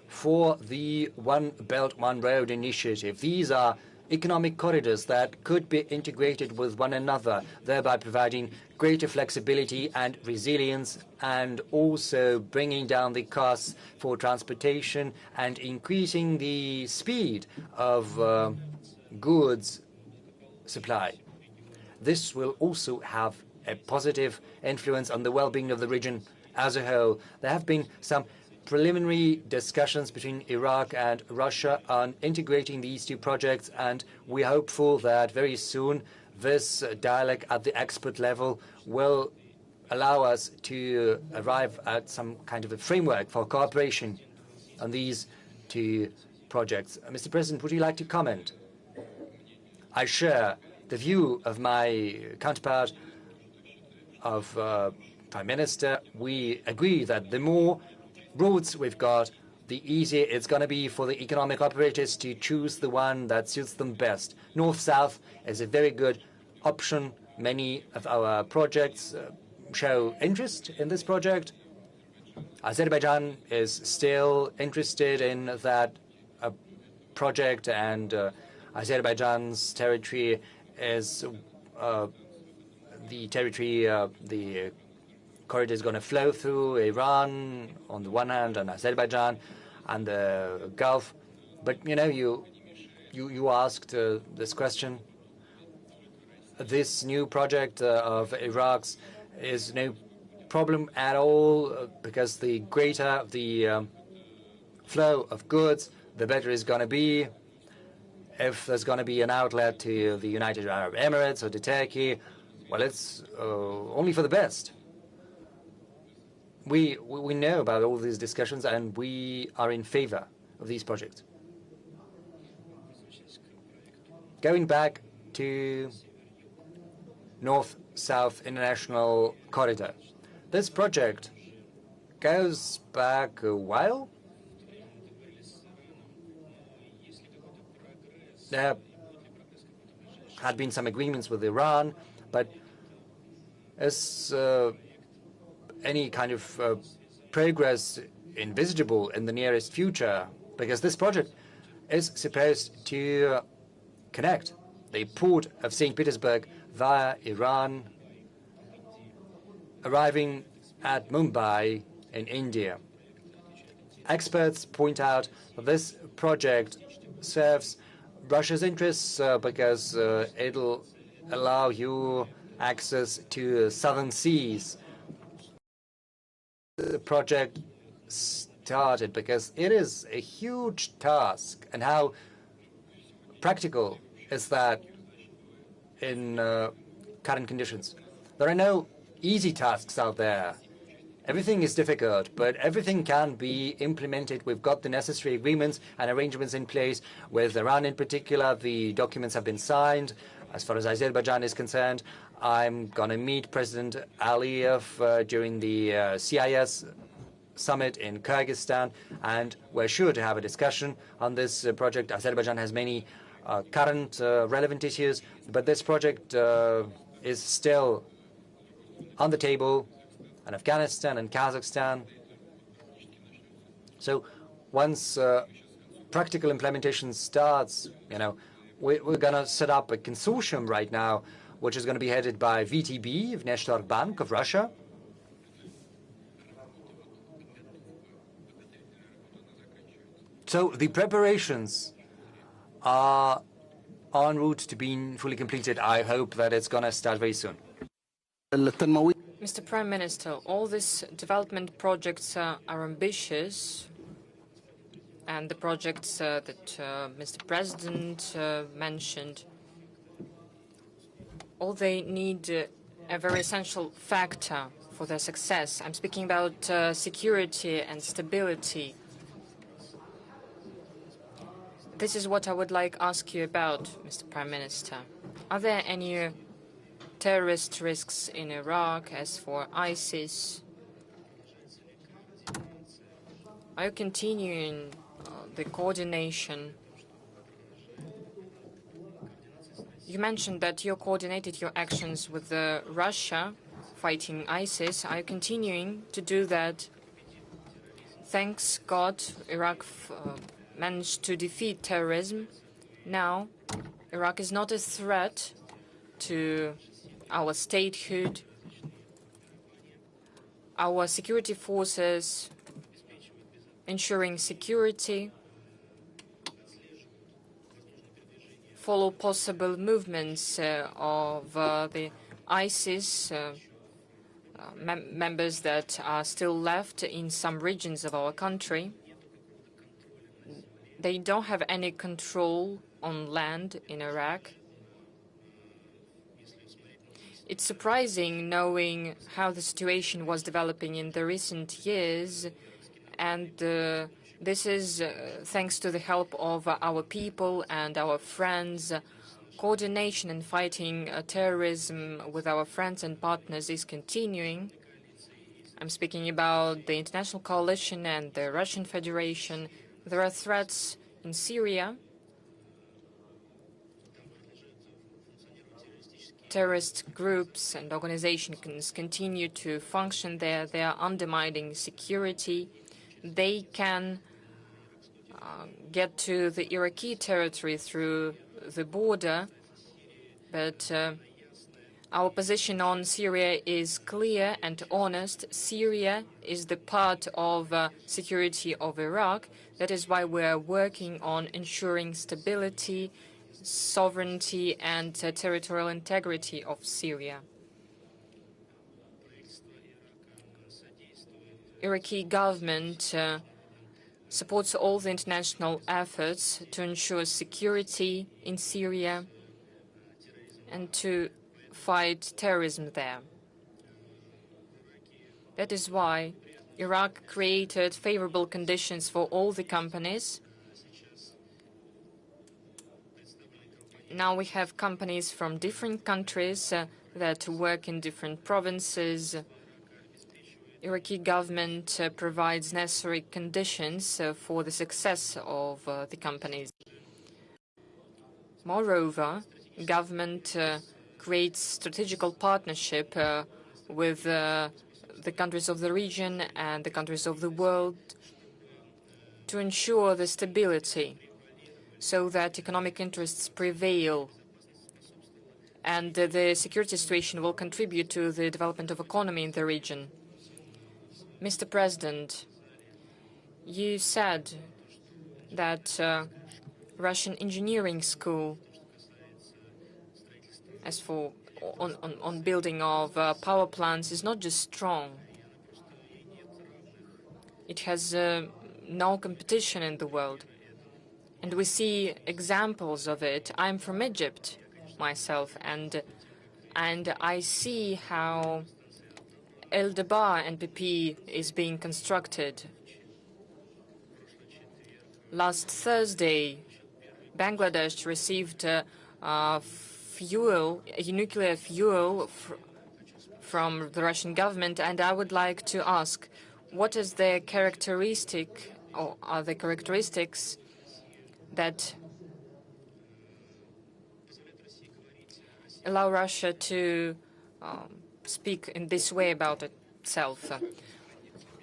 for the One Belt, One Road initiative. These are economic corridors that could be integrated with one another, thereby providing greater flexibility and resilience, and also bringing down the costs for transportation and increasing the speed of goods supply. This will also have a positive influence on the well-being of the region as a whole. There have been some preliminary discussions between Iraq and Russia on integrating these two projects, and we are hopeful that very soon this dialogue at the expert level will allow us to arrive at some kind of a framework for cooperation on these two projects. Mr. President, would you like to comment? I share the view of my counterpart of Prime Minister. We agree that the more routes we've got, the easier it's going to be for the economic operators to choose the one that suits them best. North-South is a very good option. Many of our projects show interest in this project. Azerbaijan is still interested in that project, and Azerbaijan's territory is the territory the corridor is going to flow through Iran on the one hand, and Azerbaijan and the Gulf. But you know, you asked this question. This new project of Iraq's is no problem at all, because the greater the flow of goods, the better it's going to be. If there's going to be an outlet to the United Arab Emirates or to Turkey, well, it's only for the best. We know about all these discussions, and we are in favor of these projects. Going back to North-South International Corridor, this project goes back a while. There had been some agreements with Iran, but as any kind of progress envisageable in the nearest future, because this project is supposed to connect the port of St. Petersburg via Iran, arriving at Mumbai in India. Experts point out that this project serves Russia's interests because it'll allow you access to southern seas. The project started because it is a huge task, and how practical is that in current conditions? There are no easy tasks out there. Everything is difficult, but everything can be implemented. We've got the necessary agreements and arrangements in place. With Iran in particular, the documents have been signed. As far as Azerbaijan is concerned, I'm going to meet President Aliyev during the CIS summit in Kyrgyzstan, and we're sure to have a discussion on this project. Azerbaijan has many current relevant issues, but this project is still on the table, and Afghanistan and Kazakhstan. So once practical implementation starts, you know, we're going to set up a consortium right now, which is going to be headed by VTB, Vneshtorg Bank of Russia. So the preparations are en route to being fully completed. I hope that it's going to start very soon. Mr. Prime Minister, all these development projects are ambitious, and the projects that Mr. President mentioned, all they need a very essential factor for their success. I'm speaking about security and stability. This is what I would like to ask you about, Mr. Prime Minister. Are there any terrorist risks in Iraq? As for ISIS, are you continuing the coordination? You mentioned that you coordinated your actions with Russia fighting ISIS. Are you continuing to do that? Thanks God, Iraq managed to defeat terrorism. Now Iraq is not a threat to our statehood. Our security forces ensuring security follow possible movements of the ISIS members that are still left in some regions of our country. They don't have any control on land in Iraq. It's surprising knowing how the situation was developing in the recent years, and this is thanks to the help of our people and our friends. Coordination in fighting terrorism with our friends and partners is continuing. I'm speaking about the international coalition and the Russian Federation. There are threats in Syria. Terrorist groups and organizations continue to function there. They are undermining security. They can get to the Iraqi territory through the border, but our position on Syria is clear and honest. Syria is the part of security of Iraq. That is why we are working on ensuring stability, sovereignty, and territorial integrity of Syria. Iraqi government supports all the international efforts to ensure security in Syria and to fight terrorism there. That is why Iraq created favorable conditions for all the companies. Now we have companies from different countries that work in different provinces. Iraqi government provides necessary conditions for the success of the companies. Moreover, government creates strategical partnership with the countries of the region and the countries of the world to ensure the stability so that economic interests prevail and the security situation will contribute to the development of economy in the region. Mr. President, you said that Russian engineering school, as for on building of power plants, is not just strong. It has no competition in the world. And we see examples of it. I'm from Egypt myself, and I see how El-Dabar NPP is being constructed. Last Thursday, Bangladesh received nuclear fuel from the Russian government, and I would like to ask, what is the characteristic, or are the characteristics that allow Russia to speak in this way about itself?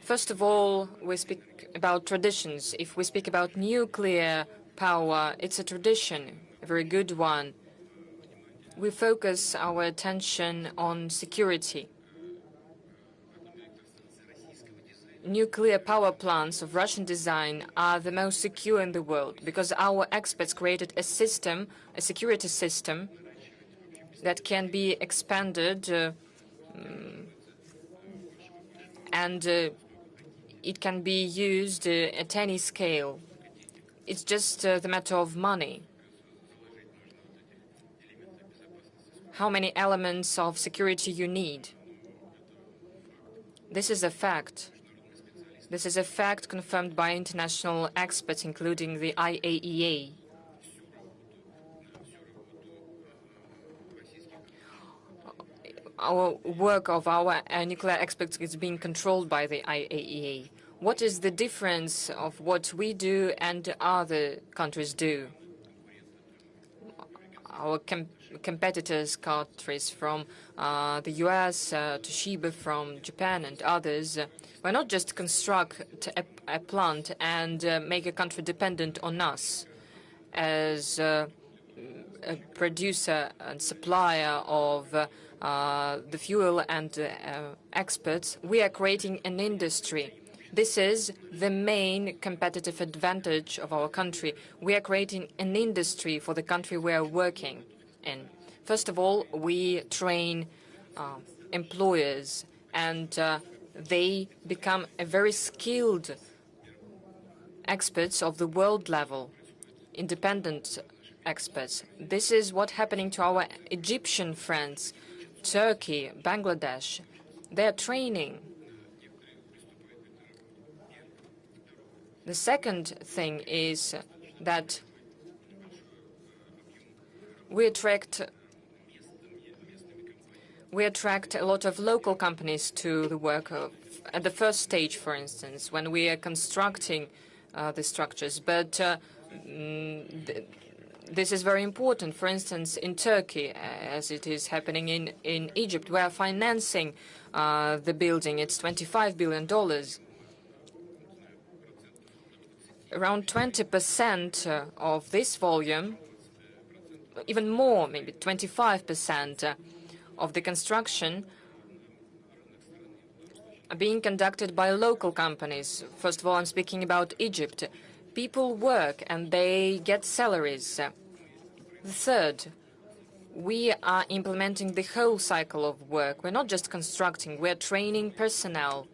First of all, we speak about traditions. If we speak about nuclear power, it's a tradition, a very good one. We focus our attention on security. Nuclear power plants of Russian design are the most secure in the world because our experts created a system, a security system, that can be expanded and it can be used at any scale. It's just the matter of money. How many elements of security you need? This is a fact. This is a fact confirmed by international experts, including the IAEA. Our work of our nuclear experts is being controlled by the IAEA. What is the difference of what we do and other countries do? Our competitors, countries from the US, Toshiba from Japan and others, will not just construct a plant and make a country dependent on us, as producer and supplier of the fuel and exports, we are creating an industry. This is the main competitive advantage of our country. We are creating an industry for the country we are working in. First of all, we train employers, and they become a very skilled experts of the world level, independent experts. This is what's happening to our Egyptian friends, Turkey, Bangladesh. They're training. The second thing is that we attract a lot of local companies to the work at the first stage, for instance, when we are constructing the structures. But this is very important. For instance, in Turkey, as it is happening in Egypt, we are financing the building. It's $25 billion. Around 20% of this volume, even more, maybe 25% of the construction are being conducted by local companies. First of all, I'm speaking about Egypt. People work and they get salaries. The third, we are implementing the whole cycle of work. We're not just constructing, we're training personnel.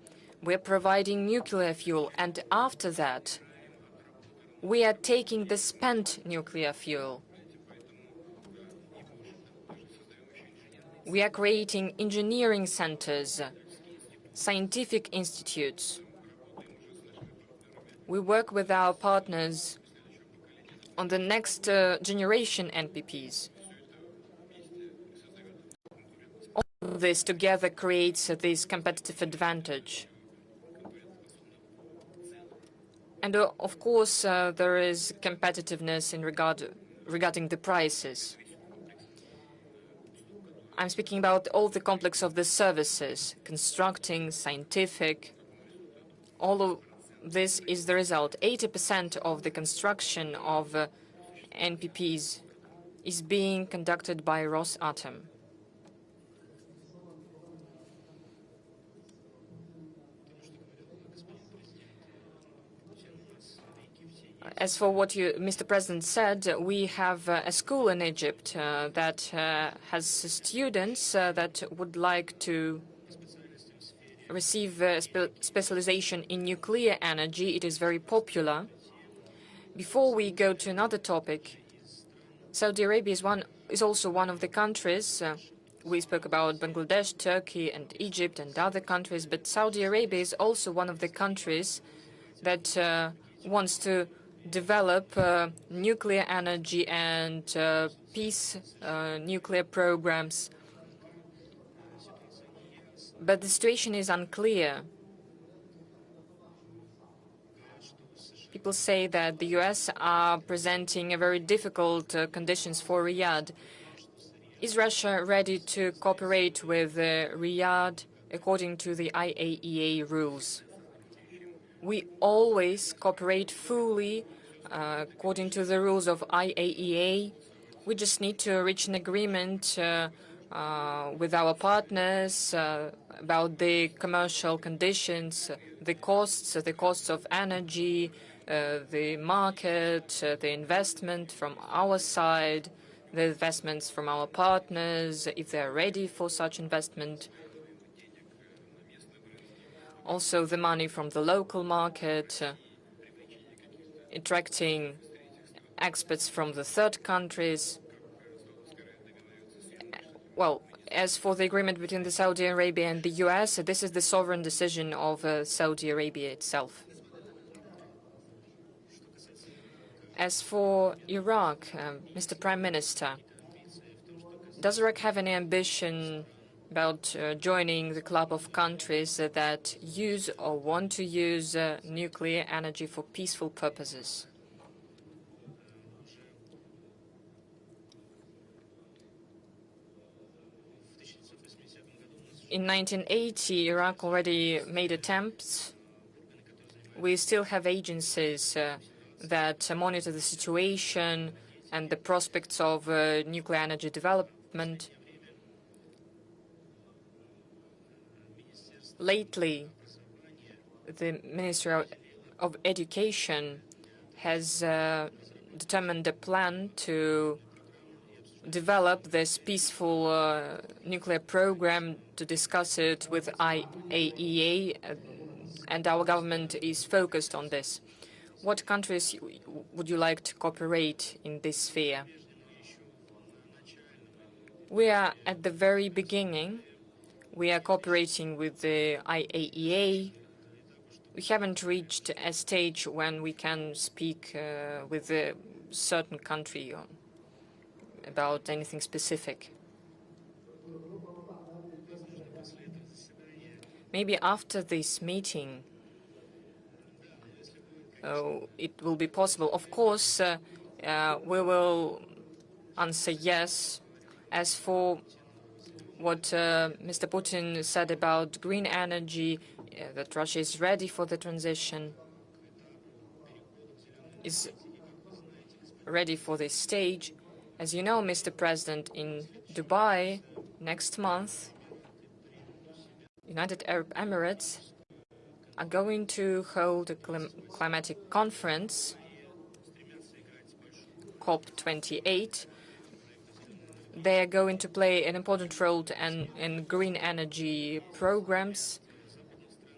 We're providing nuclear fuel, and after that, we are taking the spent nuclear fuel. We are creating engineering centers, scientific institutes. We work with our partners on the next generation NPPs. All of this together creates this competitive advantage. And of course, there is competitiveness regarding the prices. I'm speaking about all the complex of the services, constructing, scientific. All of this is the result. 80% of the construction of NPPs is being conducted by Rosatom. As for what Mr. President said, we have a school in Egypt that has students that would like to receive specialization in nuclear energy. It is very popular. Before we go to another topic, Saudi Arabia is also one of the countries. We spoke about Bangladesh, Turkey, and Egypt, and other countries, but Saudi Arabia is also one of the countries that wants to develop nuclear energy and peace nuclear programs. But the situation is unclear. People say that the US are presenting a very difficult conditions for Riyadh. Is Russia ready to cooperate with Riyadh according to the IAEA rules? We always cooperate fully according to the rules of IAEA. We just need to reach an agreement with our partners about the commercial conditions, the costs of energy, the market, the investment from our side, the investments from our partners, if they're ready for such investment. Also, the money from the local market, attracting experts from the third countries. Well, as for the agreement between the Saudi Arabia and the US, this is the sovereign decision of Saudi Arabia itself. As for Iraq, Mr. Prime Minister, does Iraq have any ambition about joining the club of countries that use or want to use nuclear energy for peaceful purposes? In 1980, Iraq already made attempts. We still have agencies that monitor the situation and the prospects of nuclear energy development. Lately, the Ministry of Education has determined a plan to develop this peaceful nuclear program, to discuss it with IAEA, and our government is focused on this. What countries would you like to cooperate in this sphere? We are at the very beginning. We are cooperating with the IAEA. We haven't reached a stage when we can speak with a certain country about anything specific. Maybe after this meeting, it will be possible. Of course, we will answer yes. As for what Mr. Putin said about green energy, that Russia is ready for the transition, is ready for this stage. As you know, Mr. President, in Dubai next month, United Arab Emirates are going to hold a climatic conference, COP28. They are going to play an important role in green energy programs.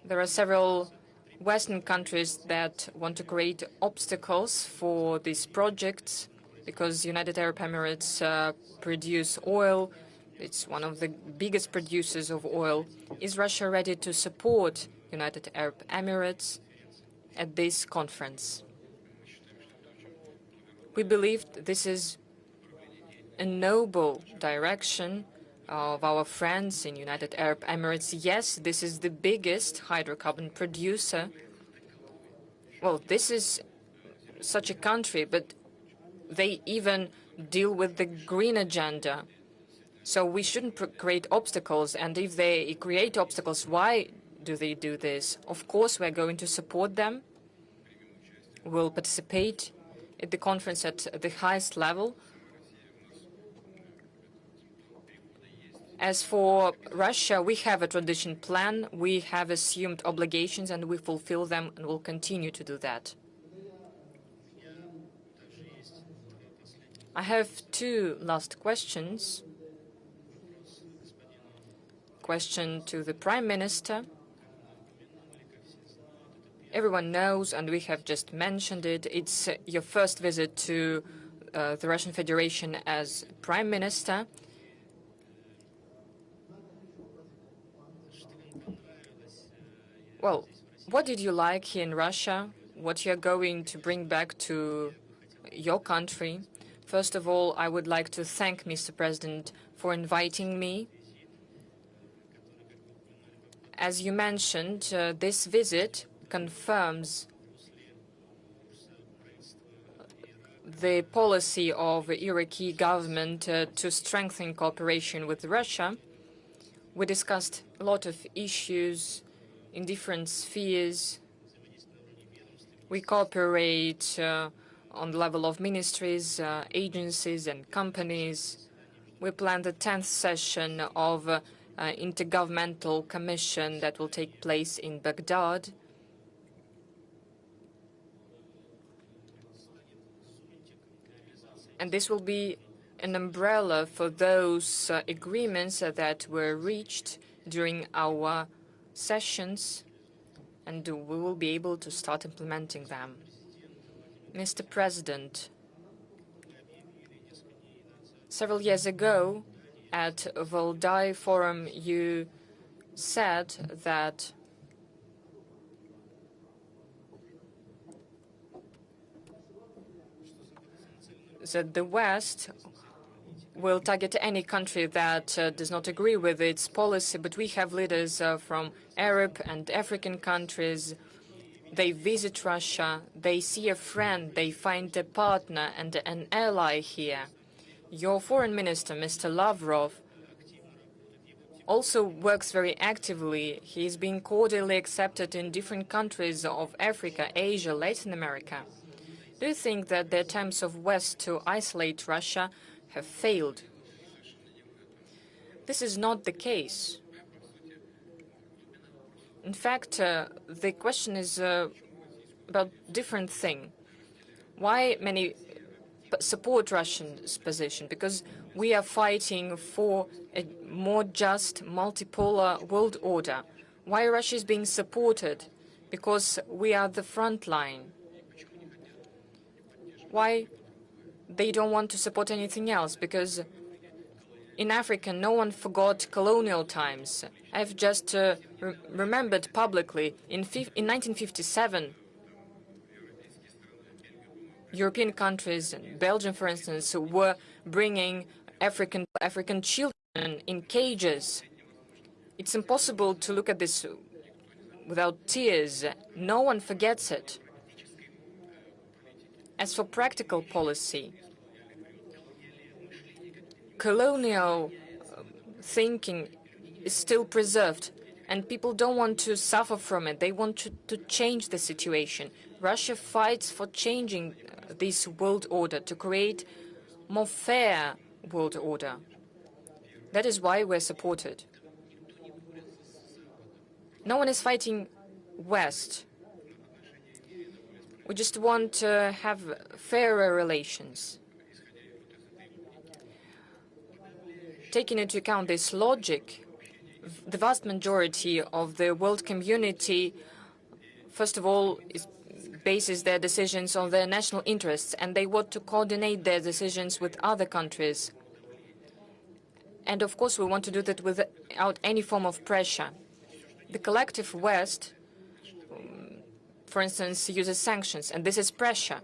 There are several Western countries that want to create obstacles for these projects because United Arab Emirates produce oil. It's one of the biggest producers of oil. Is Russia ready to support United Arab Emirates at this conference? We believe this is a noble direction of our friends in United Arab Emirates. Yes, this is the biggest hydrocarbon producer. Well, this is such a country, but they even deal with the green agenda. So we shouldn't create obstacles. And if they create obstacles, why do they do this? Of course, we're going to support them. We'll participate at the conference at the highest level. As for Russia, we have a transition plan. We have assumed obligations, and we fulfill them, and will continue to do that. I have two last questions. Question to the Prime Minister. Everyone knows, and we have just mentioned it, it's your first visit to the Russian Federation as Prime Minister. Well, what did you like here in Russia? What you're going to bring back to your country? First of all, I would like to thank Mr. President for inviting me. As you mentioned, this visit confirms the policy of the Iraqi government to strengthen cooperation with Russia. We discussed a lot of issues in different spheres. We cooperate on the level of ministries, agencies, and companies. We plan the 10th session of Intergovernmental Commission that will take place in Baghdad. And this will be an umbrella for those agreements that were reached during our sessions, and we will be able to start implementing them. Mr. President, several years ago at Valdai Forum, you said that the West will target any country that does not agree with its policy, but we have leaders from Arab and African countries. They visit Russia, they see a friend, they find a partner and an ally here. Your foreign minister, Mr. Lavrov, also works very actively. He is being cordially accepted in different countries of Africa, Asia, Latin America. Do you think that the attempts of West to isolate Russia have failed? This is not the case. In fact, the question is about different thing. Why many support Russia's position? Because we are fighting for a more just, multipolar world order. Why Russia is being supported? Because we are the front line. Why they don't want to support anything else? Because in Africa, no one forgot colonial times. I've just remembered publicly, in 1957, European countries, Belgium, for instance, were bringing African children in cages. It's impossible to look at this without tears. No one forgets it. As for practical policy, colonial thinking is still preserved, and people don't want to suffer from it. They want to change the situation. Russia fights for changing this world order, to create more fair world order. That is why we're supported. No one is fighting West. We just want to have fairer relations. Taking into account this logic, the vast majority of the world community, first of all, bases their decisions on their national interests, and they want to coordinate their decisions with other countries. And of course, we want to do that without any form of pressure. The collective West, for instance, uses sanctions, and this is pressure.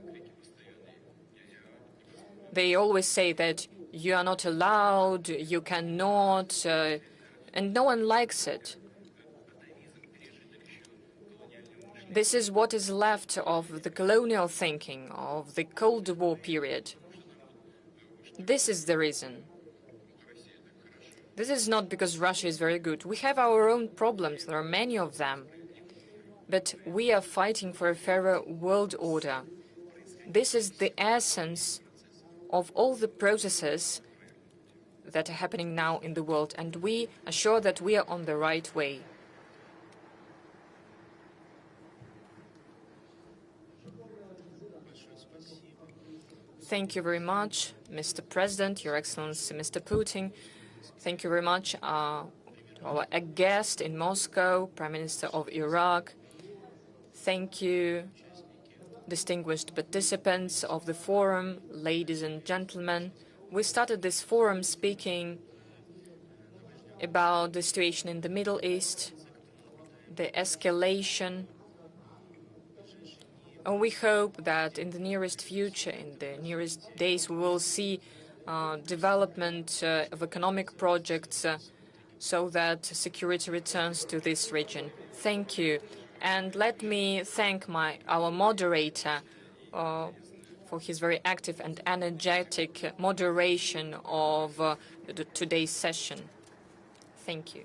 They always say that you are not allowed, you cannot, and no one likes it. This is what is left of the colonial thinking of the Cold War period. This is the reason. This is not because Russia is very good. We have our own problems. There are many of them. But we are fighting for a fairer world order. This is the essence of all the processes that are happening now in the world, and we are sure that we are on the right way. Thank you very much, Mr. President, Your Excellency, Mr. Putin. Thank you very much to our guest in Moscow, Prime Minister of Iraq. Thank you, distinguished participants of the forum, ladies and gentlemen. We started this forum speaking about the situation in the Middle East, the escalation. And we hope that in the nearest future, in the nearest days, we will see development of economic projects so that security returns to this region. Thank you. And let me thank our moderator for his very active and energetic moderation of today's session. Thank you.